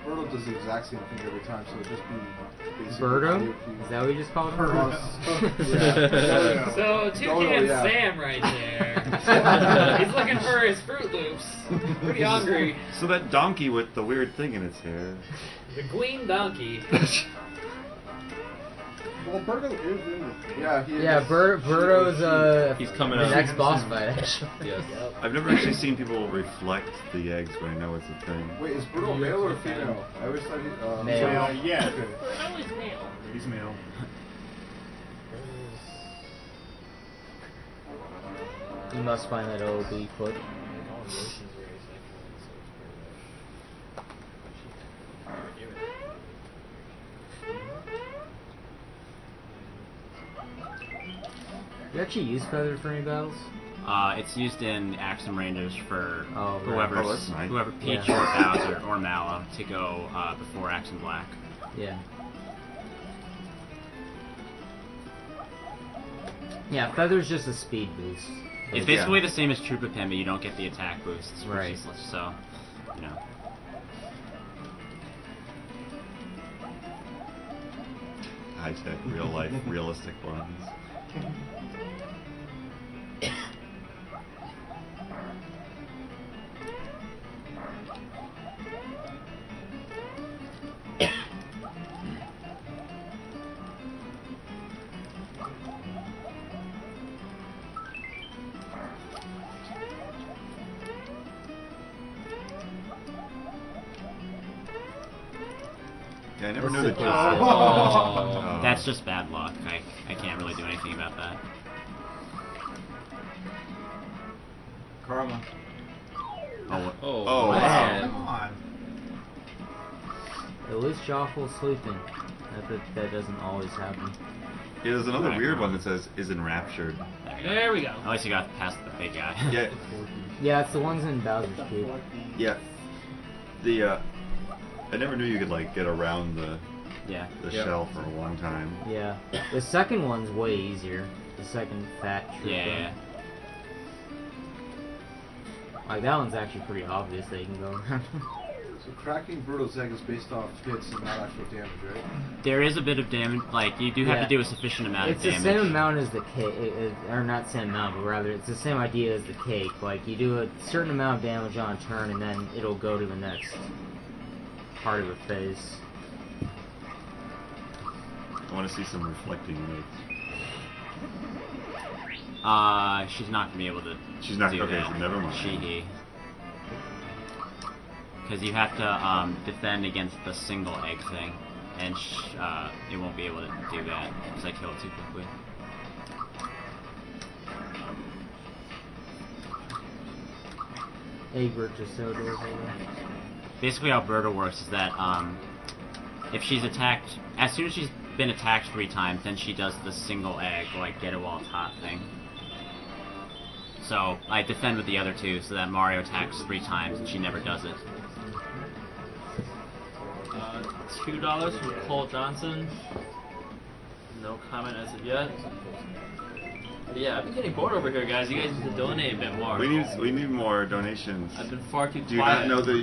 Birdo does the exact same thing every time, so it'd just be basically... Birdo? audio cue. Is that what you just called him? Yeah. So, Toucan Totally, yeah. Sam right there. He's looking for his Fruit Loops. Pretty hungry. So that donkey with the weird thing in its hair. The Queen Donkey. Well, Birdo is in this. Yeah, he is. Yeah, Birdo's He's coming the up. next boss fight, actually. Yes. I've never actually seen people reflect the eggs, but I know it's a thing. Wait, is Birdo male or female? I always thought he... Male. Yeah. Okay. Always male. He's male. You must find that OB clip. You actually use Feather for any battles? It's used in Axum Rangers for Oh, right. whoever's Oh, that's nice. whoever Peach Yeah. or Bowser or Mallow to go before Axum Black. Yeah. Yeah, Feather's just a speed boost. It's basically the same as Troopa Pin, but you don't get the attack boosts, which Right. is so, you know. High-tech, real-life, realistic ones. Yeah, I never knew that. Oh. That's just bad luck. I can't really do anything about that. Karma. Oh, man. Come on. At least Joffle's sleeping. That doesn't always happen. Yeah, there's another weird one that says, is enraptured. There we go. At least you got past the big guy. Yeah. Yeah, it's the ones in Bowser's Peak. Yeah. The I never knew you could like get around the shell for a long time. Yeah. The second one's way easier. The second fat trooper. Yeah. Like that one's actually pretty obvious that you can go around. So cracking Birdo's egg is based off hits and not actual damage, right? There is a bit of damage. Like you do have to do a sufficient amount of damage. It's the same amount as the cake, or not same amount, but rather it's the same idea as the cake. Like you do a certain amount of damage on a turn, and then it'll go to the next part of the phase. I want to see some reflecting lights. She's not gonna be able to. She's not. Do Okay, that. so never mind. He. Because you have to defend against the single egg thing, and it won't be able to do that because I kill it too quickly. Egbert just so adorable. Basically, how Berta works is that if she's attacked, as soon as she's been attacked 3 times, then she does the single egg, like get it while it's hot thing. So I defend with the other 2, so that Mario attacks 3 times and she never does it. $2 from Cole Johnson. No comment as of yet. But yeah, I've been getting bored over here, guys. You guys need to donate a bit more. We need more donations. I've been far too quiet. Do you not know that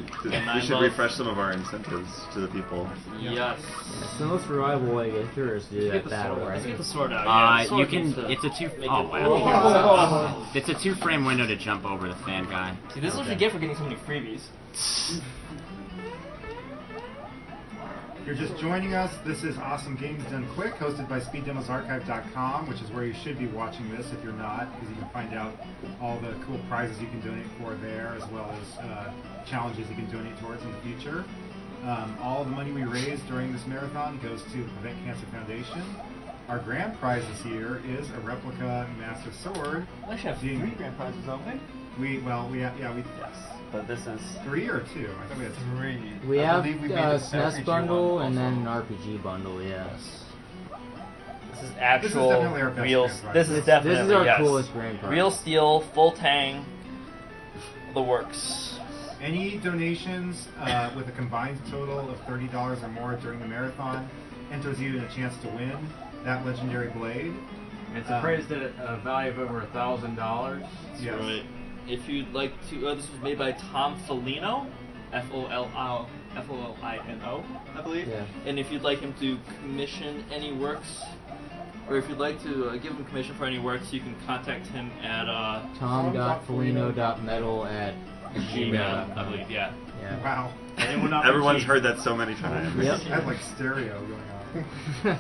we should both- refresh some of our incentives to the people? Yes. It's the most reliable way to get through is to do that battle, right? Let's get the sword out. Yeah, the sword You can. needs to It's a 2. make Oh it- wow. It's a 2-frame window to jump over the fan guy. See, this is what you get for getting so many freebies. If you're just joining us, this is Awesome Games Done Quick, hosted by SpeedDemosArchive.com, which is where you should be watching this if you're not, because you can find out all the cool prizes you can donate for there, as well as challenges you can donate towards in the future. All the money we raise during this marathon goes to the Prevent Cancer Foundation. Our grand prize this year is a replica Master Sword. We actually have 3 grand prizes, don't we? Yes. But this is 3 or 2? I thought we had 3. We I have believe we made a the SNES RPG bundle one and also. then an RPG bundle, yes. This is actual definitely our best real. grand prize. This is definitely This is our yes. coolest grand prize. Real steel, full tang, the works. Any donations with a combined total of $30 or more during the marathon enters you in a chance to win that legendary blade. It's appraised at a value of over $1,000. Yes. Right. If you'd like to, this was made by Tom Folino, Folino, I believe. Yeah. And if you'd like him to commission any works, or if you'd like to give him commission for any works, you can contact him at tom.folino.metal@gmail. I believe. Yeah. Yeah. Wow. And it will not be Everyone's cheap. heard that so many times. Yep. I had like stereo going on.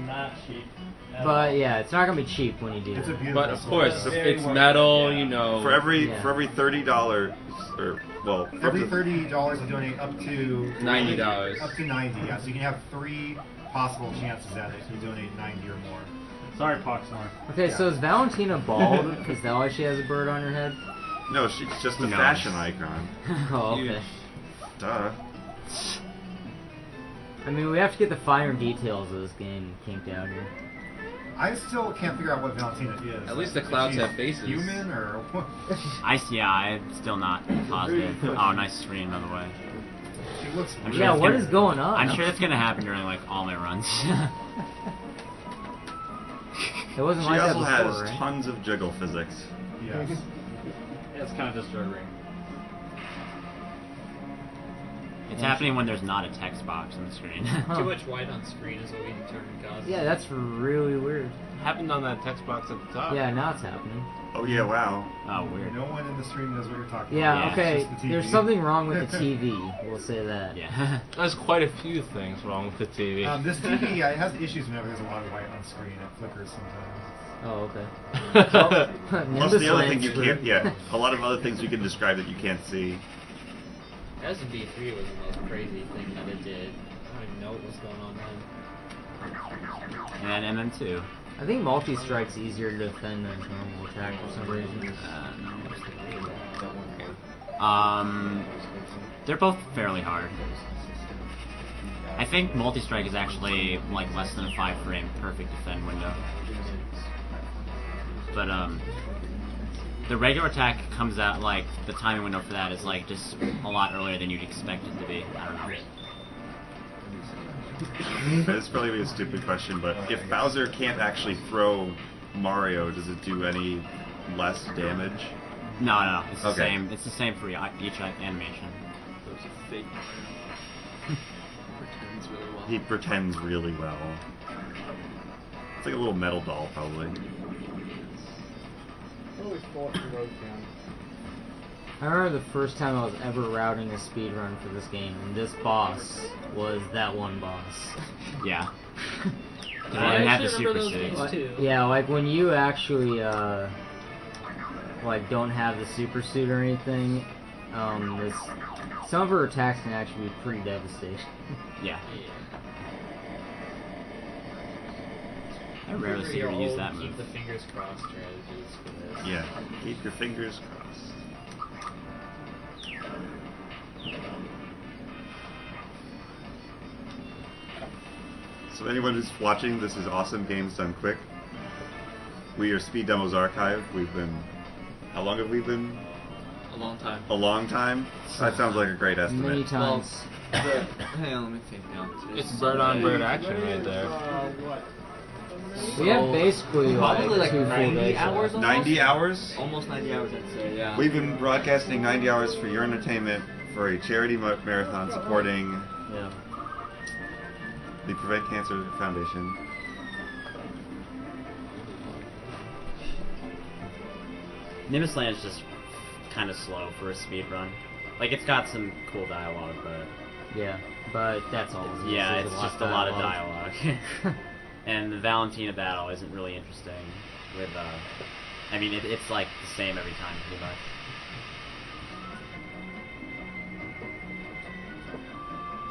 Not cheap. But yeah, it's not gonna be cheap when you do It's a that. beautiful But of sword. course, Very it's well- metal, yeah. you know. For every Yeah. $30, or well, Every $30 you donate up to $90. Up to 90, yeah. So you can have 3 possible chances at it if you donate 90 or more. Sorry, Poxmore. Okay, so is Valentina bald? Is that why she has a bird on her head? No, she's just a Who knows? fashion icon. Oh, okay. Huge. Duh. I mean, we have to get the finer details of this game kinked out here. I still can't figure out what Valentina is. At least the If clouds she's have faces. Human or what? I'm still not positive. Oh, nice screen, by the way. She looks. I'm Yeah, that's what gonna- is going on? I'm sure that's gonna happen during like all my runs. It wasn't She like that also before, has right? tons of jiggle physics. Yes. It's kind of disturbing. It's happening when there's not a text box on the screen. Too much white on screen is what we determined causes. Yeah, that's really weird. Happened on that text box at the top. Yeah, now it's happening. Oh yeah, wow. Oh, weird. No one in the stream knows what you're talking Yeah, about. okay, It's just the TV. there's something wrong with the TV, we'll say that. Yeah. There's quite a few things wrong with the TV. This TV it has issues whenever there's a lot of white on screen. It flickers sometimes. Oh, okay. Plus Nimbus the other Land's thing you weird. can't, yeah, a lot of other things you can describe that you can't see. SB3 was the most crazy thing that it did. I don't even know what was going on then. And then 2. I think multi-strike's easier to defend than normal attack for some reason. They're both fairly hard. I think multi-strike is actually like less than a 5-frame perfect defend window. But the regular attack comes out like the timing window for that is like just a lot earlier than you'd expect it to be. I don't know. This is probably a stupid question, but if Bowser can't actually throw Mario, does it do any less damage? No, it's the Okay. same. It's the same for each animation. He pretends really well. It's like a little metal doll, probably. Always thought the road down. I remember the first time I was ever routing a speedrun for this game, and this boss was that one boss. Yeah. I I didn't have the actually super remember those suit. games too. Yeah, like when you actually like don't have the super suit or anything, some of her attacks can actually be pretty devastating. Yeah. I rarely see her use that move. Keep the fingers crossed strategies for this. Yeah, keep your fingers crossed. So anyone who's watching, this is Awesome Games Done Quick. We are Speed Demos Archive. We've been... How long have we been? A long time. A long time? That sounds like a great estimate. Many times. Hang on, let me think now. It's bird on bird action right there. We have basically Probably like 2 full 90 days. hours almost? 90 hours? Almost 90 hours, I'd say, yeah. We've been broadcasting 90 hours for your entertainment for a charity marathon supporting the Prevent Cancer Foundation. Nimbus Land is just kind of slow for a speed run. Like, it's got some cool dialogue, but... Yeah, but that's all. Yeah, it's just a lot of dialogue. And the Valentina battle isn't really interesting with, I mean, it's like the same every time, pretty much.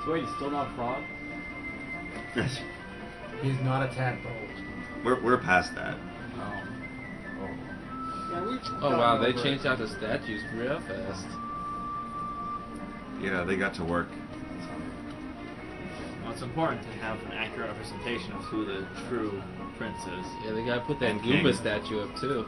So wait, he's still not Frog? He's not a tadpole. We're past that. Oh wow, they changed out the statues real fast. Yeah, they got to work. Well, it's important to have an accurate representation of who the true prince is. Yeah, they gotta put that And Goomba King. statue up too.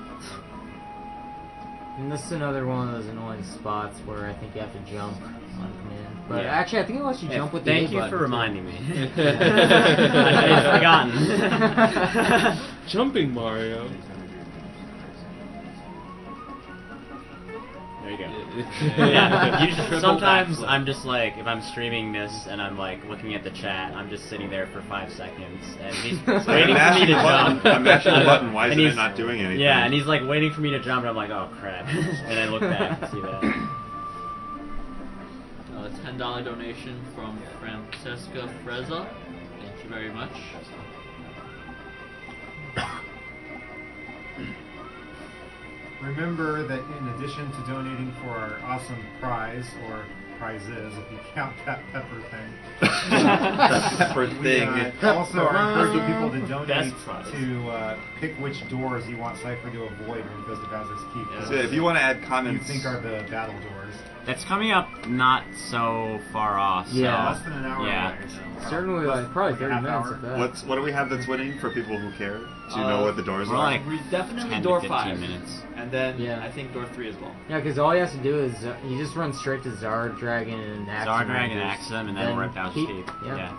And this is another one of those annoying spots where I think you have to jump on command. But Yeah. actually, I think it lets you jump with the Thank A you button, for too. reminding me. I'd forgotten. Jumping Mario. There you go. Yeah. Usually, sometimes I'm just like, if I'm streaming this and I'm like looking at the chat, I'm just sitting there for 5 seconds and he's Like, waiting I'm for me to mashing the button. jump. I'm mashing the button. Why And isn't it he's- not doing anything? Yeah, and he's like waiting for me to jump and I'm like, oh crap. And I look back and see that. A $10 donation from Francesca Freza. Thank you very much. Remember that in addition to donating for our awesome prize, or prizes if you count that pepper thing, That pepper thing. also are encouraging people to donate Best prize. to pick which doors you want Cypher to avoid when he goes to Bowser's Keep. So if you want to add you comments, think are the battle doors. That's coming up not so far off. So Yeah. Less than an hour Yeah. away. So. Certainly, like, probably Like a 30 half minutes hour. of that. what do we have that's winning for people who care to know what the doors we're are? like Definitely 10 door to 15 5. minutes. And then Yeah. I think door 3 as well. Yeah, because all he has to do is you just run straight to Zard Dragon and Axe Zard him Dragon, Rangers. axe him, and then we're at Bowser's keep. Keep. Yeah. Yeah.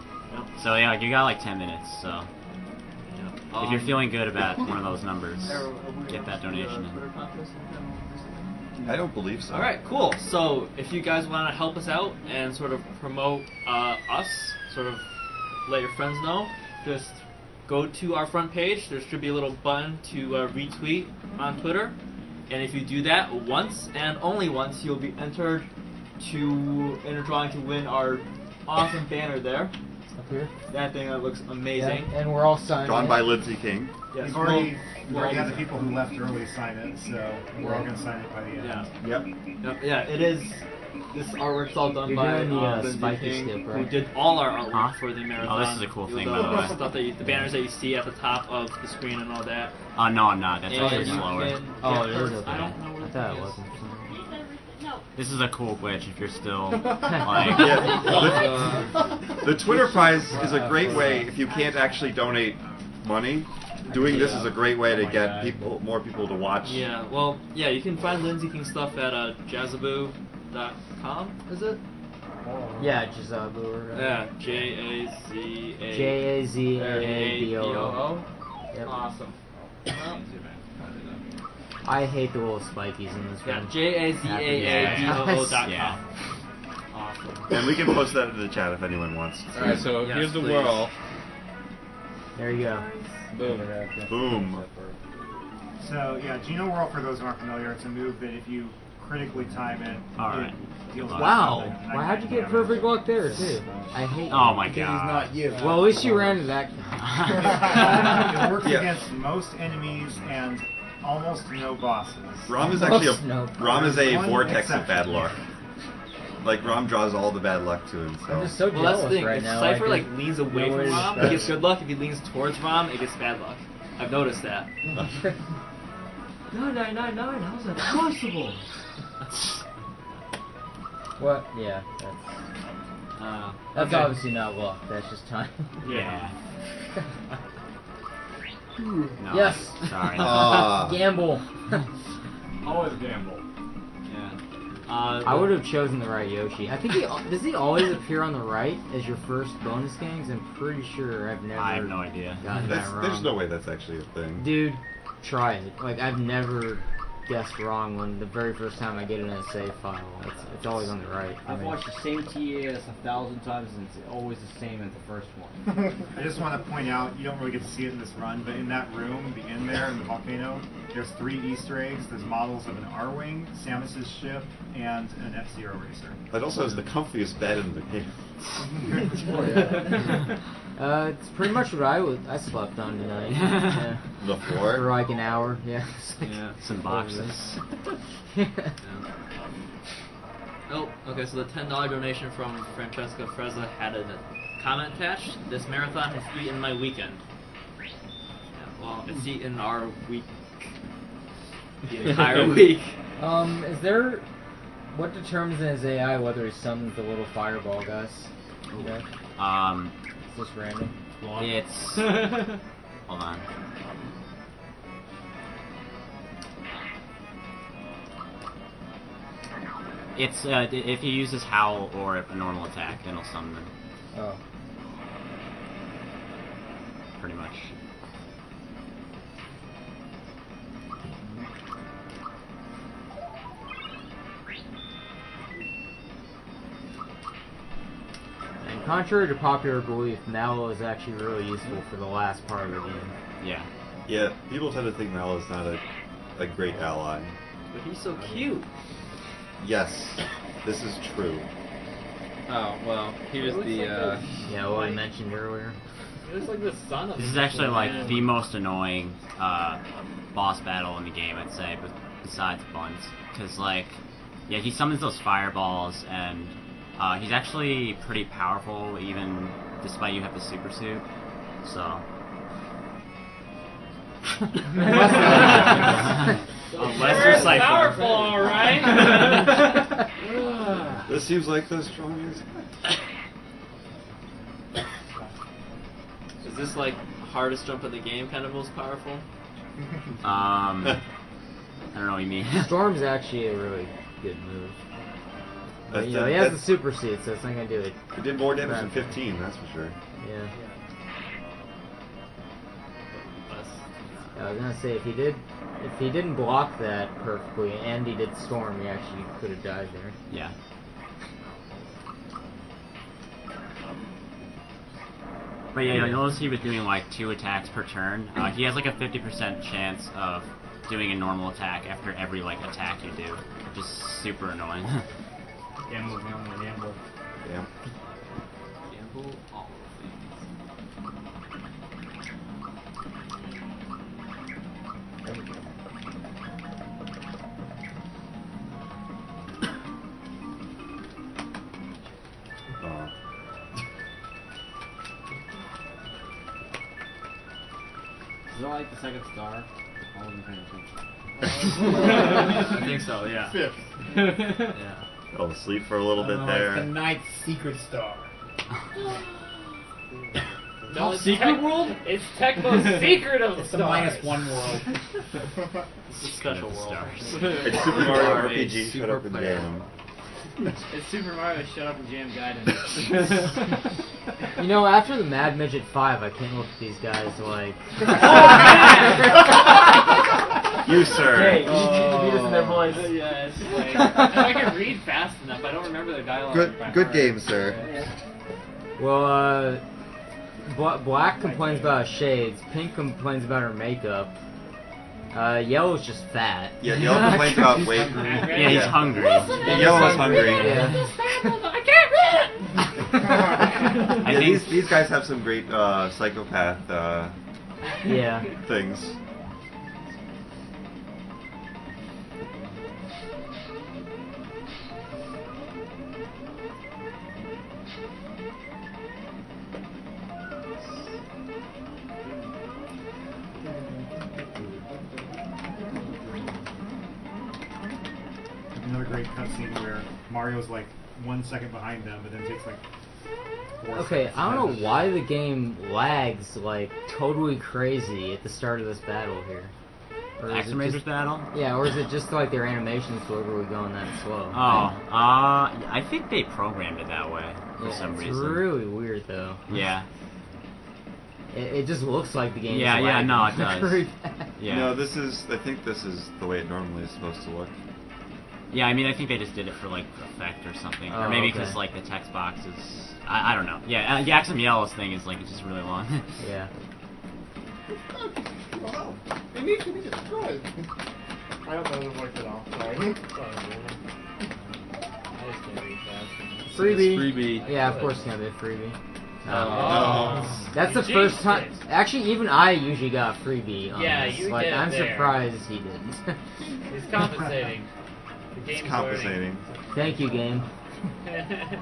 So yeah, like, you got like 10 minutes. So if you're feeling good about one of those numbers, get that donation in. I don't believe so. Alright, cool. So if you guys want to help us out and sort of promote us, sort of let your friends know, just go to our front page. There should be a little button to retweet on Twitter. And if you do that once and only once, you'll be entered in a drawing to win our awesome banner there. Up here. That thing that looks amazing. Yeah, and we're all signed. Drawn in. by Lindsay King. Yes, We've already well, had the people who left early sign it, so we're all going to sign it by the end. Yeah. Yep. Yep, yeah, it is. This artwork's all done You're by doing the, Lindsay spiky King, skip, who right? did all our artwork Huh? for the marathon. Oh, this is a cool thing, The- by the way. Stuff that the banners that you see at the top of the screen and all that. Oh no, I'm not. That's And actually you slower. can Oh, get it is first- okay. I don't know what I thought it is. wasn't. This is a cool glitch if you're still like. Yeah, the Twitter prize is a great way if you can't actually donate money. doing this is a great way to get more people to watch. Yeah, well, yeah, you can find Lindsay King stuff at jazzaboo.com, is it? Yeah, Jazaboo. Yeah, J-A-Z-A... J-A-Z-A-B-O-O. Yep. Awesome. I hate the little spikies in this Yeah, one. J-A-Z-A-A-B-O-O.com. Yeah. Awesome. And we can post that in the chat if anyone wants. Alright, so Yes, here's the please. whirl. There you go. Boom. Boom. So yeah, Geno Whirl, for those who aren't familiar, it's a move that if you critically time it, Alright. it deals Wow. damage. And Why, I how'd you can get damage. perfect luck there, too? I hate Oh my Because god. he's not you. Well, at least you ran to that. It works Yeah. against most enemies and almost no bosses. Rom is actually No. Rom is a One vortex of exception. bad luck. Like Rom draws all the bad luck to I'm himself. just so Well, that's jealous the thing. right If now. Cypher I leans away no way from to Rom, respect it gets it. good luck. If he leans towards Rom, it gets bad luck. I've noticed that. 9999, how's that possible? What? Yeah, that's okay. obviously not luck. That's just time. Yeah. No, Yes. Sorry. Gamble. Always gamble. I would have chosen the right Yoshi. I think does he always appear on the right as your first bonus games? I'm pretty sure I've never. I have no idea. Gotten that wrong. There's no way that's actually a thing. Dude, try it. Like I've never guessed wrong when the very first time I get it in a save file. It's always on the right. I've watched the same TAS 1,000 times and it's always the same as the first one. I just want to point out, you don't really get to see it in this run, but in that room, the end there in the volcano, there's 3 Easter eggs. There's models of an R-Wing, Samus's ship, and an F-Zero racer. It also has the comfiest bed in the game. It's pretty much what I slept on tonight. Yeah. The floor? For like an hour. Yeah. Yeah. Some boxes. Oh, okay, so the $10 donation from Francesca Frezza had a comment attached. This marathon has eaten my weekend. Yeah, well, it's eaten our week. The entire week. Is there... What determines in his AI whether he summons the little fireball guys? Okay. Is this random? It's... Hold on. It's, if he uses Howl or a normal attack, then he'll summon them. Oh. Pretty much. And contrary to popular belief, Mallow is actually really useful for the last part of the game. Yeah. Yeah, people tend to think Mallow not a great ally. But he's so cute. Yes, this is true. Oh, well, here's the, Yeah, what I mentioned earlier. It's like the son of. This is actually like the most annoying boss battle in the game, I'd say, but besides Buns. Because, like, yeah, he summons those fireballs, and he's actually pretty powerful, even despite you have the super suit. So. Unless you're Cyghfer. Powerful, alright. This seems like the strongest. Is this like hardest jump in the game, kind of most powerful? I don't know what you mean. Storm's actually a really good move. But, you know, he has the super suit, so it's not gonna do it. He did more damage than 15, that's for sure. Yeah. I was gonna say if he didn't block that perfectly and he did storm, he actually could have died there. Yeah. But yeah, you'll notice he was doing like 2 attacks per turn. He has like a 50% chance of doing a normal attack after every like attack you do, which is super annoying. Gamble, gamble, gamble. Yeah. Gamble all Is it like the second star? I wasn't paying attention. I think so, yeah. 5th. Yeah. Fell asleep for a little bit It's there. the ninth secret star. No, it's Secret world? It's Tecmo's secret of the It's the stars. -1 world. It's a special world. It's Super Mario are a RPG. Shut up and super player. jam. It's Super Mario Shut Up and Jam Guidance. You know, after the Mad Midget 5, I can't look at these guys like. You, sir. Hey, you need to beat us in their voice. Yeah, it's like, if I can read fast enough, I don't remember the dialogue. by Good heart. game, sir. Well, Black complains about her shades. Pink complains about her makeup. Yellow's just fat. Yeah, Yellow complains about weight. Yeah, he's hungry. Yellow's hungry. Yeah. I can't read I Yeah, think these guys have some great psychopath Yeah. things. Another great cutscene where Mario's like 1 second behind them, but then takes like 4 Okay, seconds. I don't know why the game lags like totally crazy at the start of this battle here. Or is Axe it Razor's just- battle? Yeah, or is it just like their animations deliberately going that slow? I think they programmed it that way for some it's reason. really weird though. Yeah. It just looks like the game. Yeah, is yeah, lagging. no, it does. Very bad. Yeah. No, I think this is the way it normally is supposed to look. Yeah, I mean, I think they just did it for like effect or something, or Oh, maybe okay. because like the text box is. I don't know. Yeah, Yaxum Yellow's thing is like it's just really long. Yeah. Wow. It needs to be destroyed. I don't know the voice at all. Sorry. Freebie. Freebie. Yeah, of course, it's gonna be a freebie. Oh. That's the You first jinxed time. it. Actually, even I usually got freebie on Yeah, this. you Like, did it I'm there. surprised he didn't. He's compensating. The It's game's compensating. Thank you, game. learning.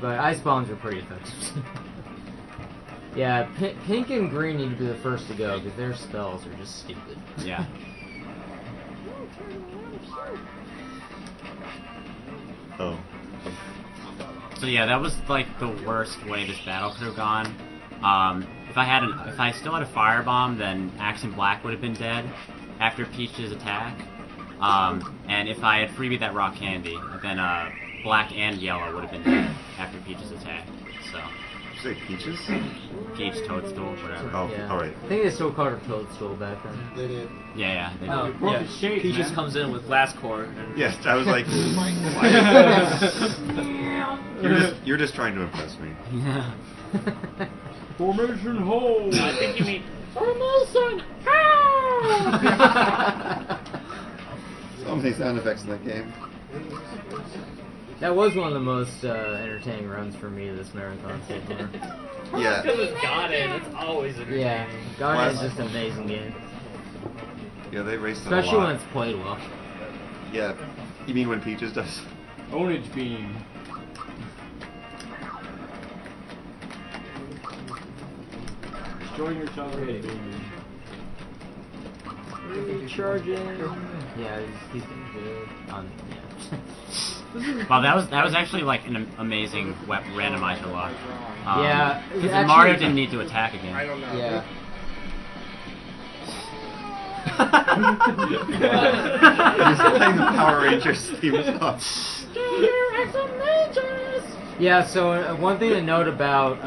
But ice bombs are pretty effective. Yeah, pink and green need to be the first to go because their spells are just stupid. Yeah. Oh. So yeah, that was like the worst way this battle could have gone. If I still had a firebomb, then Axe and Black would have been dead after Peach's attack. And if I had freebied that rock candy, then Black and Yellow would have been dead after Peach's attack. So. Did you say Peaches? Peach, Toadstool, whatever. Oh, Yeah. alright. I think they still called her Toadstool back then. They did. Yeah, they Oh, did. yeah. the shape, Peaches man. comes in with glass core. And Yes, I was like, you're just trying to impress me. Yeah. Formation hold. I think you mean Promotion! So many sound effects in that game. That was one of the most entertaining runs for me this marathon so far. Yeah. because it's Godin. It's always entertaining. Yeah, God is just an amazing game. Yeah, they raced it Especially a when lot. it's played well. Yeah. You mean when Peaches does? Ownage beam. Destroying your child with a beam. Charging. Yeah, he's doing good. Yeah. Wow, that was actually like an amazing randomizer luck. Yeah, because actually- Mario didn't need to attack again. I don't know. Yeah. He's playing the Power Rangers theme song. Yeah, so one thing to note about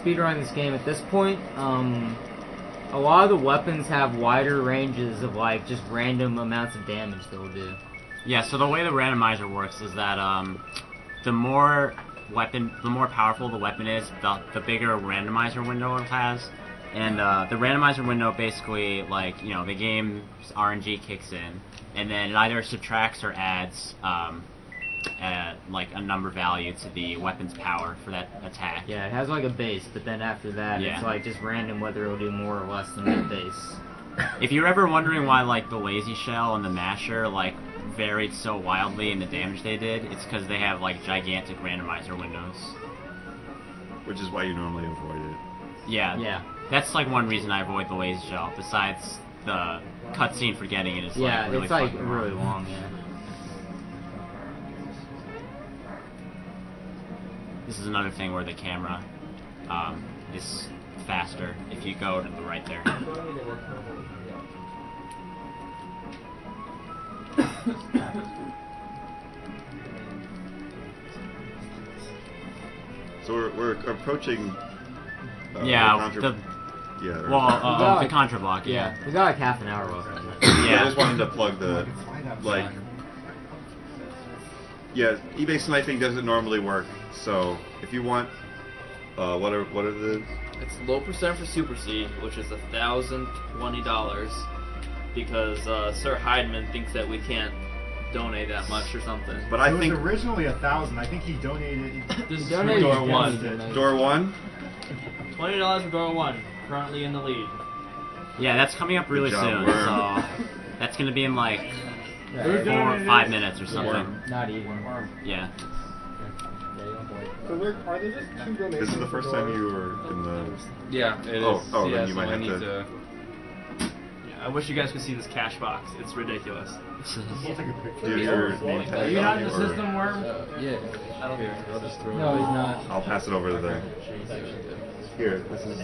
speedrunning this game at this point, a lot of the weapons have wider ranges of like just random amounts of damage they'll do. Yeah, so the way the randomizer works is that the more powerful the weapon is, the bigger randomizer window it has. And the randomizer window basically, like, you know, the game's RNG kicks in, and then it either subtracts or adds like a number value to the weapon's power for that attack. Yeah, it has like a base, but then after that, Yeah. it's like just random whether it'll do more or less than the base. If you're ever wondering why like the lazy shell and the masher like varied so wildly in the damage they did, it's because they have like gigantic randomizer windows. Which is why you normally avoid it. Yeah. Yeah. That's like one reason I avoid the lazy shell. Besides the cutscene for getting it is Yeah, like really it's like fucking really long. Yeah. This is another thing where the camera is faster if you go to the right there. So we're approaching. Yeah, the the Contra block. Yeah, we got like half an hour left. Yeah, I just wanted to plug the Yeah, eBay sniping doesn't normally work. So if you want, what are the? It's low percent for Super C, which is $1,020, because Sir Heidemann thinks that we can't donate that much or something. But I think it was originally 1,000. I think he donated. This is door one. Door one. $20 for door one. Currently in the lead. Yeah, that's coming up really soon. So that's gonna be in like 4 or 5 minutes or something. Not even. Yeah. So Rick, are there just 2 donations? This is the first time you were in the. Yeah, it is. Oh, yeah, then you so might I have need to. I wish you guys could see this cash box. It's ridiculous. Do your name tag. Are you not in the or- system, Worm? Yeah. I don't care. I'll just throw it. No, he's not. I'll pass it over to the. Here, this is.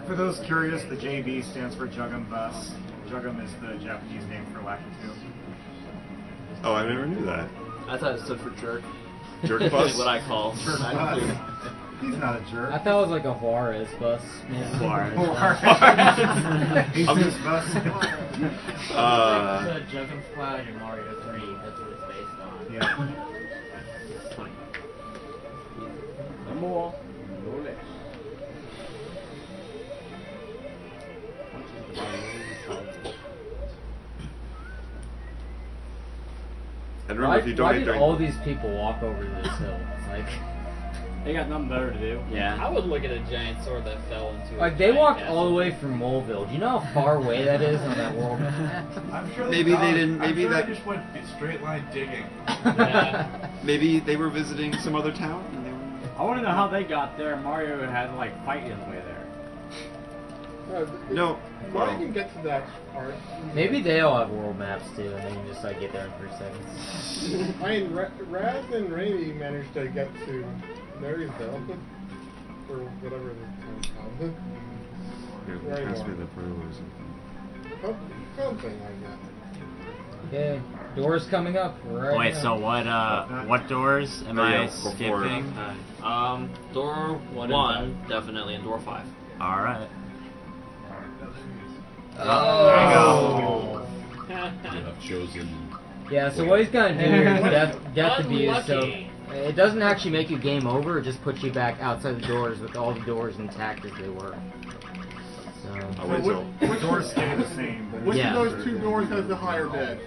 For those curious, the JB stands for Jugum Bus. Jugum is the Japanese name for Lakitu. Oh, I never knew that. I thought it stood for jerk. Jerk That's bus? what I call. Jerk bus. He's not a jerk. I thought it was like a Juarez bus. Juarez. Jesus bus. Jugum's Cloud in Mario 3. That's what it's based on. Yeah. No more, no less. And remember, if you Why donate did during. all these people walk over this hill? Like, They got nothing better to do. Yeah. I would look at a giant sword that fell into. like they walked all the way from Moleville. Do you know how far away that is on that world map? I'm sure Maybe they didn't. Maybe I'm sure that. they just went straight line digging. Maybe they were visiting some other town. And they were... I want to know how they got there. Mario had to like fight his way there. No. Well, Well, you can get to that part. Maybe they all have world maps too, and they can just like get there in 3 seconds. I mean, Raz and Rainy managed to get to Marysville, or whatever the town's called. here, pass me the pearl or something. Something like that. Okay, doors coming up right Wait, now. so what doors am I skipping? Door one, definitely, and door 5. Alright. Oh. You have chosen. Yeah, so what he's gonna do here is death abuse, so Unlucky. it doesn't actually make you game over, it just puts you back outside the doors with all the doors intact as they were. I'll wait till. The doors stay the same. Which Yeah. of those 2 doors has the higher bid?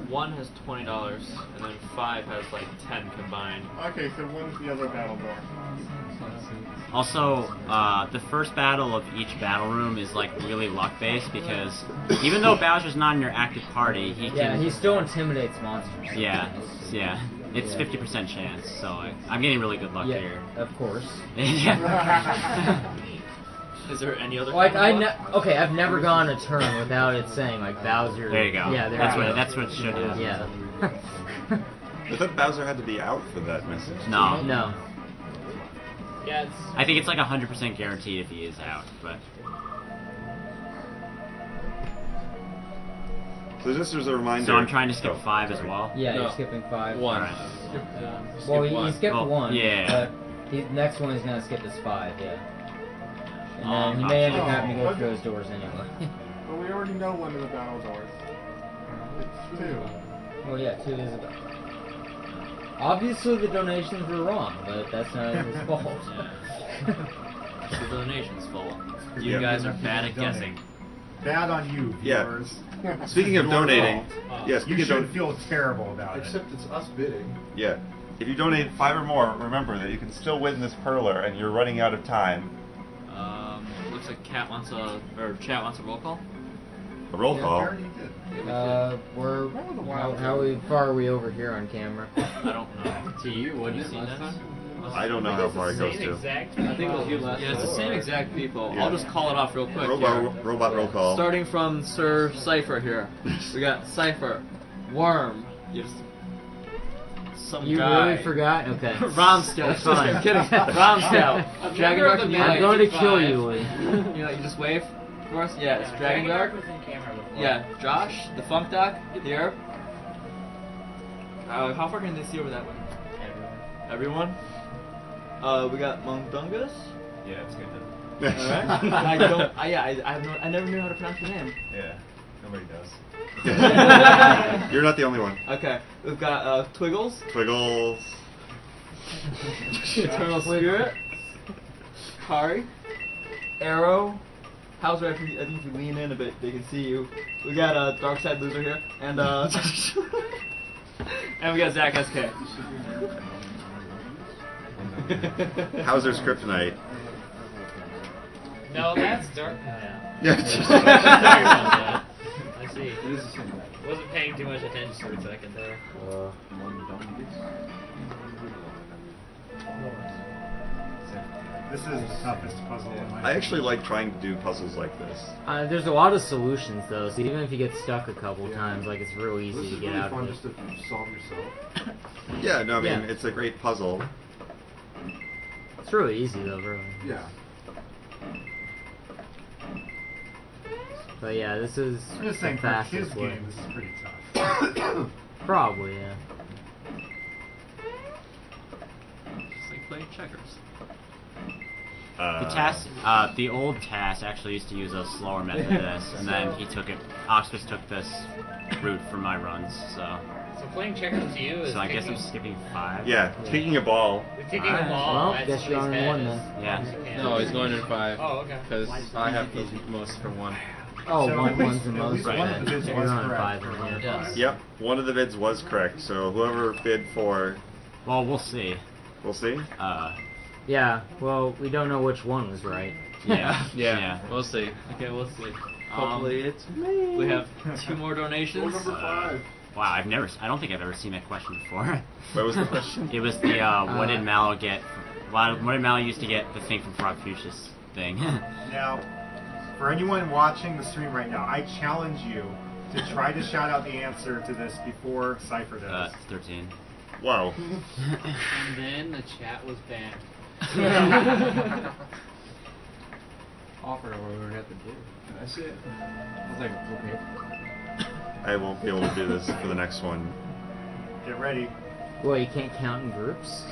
1 has $20, and then 5 has like 10 combined. Okay, so when's the other battle door? Also, the first battle of each battle room is like really luck based because even though Bowser's not in your active party, he Yeah, can. he still intimidates monsters. Yeah, yeah. It's 50% chance, so I'm getting really good luck Yeah, here. of course. Yeah. Is there any other? Like kind of luck? okay, I've never gone a turn without it saying like Bowser. There you go. Yeah, there That's you what go. that's what it should have. Yeah. I thought Bowser had to be out for that message. No. No. Yeah, it's. I think it's like 100% guaranteed if he is out, but So just as a reminder. so I'm trying to skip 5 as well. Yeah, No. you're skipping 5. 1. Alright. Well, Skip he 1. skipped Oh, 1. yeah. But the next one he's gonna skip is 5. Yeah. And then he Oh, may end up gotcha. having to go through those doors anyway. But we already know one of the battle doors. It's 2. Well, yeah, 2 is about. Obviously, the donations were wrong, but that's not his fault. It's the donation's fault. You Yeah. guys are bad at guessing. Bad on you, Yeah. viewers. Speaking of Your donating, fault. yeah, You speaking of should donating, feel terrible about it. Except it's us bidding. yeah, if you donate 5 or more, remember that you can still win this perler, and you're running out of time. Looks like Chat wants a roll call. A roll Yeah, call. Barry, you did. We're how far are we over here on camera? I don't know. To you, Have wouldn't you it, seen last this? time? I don't know how far it goes to. Exact. I think it was you last Yeah, it's the time. same exact people. Yeah. I'll just call it off real quick. here. Robot roll call. Starting from Sir Cyghfer here. We got Cyghfer, Worm, you have some You guy. really forgot? Okay. Romscout. That's fine. I'm kidding. Romscout. Dragon Guard. I'm going to kill you, Lee. You just wave for us? Yeah, it's Dragon Guard. was in camera before. Yeah, Josh, the Funk Doc, here. How far can they see over that way? Everyone? We got Mundungus. Yeah, it's good. Alright. I never knew how to pronounce your name. Yeah, nobody does. You're not the only one. Okay, we've got Twiggles. Twiggles. Eternal Spirit. Kari. Arrow. How's right? I think if you lean in a bit, they can see you. We got Dark Side Loser here, and and we got Zach SK. Hauser's Kryptonite. No, that's dark. Yeah. I see. Wasn't paying too much attention for a second there. This is the toughest puzzle in my I actually like trying to do puzzles like this. There's a lot of solutions though, so even if you get stuck a couple times, like it's real easy to get out of it. Just to solve yourself. Yeah, no, I mean, Yeah. it's a great puzzle. It's really easy though, really. Yeah. But yeah, this is I'm just the saying, for a fastest kid's way. game, this is pretty tough. Probably, yeah. Just like playing checkers. The task, the old task actually used to use a slower method to this, and then he took it. Octopus took this route for my runs, so. So playing checkers to you is. So I guess I'm kicking- skipping 5. Yeah, kicking a ball. Kicking a ball. Well, at guess you're on somebody's one head then. is- Yeah. No, he's going in 5. Oh, okay. Because I have the most for 1. Oh, So one's at the least most one of the bids You're was on correct. 5 then, yeah. Yep, one of the bids was correct, so whoever bid for... Well, we'll see. We'll see? Yeah, well, we don't know which one was right. Yeah. Yeah, we'll see. Okay, we'll see. Hopefully it's me. We have 2 more donations. Number 5. Wow, I don't think I've ever seen that question before. What was the question? It was the, what did Mallow get? What did Mallow used to get the thing from Frog Fuchsia's thing? Now, for anyone watching the stream right now, I challenge you to try to shout out the answer to this before Cypher does. 13. Wow. And then the chat was banned. Offer what we would have to do. That's it. I was like, okay. I won't be able to do this for the next one. Get ready. Well, you can't count in groups?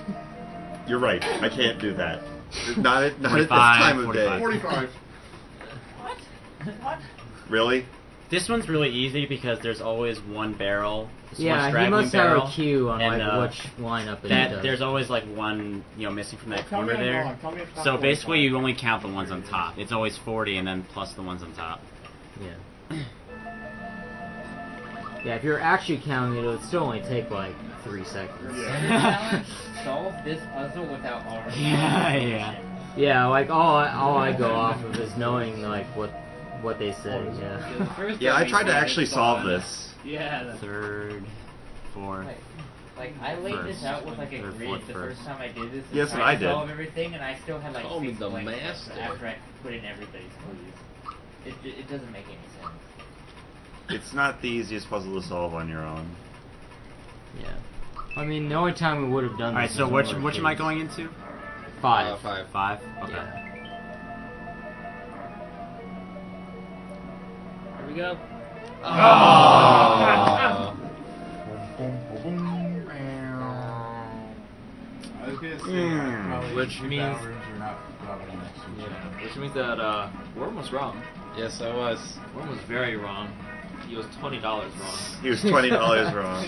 You're right, I can't do that. Not at this 45, time of day. 45. What? Really? This one's really easy because there's always one barrel. Just one Yeah, he straggling must barrel, have a cue on and, like which lineup it that does. there's always like one, missing from that Tell me corner I'm there. wrong. Tell me it's So not basically, 45. you only count the ones on top. It's always 40, and then plus the ones on top. Yeah. Yeah, if you're actually counting it, it would still only take like 3 seconds. Challenge, solve this puzzle without R. Yeah. Yeah, like all I go off of is knowing like what they say. Yeah. Yeah, I tried to actually solve this. Yeah. Third, fourth. Like I laid this first, out with like a third, grid fourth, the first. first time I did this. Yes, and and I tried to did. solve everything, and I still had like Call me 6 the blank master. after I put in everybody's clues. It doesn't make any sense. It's not the easiest puzzle to solve on your own. Yeah. I mean, the only time we would have done All right. this. So is which when we were am I kids. going into? 5. 5. 5. Okay. Yeah. Here we go. Oh. I was gonna say, probably Which two means- battle rooms are not probably next to each other. Yeah, which means that Worm was wrong. Yes, I was. Worm was very wrong. He was $20 wrong. He was $20 wrong.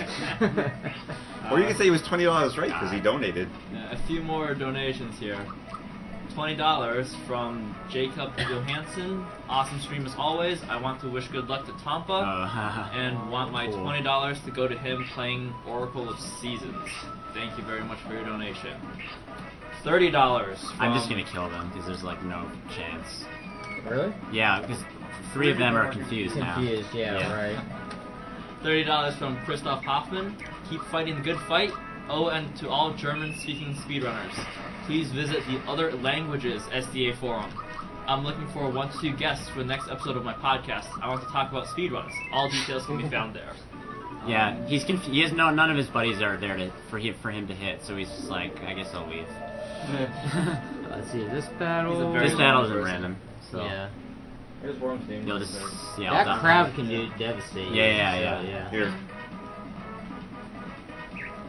Or you can say he was $20 right because he donated. A few more donations here. $20 from Jacob Johansson. Awesome stream as always. I want to wish good luck to Tampa and want my Cool. $20 to go to him playing Oracle of Seasons. Thank you very much for your donation. $30 from... I'm just gonna kill them because there's like no chance. Really? Yeah, because 3 of them are confused now. Confused, yeah, right. $30 from Christoph Hoffman. Keep fighting the good fight. Oh, and to all German-speaking speedrunners, please visit the Other Languages SDA forum. I'm looking for 1 to 2 guests for the next episode of my podcast. I want to talk about speedruns. All details can be found there. Yeah, he's he has none of his buddies are there for him to hit, so he's just like, I guess I'll leave. Let's see, this battle. This battle isn't random, so Yeah. Here's Worm's name. you'll just That crab can do devastate. you, Yeah. so, Here.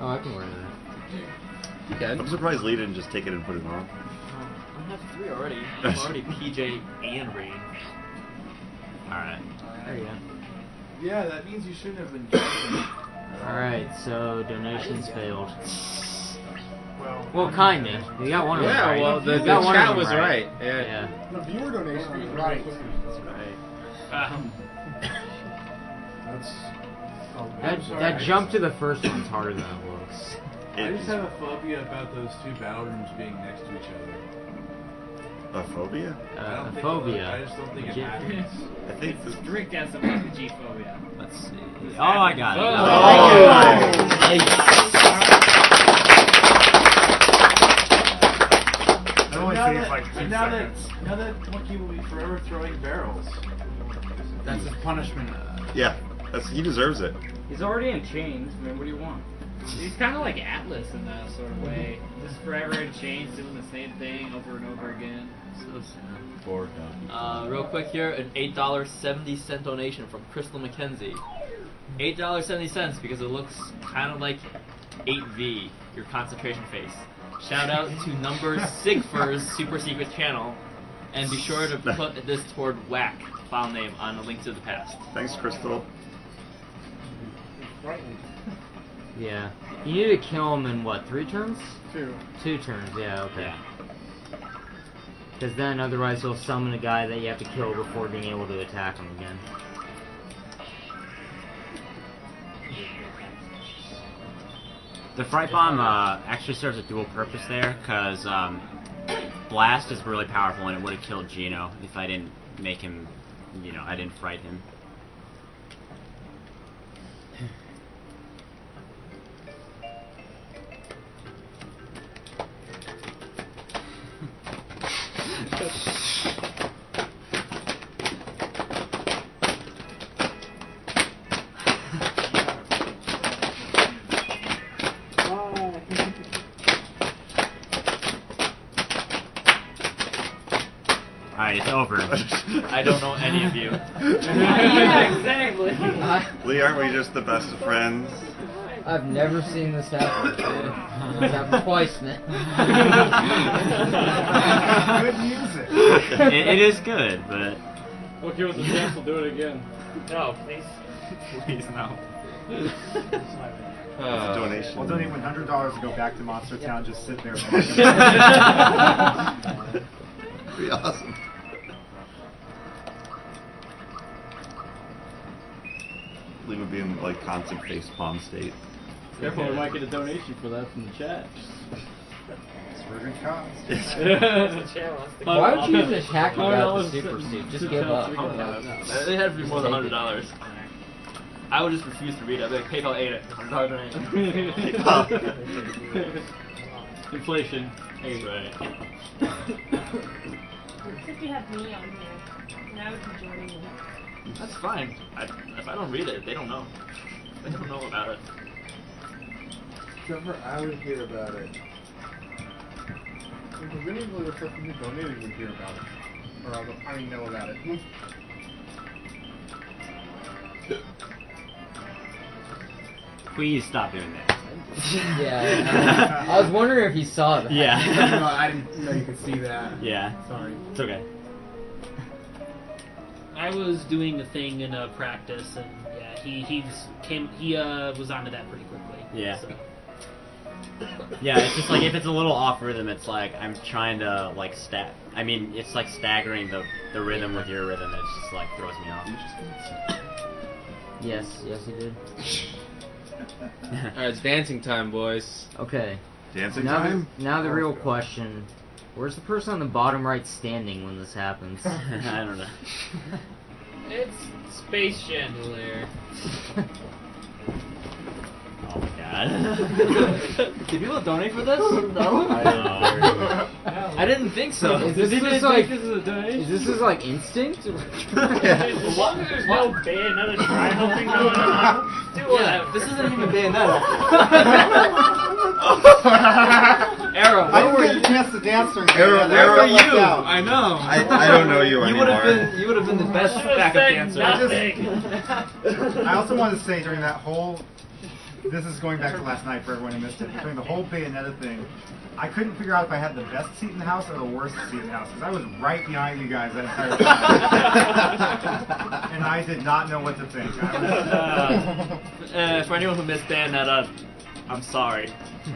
Oh, I can wear that. You can. I'm surprised Lee didn't just take it and put it on. I have 3 already. I'm already PJ and Rain. Alright. There you go. Yeah, that means you shouldn't have been guessing. Alright, so donations failed. Well, Well, kinda. You got one of them Yeah, right. well, the You got one of chat them was right. Yeah. Yeah. The viewer donation was Right. That's That jump to the first one's harder than it looks. I just have a phobia about those two battle rooms being next to each other. A phobia? I don't think phobia. I just don't think it Legit. happens. I think this. Drink has some RPG phobia. Let's see. Oh, I got it. That only Now takes like 2 now seconds. that Monkey will be forever throwing barrels. That's his punishment. Yeah, he deserves it. He's already in chains. I mean, what do you want? He's kind of like Atlas in that sort of way. Just forever in chains, doing the same thing over and over again. So sad. Four copies. Real quick here, an $8.70 donation from Crystal McKenzie. $8.70 because it looks kind of like 8V, your concentration face. Shout out to number Cyghfer's super secret channel, and be sure to put this toward whack file name on the link to the past. Thanks, Crystal. Yeah. You need to kill him in what, 3 turns? 2. 2 turns, yeah, okay. Because then otherwise he'll summon a guy that you have to kill before being able to attack him again. The Fright Bomb actually serves a dual purpose there, because Blast is really powerful and it would have killed Gino if I didn't make him, I didn't fright him. Alright, it's over. I don't know any of you. Yeah, exactly. Lee, aren't we just the best of friends? I've never seen this happen. It's happened twice now. Good music. It is good, but... We'll give us a chance to do it again. No, please. Please, no. It's a donation. We'll donate $100 to go back to Monster Town, just sit there. That'd be awesome. Lee would be in like constant facepalm state. Therefore, we might get a donation for that from the chat. It's for good cause. Why would you even attack without the super suit? Just give up. It had to be more than $100. I would just refuse to read it. I'd be like, PayPal ate it. $100 donation. Inflation. That's right. If you have me on here, and I would be joining you. That's fine. If I don't read it, they don't know. They don't know about it. Trevor, I would hear about it. If any of the person who donated would hear about it. Or I mean, know about it. Please stop doing that. Yeah. I was wondering if he saw that. Yeah. No, I didn't know you could see that. Yeah. Sorry. It's okay. I was doing a thing in practice, and yeah, he was onto that pretty quickly. Yeah. So. Yeah, it's just like if it's a little off rhythm, it's like I'm trying to like it's like staggering the rhythm with your rhythm. It just like throws me off. Yes, he did. Alright, it's dancing time, boys. Okay. Dancing now time? Now the real question. Where's the person on the bottom right standing when this happens? I don't know. It's Space Chandelier. Oh my god. Did people donate for this? No. I didn't think so. Is this just like this is a donation? Is this like instinct? As long as there's no another triangle thing going on. Yeah, this isn't even Bayonetta. Arrow, I where were didn't you? get a chance to dance during Arrow, that. Arrow, I got left you? out. I know. I don't know you You anymore. would have been the best backup dancer. I also wanted to say during that whole, this is going back to last night for everyone who missed it, during the whole Bayonetta thing, I couldn't figure out if I had the best seat in the house or the worst seat in the house, because I was right behind you guys that entire time. And I did not know what to think. For anyone who missed Bayonetta, I'm sorry.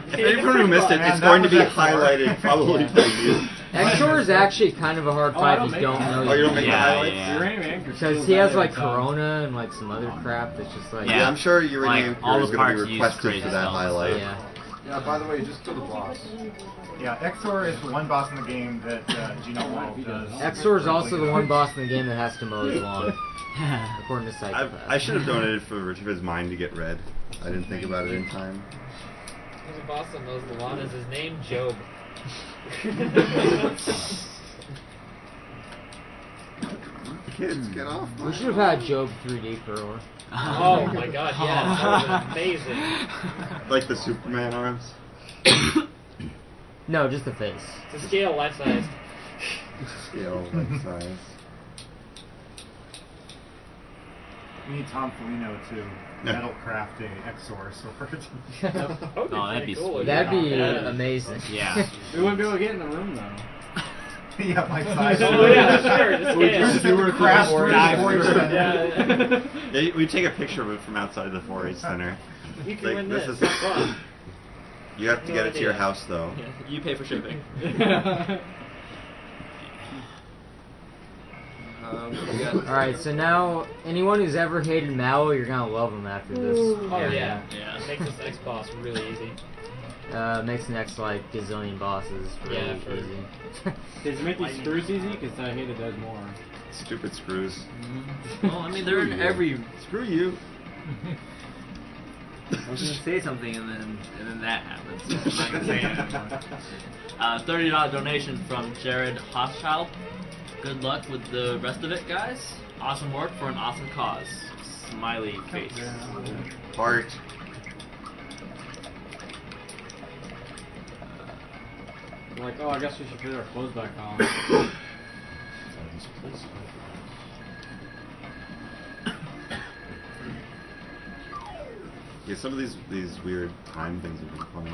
If anyone who missed it, it's going to be highlighted probably by you. Exor is actually kind of a hard fight if you don't know. Oh, you don't make the highlights? Yeah. Because he has like Corona and like some other crap that's just like. Yeah, I'm sure Uranium Like, all is the going to parts be use requested crazy for that spells. highlight. Yeah. Yeah, by the way, just kill the boss. Yeah, Exor is the one boss in the game that Gino World does. Exor is also the one boss in the game that has to mow his lawn, according to Cyghfer. I should have donated for Richard's mine to get red. I didn't think about it in time. The boss that knows the lawn is his name, Job. Kids, get off. We should have had Job 3D Curler. Oh my god, yes, that was amazing. Like the Superman arms? No, just the face. To scale life size. Scale, like size. We need Tom Foligno to metal craft a Exor sword. Oh, that'd be sweet. That'd be amazing. Yeah. We wouldn't be able to get in the room though. Yeah, like size. Oh yeah, sure. Just We scale. just do a crash Yeah. We take a picture of it from outside the 4-H center. You can Like, win this this. is Fun. You have to No get it to your idea. house though. Yeah, you pay for shipping. Alright, so now anyone who's ever hated Mallow, you're gonna love him after this. Oh area. yeah. Makes this next boss really easy. Makes the next like gazillion bosses really Yeah, for- easy. Does it make these screws easy? Because I hated those more. Stupid screws. Well, I mean, they're in every. Screw you. I was gonna say something and then that happens. I'm not gonna say it anymore. $30 donation from Jared Hochschild. Good luck with the rest of it, guys. Awesome work for an awesome cause. Smiley face. Heart. Like, oh, I guess we should put our clothes back on. Yeah, some of these weird time things have been funny.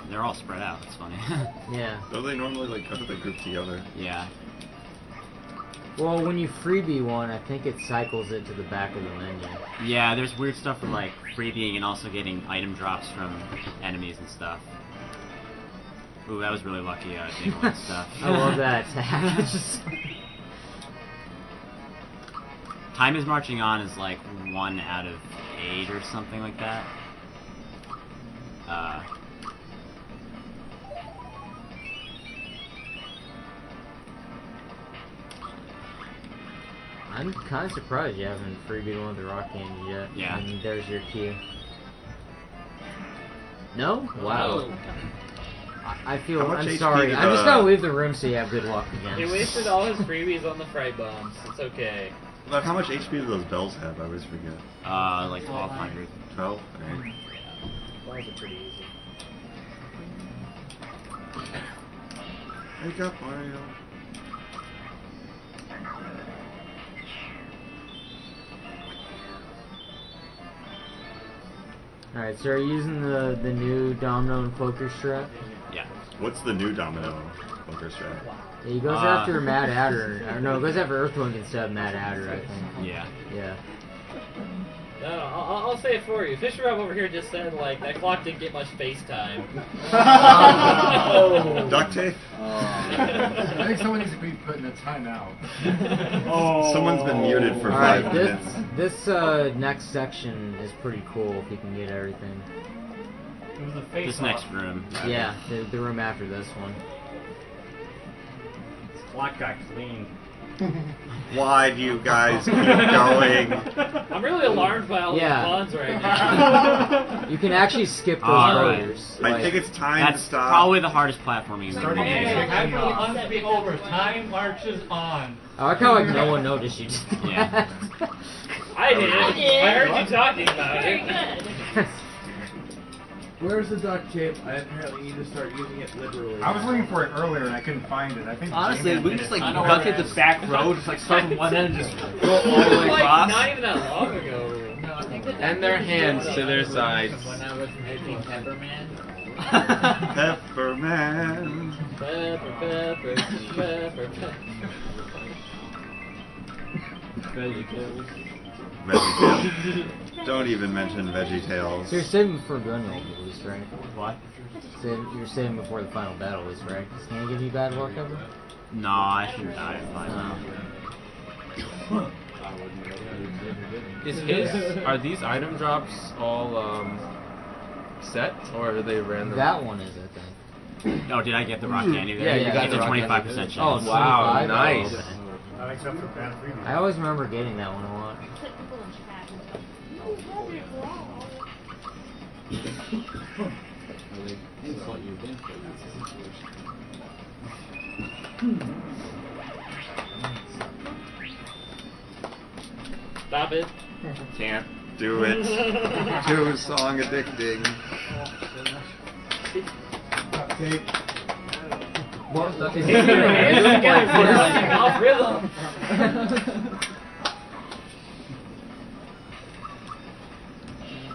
They're all spread out. It's funny. Yeah. Don't they normally like? I thought they group together. Yeah. Well, when you freebie one, I think it cycles it to the back of the menu. Yeah, there's weird stuff with like freebieing and also getting item drops from enemies and stuff. Ooh, that was really lucky Dingwall stuff. I love that attack. Time is Marching On is like 1 out of 8 or something like that. I'm kind of surprised you haven't freebied one of the rock candies yet. Yeah. And there's your cue. No? Wow. I feel. How much I'm HP sorry. did, I'm just gonna leave the room so you have good luck again. He wasted all his freebies on the fright bombs. It's okay. Look, how much HP do those bells have? I always forget. Like 1200. 12? Alright. Bombs are pretty easy. Wake up, Mario. Alright, so are you using the new Domino and Cloaker strat? Yeah. What's the new Domino poker strat? Yeah, he goes after Mad Adder. Or no, he goes after Earthwing instead of Mad Adder, I think. Yeah. Yeah. No, I'll say it for you. Fisher Rob over here just said, like, that clock didn't get much face time. Oh. Duct tape? I think someone needs to be put in a timeout. Someone's been muted for 5 Alright, minutes. this next section is pretty cool if you can get everything. It was a face This next room. Yeah, the room after this one. This clock got clean. Why do you guys keep going? I'm really alarmed by all Yeah. the puns right now. You can actually skip those Alright. burgers. I think it's time That's to stop. probably the hardest platforming in the Starting game. to Time for the off. puns to be over. Time marches on. I like how like no one noticed you just Yeah. I did. I heard you talking about it. Where's the duct tape? I apparently need to start using it liberally. I was looking for it earlier and I couldn't find it. I think Honestly, J-Man we did can just it. like duck hit the back road, just like start from one end and just go all the way Like, across. not even that long ago. No, I think that And their hands to their sides. When I was making Pepperman. Pepperman. Pepper. VeggieTales. VeggieTales. Don't even mention VeggieTales. So you're saving before Gunwell release, right? What? You're saving before the final battle is, right? Can I give you bad luck ever? No, I shouldn't die by now. Are these item drops all set or are they random? That one is, I think. Oh, did I get the rock candy there? Yeah, you got it's the a rock 25% candy. chance. Oh, wow, 25? nice. Oh, okay. Not except for bad preview. I always remember getting that one a lot. Insult you again for that situation. Stop it. Can't do it. Too song addicting. Duct tape. What? Off rhythm.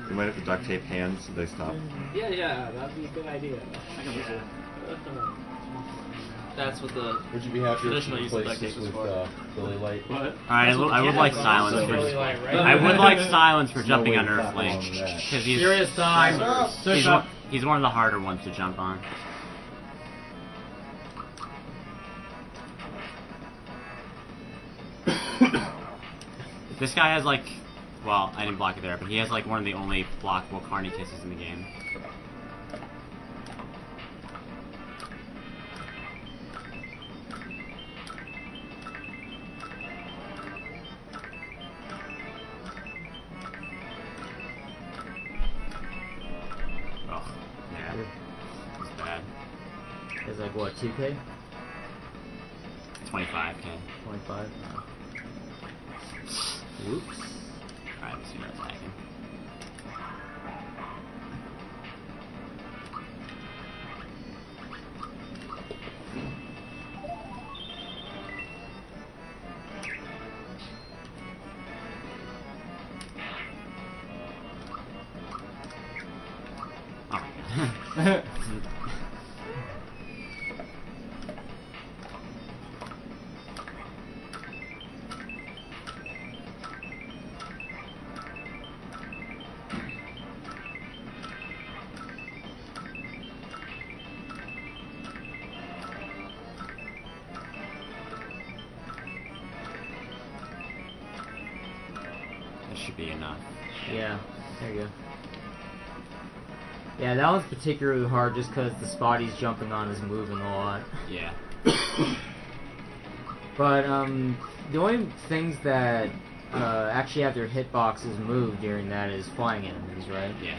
You might have to duct tape hands so they stop. Yeah, that'd be a good idea. That's what the Would you be happier if traditional you use of replaced duct tape this is with for. Billy Light? What? Alright, I would like silence for I would like silence for jumping on Earthlink because he's Serious time. he's one of the harder ones to jump on. This guy has like, well, I didn't block it there, but he has like one of the only blockable Carney kisses in the game. Oh, yeah, it's bad. It's like what, 2K? 25k. 25? No. Whoops. Alright, let's see what's attacking. Oh. That should be enough. Yeah, there you go. Yeah, that one's particularly hard just because the spot he's jumping on is moving a lot. Yeah. But, the only things that actually have their hitboxes move during that is flying enemies, right? Yeah.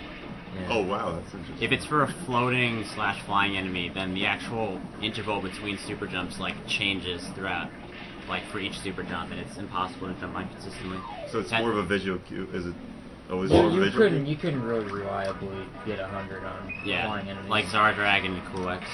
Oh wow, that's interesting. If it's for a floating / flying enemy, then the actual interval between super jumps like changes throughout, like for each super jump, and it's impossible to jump on consistently. So it's That- more of a visual cue. Is it always Well, more of a you visual couldn't cue? you couldn't really reliably get 100 on Yeah, flying enemies. like Zara Dragon and Cool X.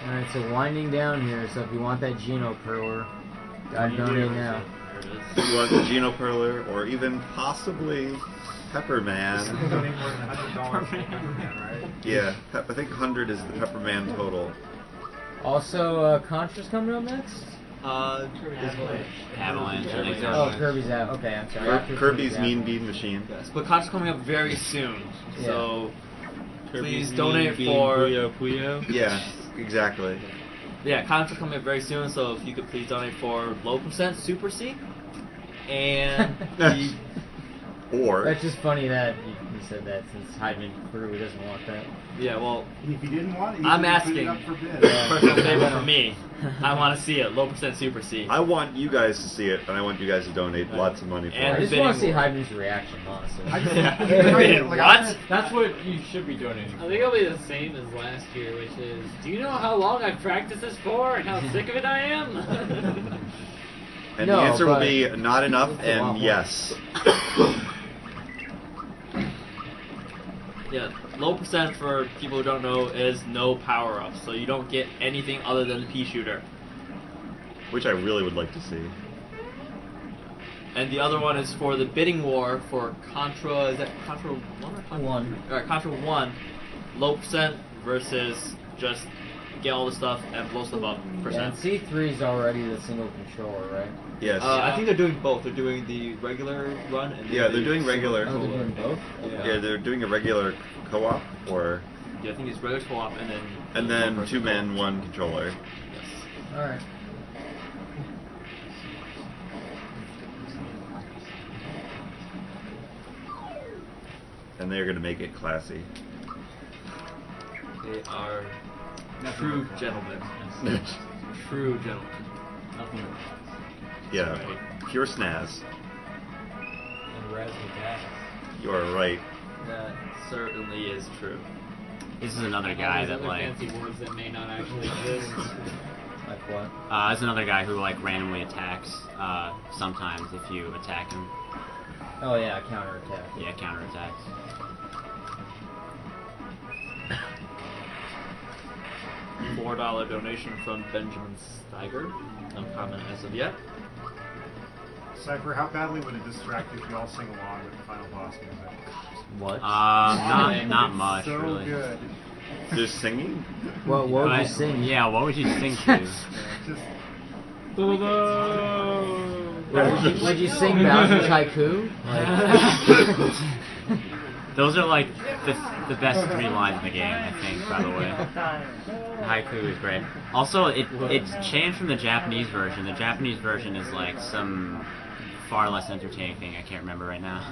Alright, so winding down here, so if you want that Geno Curler, gotta donate now. If you want the Geno Perler or even possibly Pepperman. Donate more than $100 for Pepperman, right? Yeah, I think 100 is the Pepperman total. Also, Contra's coming up next? Avalanche. I think Oh, so. Kirby's out. Okay, I'm sorry. After Kirby's Avalanche. Mean Bean Machine. Yes, but Concert's coming up very soon, Yeah. so Kirby's please donate Mean for. Puyo Puyo. Yeah, exactly. Yeah, Concert's coming up very soon, so if you could please donate for low percent Super C. And the Or That's just funny that you said that since Hyman clearly doesn't want that. yeah, well, If you didn't want it, you I'm could put it asking. up for bid. Personal favor for me. I want to see it. Low percent Super C. I want you guys to see it, and I want you guys to donate lots of money for And I it. just want to see Hyman's reaction, honestly. What? That's what you should be donating. I think it'll be the same as last year, which is, do you know how long I've practiced this for and how sick of it I am? And No, the answer will but- be not enough It's a lot and more. yes. Yeah, low percent for people who don't know is no power ups, so you don't get anything other than the pea shooter. Which I really would like to see. And the other one is for the bidding war for Contra. Is that Contra 1 or Contra 1? Contra 1. Low percent versus just get all the stuff and blow stuff up Yeah, percent. and C3 is already the single controller, right? Yes. I think they're doing both. They're doing the regular run and Yeah, they're doing regular. Oh, they're doing both? Yeah, they're doing a regular co-op, or Yeah, I think it's regular co-op and then then one 2-man, 1 controller. Yes. Alright. And they're gonna make it classy. They are true gentlemen. True gentlemen. Nothing more. Yeah, pure snaz. And Razzmatazz. You are right. That certainly is true. This is another guy All these that other like. fancy words that may not actually exist. Like what? There's another guy who like randomly attacks sometimes if you attack him. Oh yeah, counterattack. Yeah, counterattacks. $4 donation from Benjamin Steiger. No comment as of yet. Cypher, how badly would it distract you if you all sing along with the final boss music? What? Not much so really. good. Just singing? What would you But- sing? Yeah, what would you sing to? Just Would you sing Bowser's Haiku? Like, Those are like the best 3 lines in the game, I think, by the way. Haiku is great. Also, it's changed from the Japanese version. The Japanese version is like some far less entertaining thing I can't remember right now.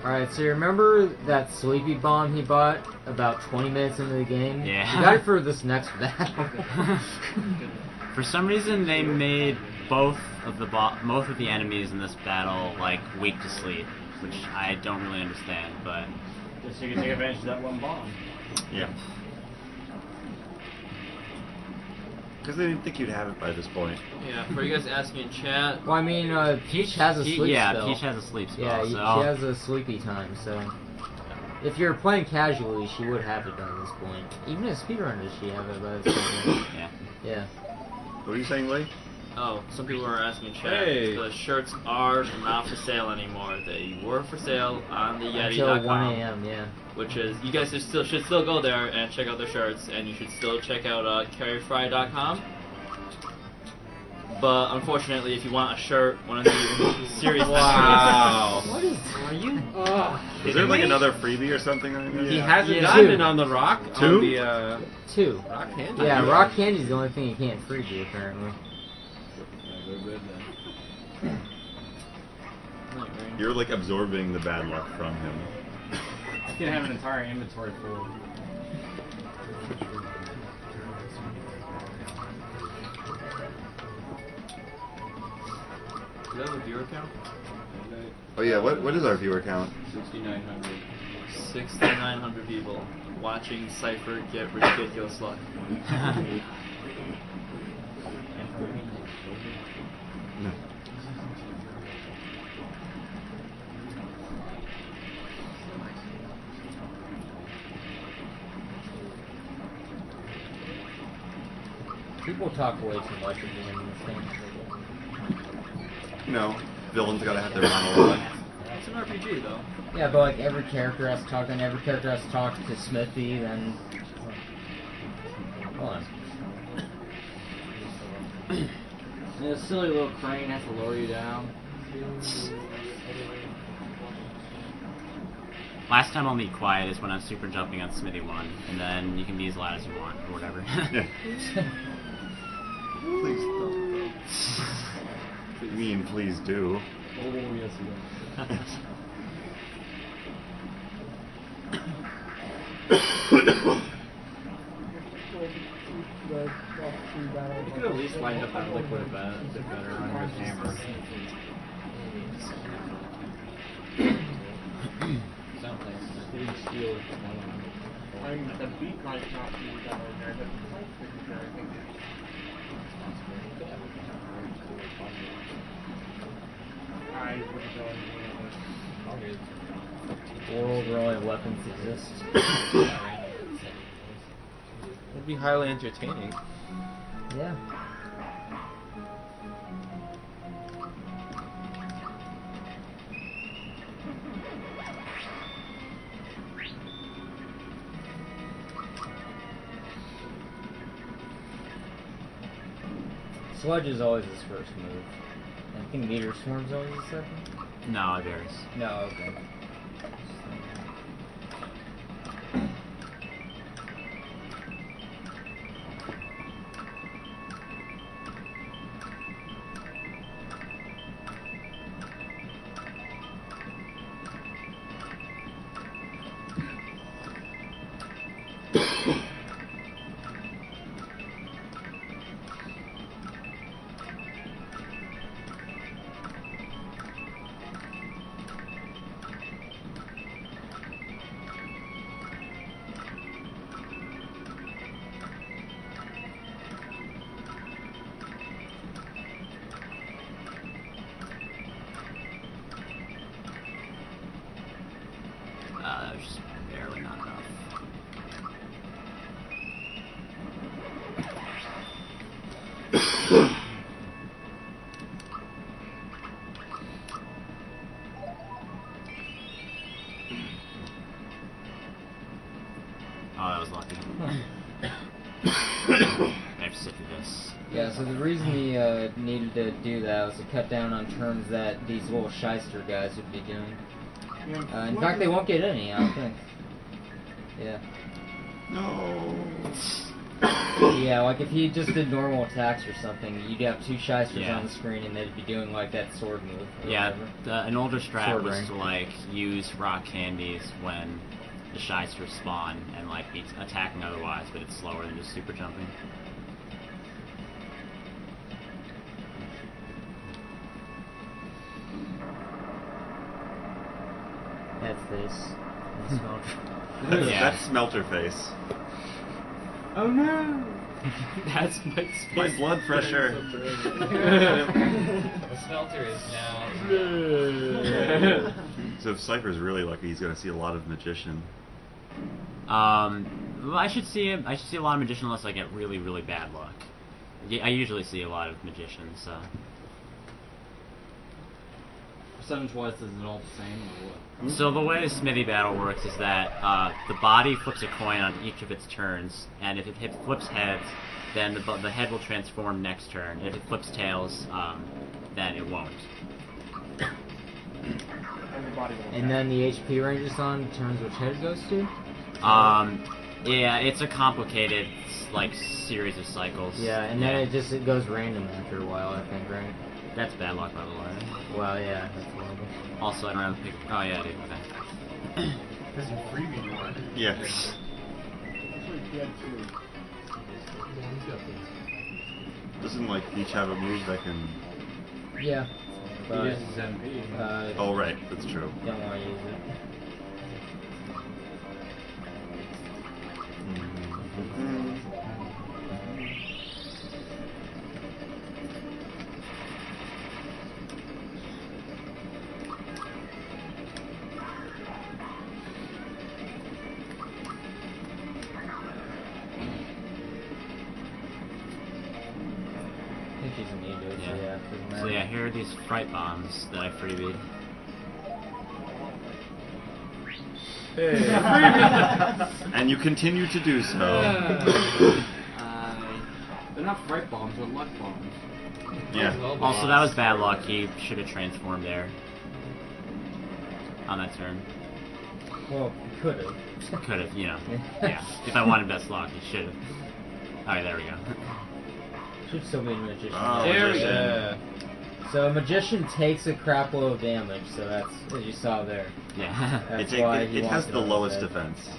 Alright, so you remember that sleepy bomb he bought about 20 minutes into the game? Yeah. He got it for this next battle. For some reason, they made both of the enemies in this battle like weak to sleep, which I don't really understand. But Just so you can take advantage of that one bomb. Yeah. Because they didn't think you'd have it by this point. Yeah, for you guys asking in chat. Well, I mean, Peach has a sleep spell. Peach has a sleep spell. Yeah, so. she has a sleepy time, so... If you're playing casually, she would have it by this point. Even as speedrunners, she have it by this point. Yeah. Yeah. What are you saying, Lee? Oh, some people are asking in chat. Hey. The shirts are not for sale anymore. They were for sale on the Until Yeti.com. 1 a.m., yeah. Which is, you guys should still go there and check out their shirts, and you should still check out carryfry.com. But unfortunately, if you want a shirt, one of the series. Wow. What is... Are you? Is there like another freebie or something on this? He has a Yeah. diamond 2. on the rock. Two? On the, 2. rock candy. Yeah, rock candy's the only thing you can't freebie, apparently. You're like absorbing the bad luck from him. He's gonna have an entire inventory full. Do you have a viewer count? Oh yeah, what is our viewer count? 6,900. 6,900 people watching Cypher get ridiculous luck. People talk way too much at the end of this game. You know, villains gotta have their monologue. It's an RPG though. Yeah, but like every character has to talk, and every character has to talk to Smithy, then... Hold on. And a silly little crane has to lower you down. Last time I'll be quiet is when I'm super jumping on Smithy 1, and then you can be as loud as you want, or whatever. Yeah. Please don't. What do you mean, please do? Oh, yes, You could at least light up that liquid a bit better on your camera. Something. I mean, the beat might not be that ordinary, but the light signature, I think, is I wouldn't go into it. World where only weapons exist. It'd be highly entertaining. Yeah. Sludge is always his first move. I think Meteor Swarm's always his second. No, it varies. No, okay. That was just barely not enough. Oh, that was lucky. I have to sit through this. Yeah, so the reason he needed to do that was to cut down on turns that these little shyster guys would be doing. In fact, they won't get any, I don't think. Yeah. No. Yeah, like if he just did normal attacks or something, you'd have two shysters Yeah. on the screen and they'd be doing like that sword move. Or Yeah, whatever. an older strat Sword was ring. to like use rock candies when the shysters spawn and like be attacking otherwise, but it's slower than just super jumping. Head face. That's That's, Yeah. that's Smelter Face. Oh no! That's My blood pressure. The smelter is now. So if Cypher's really lucky, he's gonna see a lot of Magician. Well, I should see him. I should see a lot of magician unless I get really, really bad luck. I usually see a lot of magicians. So. Percentage-wise, is it all the same or what? So the way the Smithy battle works is that the body flips a coin on each of its turns, and if it flips heads, then the head will transform next turn. If it flips tails, then it won't. And then the HP range is on turns which head it goes to? Yeah, it's a complicated like series of cycles. Yeah, and then it goes random after a while, I think, right? That's bad luck, by the way. Well, yeah, that's horrible. Also, I don't have a pick. Oh yeah, I do. Okay. Because you freebie one. Yeah. Doesn't like each have a move that can? Yeah. But, uses MP. Oh right, that's true. Don't want to use it. so yeah. Doesn't So matter. yeah, here are these fright bombs that I freebied. And you continue to do so. They're not fright bombs, they're luck bombs. Yeah. Also, that was bad luck. He should have transformed there. On that turn. Well, could have. Could have, you know. Yeah. If I wanted best luck, he should have. Alright, there we go. Should still be a magician. Oh, There we magician. go. So a magician takes a crap load of damage, so that's as you saw there. Yeah. That's It why he has wants the it on lowest his head. defense.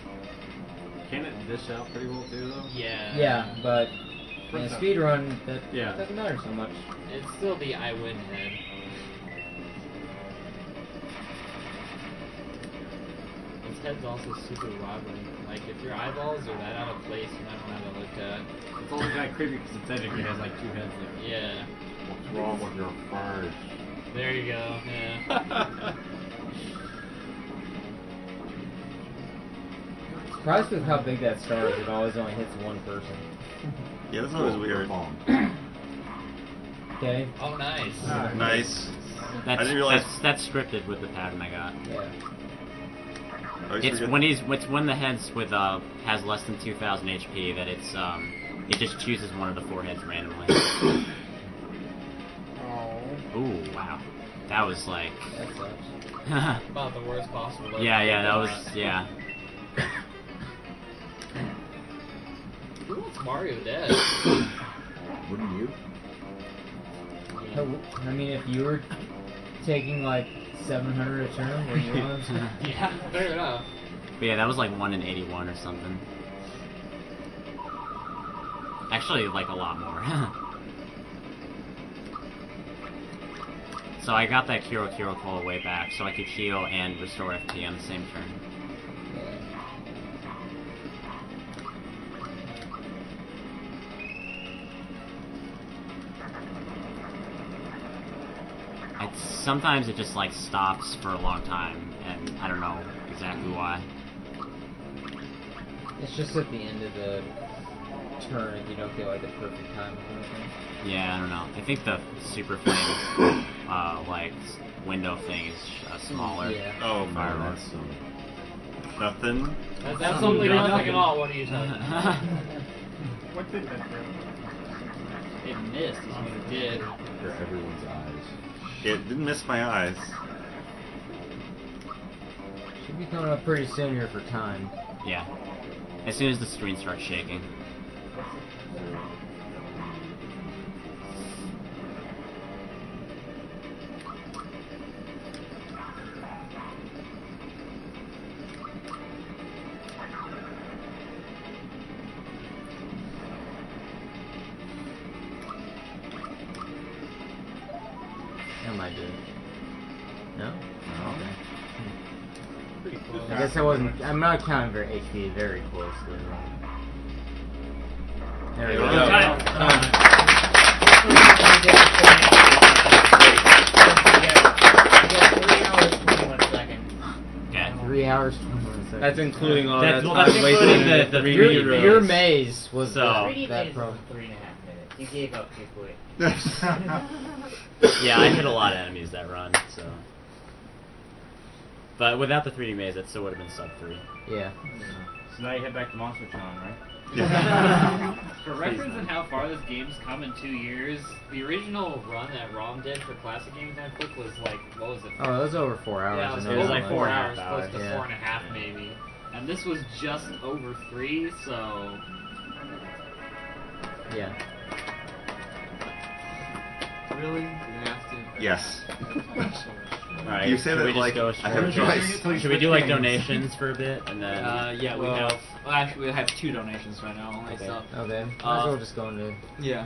Can it dish out pretty well too, though? Yeah. Yeah, but in a speed run, that Yeah. doesn't matter so much. It's still the I win head. His head's also super wobbly. Like, if your eyeballs are that out of place, you might want to look at. It's only kind of creepy because it technically has like two heads there. Yeah. What's wrong with your furs? There you go. Yeah. Surprised with how big that star is, it always only hits one person. Yeah, that's always weird. Okay. Oh, nice. Nice. I That's, didn't realize. that's scripted with the pattern I got. Yeah. I always It's forget- when the heads with has less than 2,000 HP that it's it just chooses one of the 4 heads randomly. Ooh, wow. That was like That sucks. About the worst possible. yeah, that was yeah. Who wants Mario dead? Wouldn't you? I mean, if you were taking like 700 a turn, would you want to? Yeah, fair enough. But yeah, that was like 1 in 81 or something. Actually, like a lot more. So I got that Kiro Cola way back, so I could heal and restore FP on the same turn. Sometimes it just like stops for a long time, and I don't know exactly why. It's just at the end of the turn, and you don't get like the perfect time. Kind of thing. Yeah, I don't know. I think the Super Flame, like window thing is smaller. Yeah. Oh, fireworks. Nothing. That's absolutely nothing at all. What are you talking about? What did that do? It missed, is what it did. For everyone's eyes. It didn't miss my eyes. Should be coming up pretty soon here for time. Yeah. As soon as the screen starts shaking. Am I doing? No? Oh, Okay. Pretty close. I guess I wasn't. I'm not counting HP very closely. There we go. Okay. 3 hours, 21 seconds. That's including all That's- that well, time that's wasted including in the the 3D three rows. Your maze was So- that 3D that phase pro. was 3.5 minutes. You gave up too quick. Yeah, I hit a lot of enemies that run, so. But without the 3D maze, that still would have been sub 3. Yeah. So now you head back to Monster Challenge, right? For reference on how far this game's come in 2 years, the original run that ROM did for classic games on Quick was like, what was it? Oh, it was over 4 hours. Yeah, it I was know over that like much. 4 hours, 4.5 close to yeah. 4.5 maybe. And this was just over 3, so... Yeah. Really? You have to. Yes. Alright, You say should that we just like go I have a straight- choice. Should we do like donations for a bit and then? Yeah, we have. Well, actually, we have 2 donations right now only. Okay. So Okay. Might as well just go into. yeah.